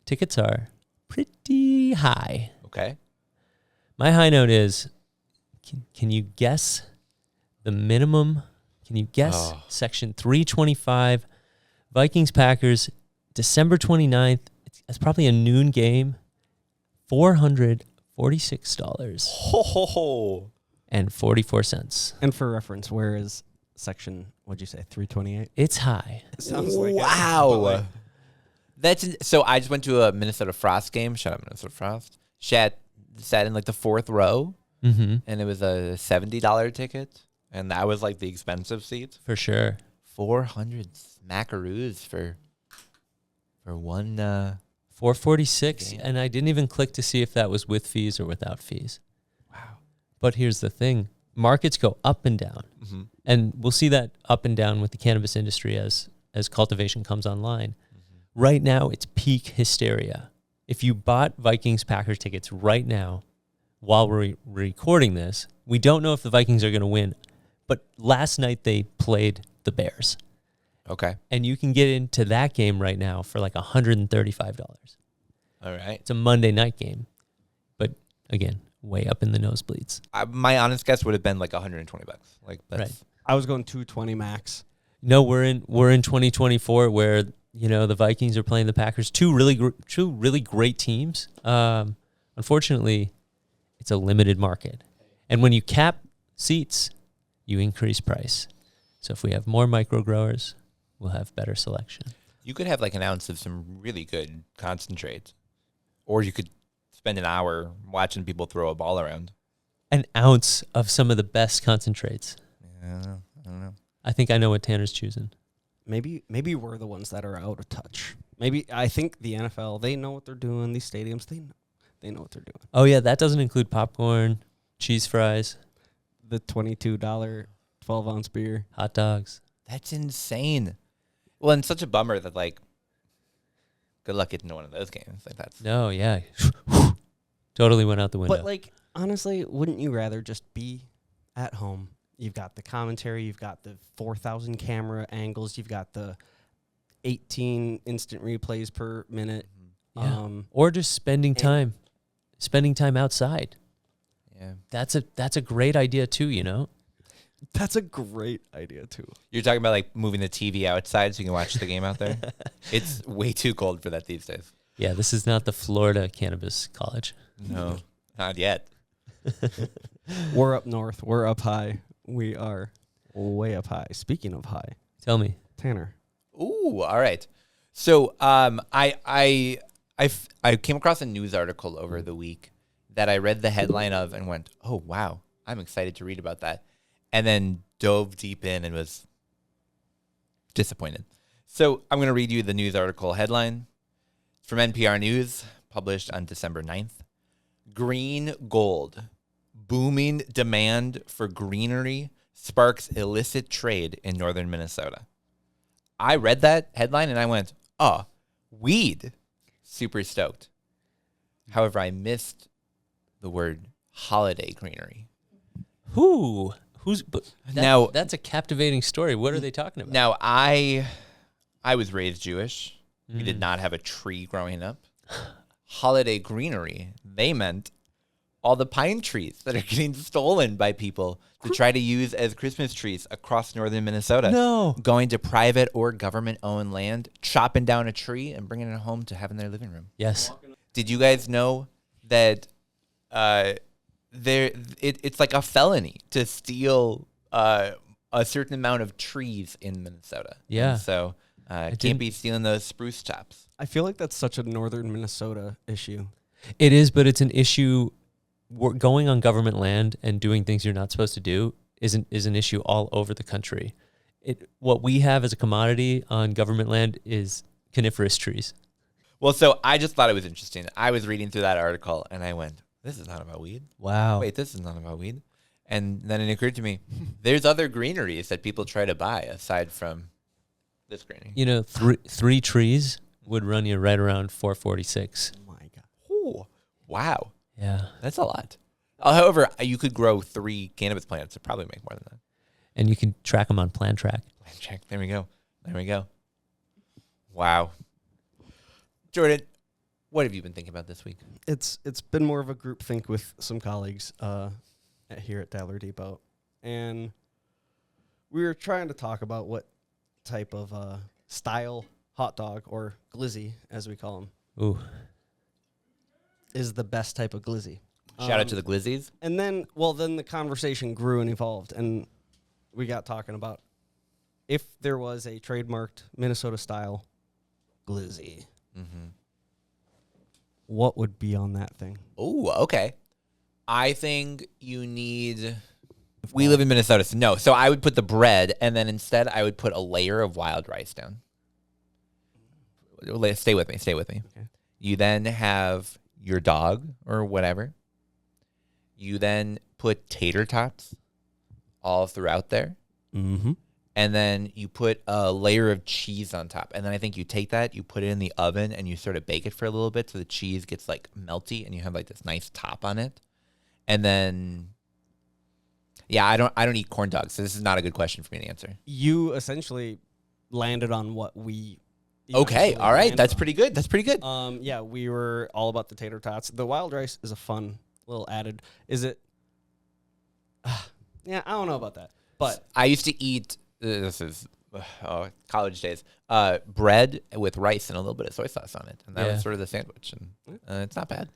[SPEAKER 2] tickets are pretty high.
[SPEAKER 1] Okay.
[SPEAKER 2] My high note is, can you guess the minimum? Can you guess section 325, Vikings Packers, December 29th? It's probably a noon game. $446
[SPEAKER 1] Ho, ho, ho.
[SPEAKER 2] and 44 cents.
[SPEAKER 3] And for reference, where is section, what'd you say, 328?
[SPEAKER 2] It's high.
[SPEAKER 3] Sounds like it, but
[SPEAKER 1] Wow.
[SPEAKER 3] like-
[SPEAKER 1] So I just went to a Minnesota Frost game. Shout out Minnesota Frost. Sat in like the fourth row,
[SPEAKER 2] Mm-hmm.
[SPEAKER 1] and it was a $70 ticket, and that was like the expensive seats.
[SPEAKER 2] For sure.
[SPEAKER 1] 400 smackaroos for one.
[SPEAKER 2] 446,
[SPEAKER 1] Damn.
[SPEAKER 2] and I didn't even click to see if that was with fees or without fees.
[SPEAKER 1] Wow.
[SPEAKER 2] But here's the thing. Markets go up and down.
[SPEAKER 1] Mm-hmm.
[SPEAKER 2] And we'll see that up and down with the cannabis industry as cultivation comes online.
[SPEAKER 1] Mm-hmm.
[SPEAKER 2] Right now, it's peak hysteria. If you bought Vikings Packers tickets right now, while we're recording this, we don't know if the Vikings are going to win. But last night they played the Bears.
[SPEAKER 1] Okay.
[SPEAKER 2] And you can get into that game right now for like $135.
[SPEAKER 1] All right.
[SPEAKER 2] It's a Monday night game. But again, way up in the nosebleeds.
[SPEAKER 1] My honest guess would have been like $120. Like that's
[SPEAKER 2] Right.
[SPEAKER 3] I was going 220 max.
[SPEAKER 2] No, we're in 2024 where, the Vikings are playing the Packers, two really great teams. Unfortunately, it's a limited market. And when you cap seats, you increase price. So if we have more micro growers, we'll have better selection.
[SPEAKER 1] You could have like an ounce of some really good concentrate, or you could spend an hour watching people throw a ball around.
[SPEAKER 2] An ounce of some of the best concentrates.
[SPEAKER 1] Yeah, I don't know.
[SPEAKER 2] I think I know what Tanner's choosing.
[SPEAKER 3] Maybe we're the ones that are out of touch. Maybe I think the NFL, they know what they're doing. These stadiums, they know what they're doing.
[SPEAKER 2] Oh, yeah, that doesn't include popcorn, cheese fries,
[SPEAKER 3] The $22 12-ounce beer.
[SPEAKER 2] hot dogs.
[SPEAKER 1] That's insane. Well, and such a bummer that like Good luck getting to one of those games. Like that's
[SPEAKER 2] No, yeah. Totally went out the window.
[SPEAKER 3] But like honestly, wouldn't you rather just be at home? You've got the commentary, you've got the 4,000 camera angles, you've got the 18 instant replays per minute.
[SPEAKER 2] Yeah. Or just spending time outside.
[SPEAKER 1] yeah.
[SPEAKER 2] That's a great idea too, you know?
[SPEAKER 3] That's a great idea too.
[SPEAKER 1] You're talking about like moving the TV outside so you can watch the game out there. It's way too cold for that these days.
[SPEAKER 2] Yeah, this is not the Florida Cannabis College.
[SPEAKER 1] No, not yet.
[SPEAKER 3] We're up north. We're up high. We are way up high. Speaking of high,
[SPEAKER 2] Tell me.
[SPEAKER 3] Tanner.
[SPEAKER 1] Ooh, all right. So I came across a news article over the week that I read the headline of and went, oh, wow, I'm excited to read about that. And then dove deep in and was disappointed. So I'm going to read you the news article headline. It's from NPR News, published on December 9th. Green gold. Booming demand for greenery sparks illicit trade in northern Minnesota. I read that headline and I went, oh, weed. Super stoked. However, I missed the word holiday greenery.
[SPEAKER 2] Who's
[SPEAKER 1] Now-
[SPEAKER 2] that's a captivating story. What are they talking about?
[SPEAKER 1] Now, I was raised Jewish. We did not have a tree growing up. Holiday greenery, they meant all the pine trees that are getting stolen by people to try to use as Christmas trees across northern Minnesota.
[SPEAKER 2] No.
[SPEAKER 1] Going to private or government-owned land, chopping down a tree and bringing it home to have in their living room.
[SPEAKER 2] Yes.
[SPEAKER 1] Did you guys know that it's like a felony to steal a certain amount of trees in Minnesota?
[SPEAKER 2] Yeah.
[SPEAKER 1] And so can't be stealing those spruce tops.
[SPEAKER 3] I feel like that's such a northern Minnesota issue.
[SPEAKER 2] It is, but it's an issue. Going on government land and doing things you're not supposed to do is an issue all over the country. What we have as a commodity on government land is coniferous trees.
[SPEAKER 1] Well, so I just thought it was interesting. I was reading through that article and I went, this is not about weed.
[SPEAKER 2] Wow.
[SPEAKER 1] Wait, this is not about weed. And then it occurred to me, there's other greeneries that people try to buy aside from this greenery.
[SPEAKER 2] You know, three trees would run you right around $446.
[SPEAKER 3] Oh my God.
[SPEAKER 1] Ooh, wow.
[SPEAKER 2] Yeah.
[SPEAKER 1] That's a lot. However, you could grow 3 cannabis plants to probably make more than that.
[SPEAKER 2] And you can track them on Plan Track.
[SPEAKER 1] Check. There we go. There we go. Wow. Jordan, what have you been thinking about this week?
[SPEAKER 3] It's been more of a group think with some colleagues here at Dabbler Depot, and we were trying to talk about what type of style hot dog, or glizzy as we call them,
[SPEAKER 2] Ooh.
[SPEAKER 3] is the best type of glizzy.
[SPEAKER 1] Shout out to the glizzies.
[SPEAKER 3] And then the conversation grew and evolved, and we got talking about if there was a trademarked Minnesota style glizzy, what would be on that thing?
[SPEAKER 1] Oh, okay. I think you need... We live in Minnesota, so no. So I would put the bread, and then instead I would put a layer of wild rice down. Stay with me.
[SPEAKER 3] Okay.
[SPEAKER 1] You then have your dog or whatever. You then put tater tots all throughout there.
[SPEAKER 3] Mm-hmm.
[SPEAKER 1] And then you put a layer of cheese on top. And then I think you take that, you put it in the oven, and you sort of bake it for a little bit so the cheese gets like melty, and you have like this nice top on it. And then, yeah, I don't eat corn dogs, so this is not a good question for me to answer.
[SPEAKER 3] You essentially landed on what we.
[SPEAKER 1] Okay, all right, that's
[SPEAKER 3] on.
[SPEAKER 1] pretty good. That's pretty good.
[SPEAKER 3] Yeah, we were all about the tater tots. The wild rice is a fun little added. Is it? Yeah, I don't know about that, but
[SPEAKER 1] I used to eat. This is college days. Bread with rice and a little bit of soy sauce on it, and that was sort of the sandwich, and it's not bad.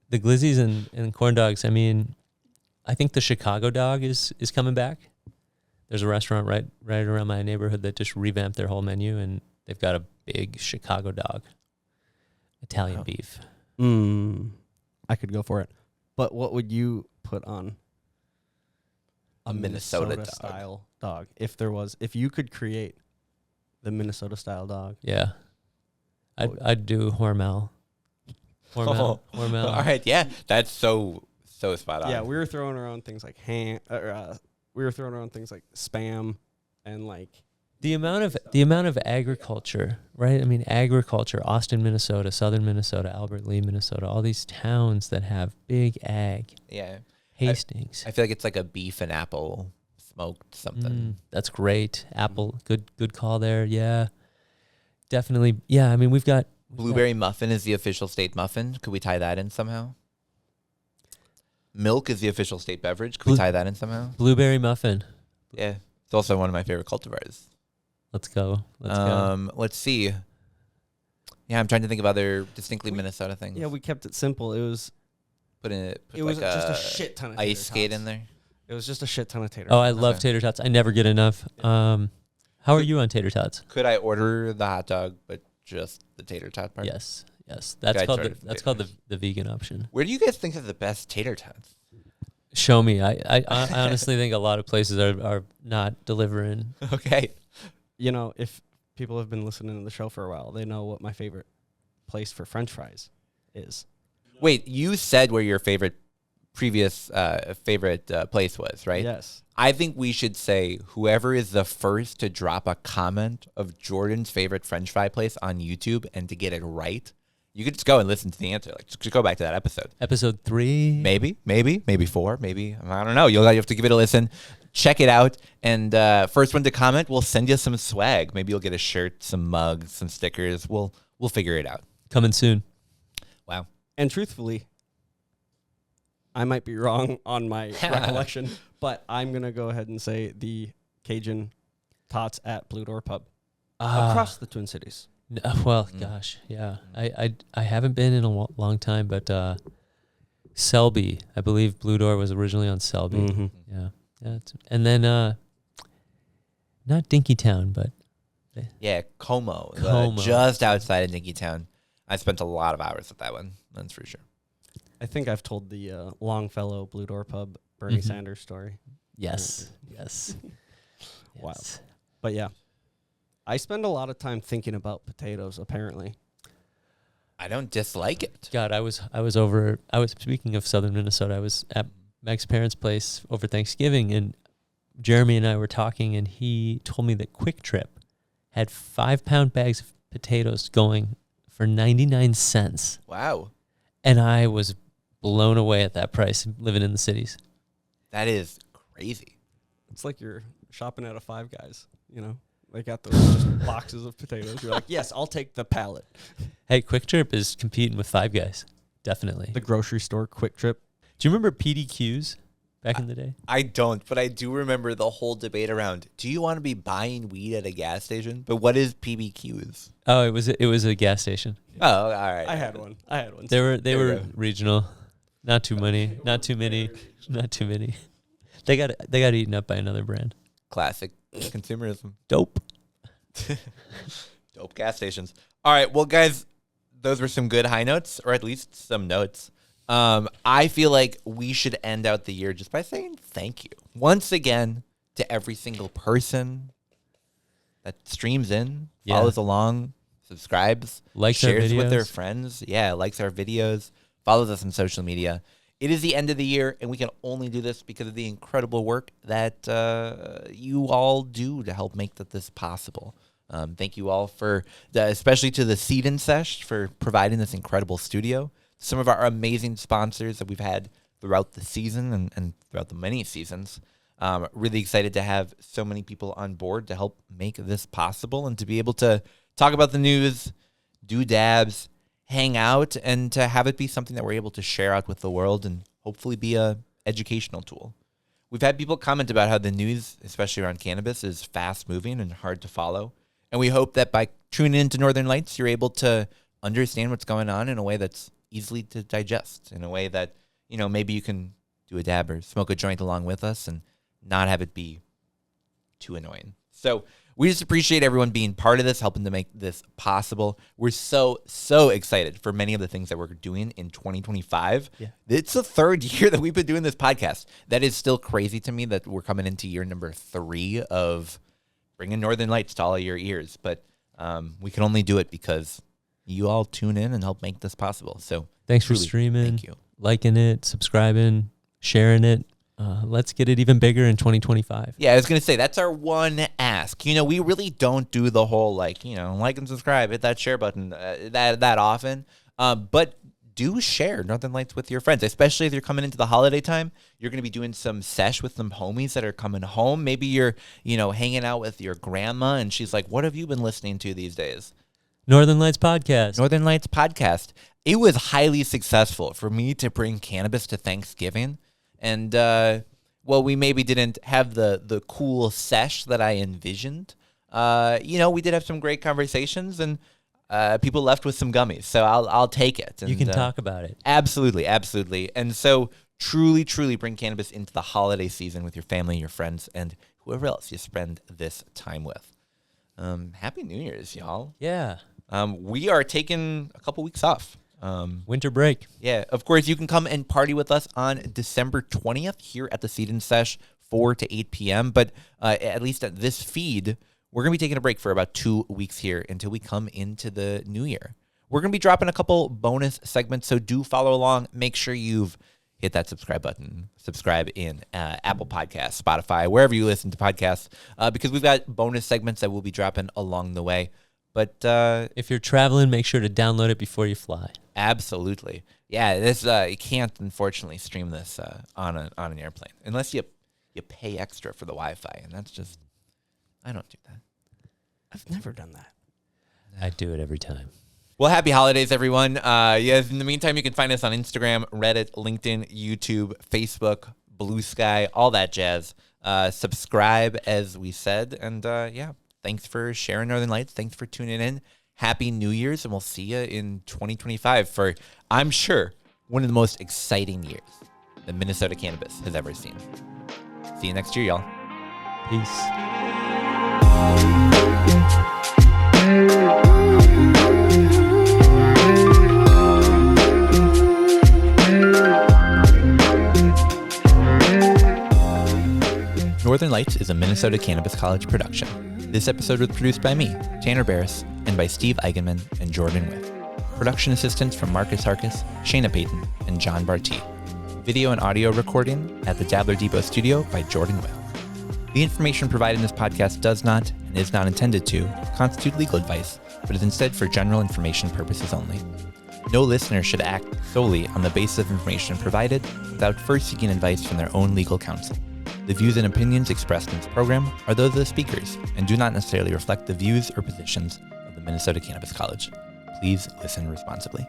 [SPEAKER 2] The glizzies and corn dogs, I mean, I think the Chicago dog is coming back. There's a restaurant right around my neighborhood that just revamped their whole menu, and they've got a big Chicago dog, Italian beef.
[SPEAKER 3] I could go for it. But what would you put on
[SPEAKER 1] A Minnesota dog.
[SPEAKER 3] style dog? If you could create the Minnesota style dog.
[SPEAKER 2] Yeah, I'd do Hormel. Hormel.
[SPEAKER 1] All right, yeah, that's so spot on.
[SPEAKER 3] Yeah, we were throwing around things like we were throwing around things like Spam and like
[SPEAKER 2] The amount of agriculture, right? I mean, agriculture, Austin, Minnesota, Southern Minnesota, Albert Lee, Minnesota, all these towns that have big ag.
[SPEAKER 1] Yeah.
[SPEAKER 2] Hastings.
[SPEAKER 1] I feel like it's like a beef and apple smoked something.
[SPEAKER 2] That's great. Apple, good call there. Yeah. Definitely. Yeah, I mean, we've got
[SPEAKER 1] Blueberry muffin is the official state muffin. Could we tie that in somehow? Milk is the official state beverage. Could we tie that in somehow?
[SPEAKER 2] blueberry muffin.
[SPEAKER 1] Yeah. It's also one of my favorite cultivars.
[SPEAKER 2] Let's go.
[SPEAKER 1] Let's see. Yeah, I'm trying to think of other distinctly Minnesota things.
[SPEAKER 3] Yeah, we kept it simple. It was
[SPEAKER 1] Put
[SPEAKER 3] just a shit ton of tater
[SPEAKER 1] ice skate
[SPEAKER 3] tots.
[SPEAKER 1] in there.
[SPEAKER 3] It was just a shit ton of tater.
[SPEAKER 2] Oh, I love tater tots. I never get enough. How are you on tater tots?
[SPEAKER 1] Could I order the hot dog, but just the tater tot part?
[SPEAKER 2] Yes. That's
[SPEAKER 1] I
[SPEAKER 2] called
[SPEAKER 1] tried
[SPEAKER 2] that's called the vegan option.
[SPEAKER 1] Where do you guys think are the best tater tots?
[SPEAKER 2] Show me. I honestly think a lot of places are not delivering.
[SPEAKER 1] Okay.
[SPEAKER 3] You know, if people have been listening to the show for a while, they know what my favorite place for French fries is.
[SPEAKER 1] Wait, you said where your favorite previous place was, right?
[SPEAKER 3] Yes.
[SPEAKER 1] I think we should say whoever is the first to drop a comment of Jordan's favorite French fry place on YouTube and to get it right, you could just go and listen to the answer. Like, just go back to that episode.
[SPEAKER 2] Episode 3.
[SPEAKER 1] Maybe 4, maybe. I don't know. You have to give it a listen. Check it out. And first one to comment, we'll send you some swag. Maybe you'll get a shirt, some mugs, some stickers. We'll figure it out.
[SPEAKER 2] Coming soon.
[SPEAKER 1] Wow.
[SPEAKER 3] And truthfully, I might be wrong on my recollection, but I'm going to go ahead and say the Cajun Tots at Blue Door Pub across the Twin Cities.
[SPEAKER 2] Well, gosh, yeah. I haven't been in a long time, but Selby, I believe Blue Door was originally on Selby.
[SPEAKER 3] Mm-hmm.
[SPEAKER 2] Yeah. And then not Dinkytown, but
[SPEAKER 1] Yeah, Como.
[SPEAKER 2] Como.
[SPEAKER 1] Just outside of Dinkytown. I spent a lot of hours at that one. That's for sure.
[SPEAKER 3] I think I've told the Longfellow Blue Door Pub Bernie
[SPEAKER 2] Mhm.
[SPEAKER 3] Sanders story.
[SPEAKER 2] yes.
[SPEAKER 3] Wow.
[SPEAKER 2] Yes.
[SPEAKER 3] But yeah, I spend a lot of time thinking about potatoes, apparently.
[SPEAKER 1] I don't dislike it.
[SPEAKER 2] God, I was speaking of Southern Minnesota. I was at Meg's parents' place over Thanksgiving, and Jeremy and I were talking, and he told me that Quick Trip had 5-pound bags of potatoes going for 99 cents.
[SPEAKER 1] Wow.
[SPEAKER 2] And I was blown away at that price living in the cities.
[SPEAKER 1] That is crazy.
[SPEAKER 3] It's like you're shopping at a Five Guys, you know? They got those just boxes of potatoes. You're like, yes, I'll take the pallet.
[SPEAKER 2] Hey, Quick Trip is competing with Five Guys. Definitely.
[SPEAKER 3] The grocery store Quick Trip.
[SPEAKER 2] Do you remember PDQs back in the day?
[SPEAKER 1] I don't, but I do remember the whole debate around, do you want to be buying weed at a gas station? But what is PBQs?
[SPEAKER 2] Oh, it was a gas station.
[SPEAKER 1] Oh, all right.
[SPEAKER 3] I had one.
[SPEAKER 2] They were
[SPEAKER 1] we go.
[SPEAKER 2] regional. Not too many. Not too many. They got eaten up by another brand.
[SPEAKER 1] Classic consumerism.
[SPEAKER 2] Dope.
[SPEAKER 1] Dope gas stations. All right, well, guys, those were some good high notes, or at least some notes. I feel like we should end out the year just by saying thank you once again to every single person that streams in, follows along, subscribes,
[SPEAKER 2] Likes our
[SPEAKER 1] shares with their
[SPEAKER 2] videos.
[SPEAKER 1] friends. Yeah, likes our videos, follows us on social media. It is the end of the year, and we can only do this because of the incredible work that you all do to help make this possible. Thank you all especially to the Seed and Sesh for providing this incredible studio. Some of our amazing sponsors that we've had throughout the season and throughout the many seasons. Really excited to have so many people on board to help make this possible and to be able to talk about the news, do dabs, hang out, and to have it be something that we're able to share out with the world and hopefully be a educational tool. We've had people comment about how the news, especially around cannabis, is fast moving and hard to follow. And we hope that by tuning into Northern Lights, you're able to understand what's going on in a way that's easily to digest, in a way that, maybe you can do a dab or smoke a joint along with us and not have it be too annoying. So we just appreciate everyone being part of this, helping to make this possible. We're so excited for many of the things that we're doing in 2025.
[SPEAKER 2] Yeah.
[SPEAKER 1] It's the third year that we've been doing this podcast. That is still crazy to me that we're coming into year number 3 of bringing Northern Lights to all of your ears. But we can only do it because you all tune in and help make this possible. So
[SPEAKER 2] Thanks for
[SPEAKER 1] truly,
[SPEAKER 2] streaming,
[SPEAKER 1] thank you.
[SPEAKER 2] liking it, subscribing, sharing it. let's get it even bigger in 2025.
[SPEAKER 1] Yeah, I was going to say, that's our one ask. We really don't do the whole, like and subscribe, hit that share button that often. But do share Northern Lights with your friends, especially if you're coming into the holiday time. You're going to be doing some sesh with some homies that are coming home. Maybe you're, hanging out with your grandma, and she's like, what have you been listening to these days?
[SPEAKER 2] Northern Lights Podcast.
[SPEAKER 1] Northern Lights Podcast. It was highly successful for me to bring cannabis to Thanksgiving. And, we maybe didn't have the cool sesh that I envisioned. We did have some great conversations, and people left with some gummies. So I'll take it. And,
[SPEAKER 2] you can talk about it.
[SPEAKER 1] Absolutely, absolutely. And so truly, truly bring cannabis into the holiday season with your family, your friends, and whoever else you spend this time with. Happy New Year's, y'all.
[SPEAKER 2] Yeah.
[SPEAKER 1] We are taking a couple weeks off.
[SPEAKER 2] Winter break.
[SPEAKER 1] Yeah, of course, you can come and party with us on December 20th here at the Seed and Sesh, 4 to 8 p.m. But at least at this feed, we're going to be taking a break for about 2 weeks here until we come into the new year. We're going to be dropping a couple bonus segments, so do follow along. Make sure you've hit that subscribe button. Subscribe in Apple Podcasts, Spotify, wherever you listen to podcasts, because we've got bonus segments that we'll be dropping along the way. But
[SPEAKER 2] if you're traveling, make sure to download it before you fly.
[SPEAKER 1] Absolutely. Yeah, this you can't unfortunately stream this on an airplane unless you pay extra for the Wi-Fi, and that's just, I don't do that.
[SPEAKER 3] I've never done that.
[SPEAKER 2] I do it every time.
[SPEAKER 1] Well, happy holidays, everyone. Yes, in the meantime, you can find us on Instagram, Reddit, LinkedIn, YouTube, Facebook, Blue Sky, all that jazz. Subscribe, as we said, and thanks for sharing Northern Lights. Thanks for tuning in. Happy New Year's, and we'll see you in 2025 for, I'm sure, one of the most exciting years that Minnesota cannabis has ever seen. See you next year, y'all.
[SPEAKER 2] Peace.
[SPEAKER 1] Northern Lights is a Minnesota Cannabis College production. This episode was produced by me, Tanner Barris, and by Steve Eigenman and Jordan Whiff. Production assistance from Marcus Harkis, Shayna Payton, and John Barty. Video and audio recording at the Dabbler Depot studio by Jordan Whiff. The information provided in this podcast does not, and is not intended to, constitute legal advice, but is instead for general information purposes only. No listener should act solely on the basis of information provided without first seeking advice from their own legal counsel. The views and opinions expressed in this program are those of the speakers and do not necessarily reflect the views or positions of the Minnesota Cannabis College. Please listen responsibly.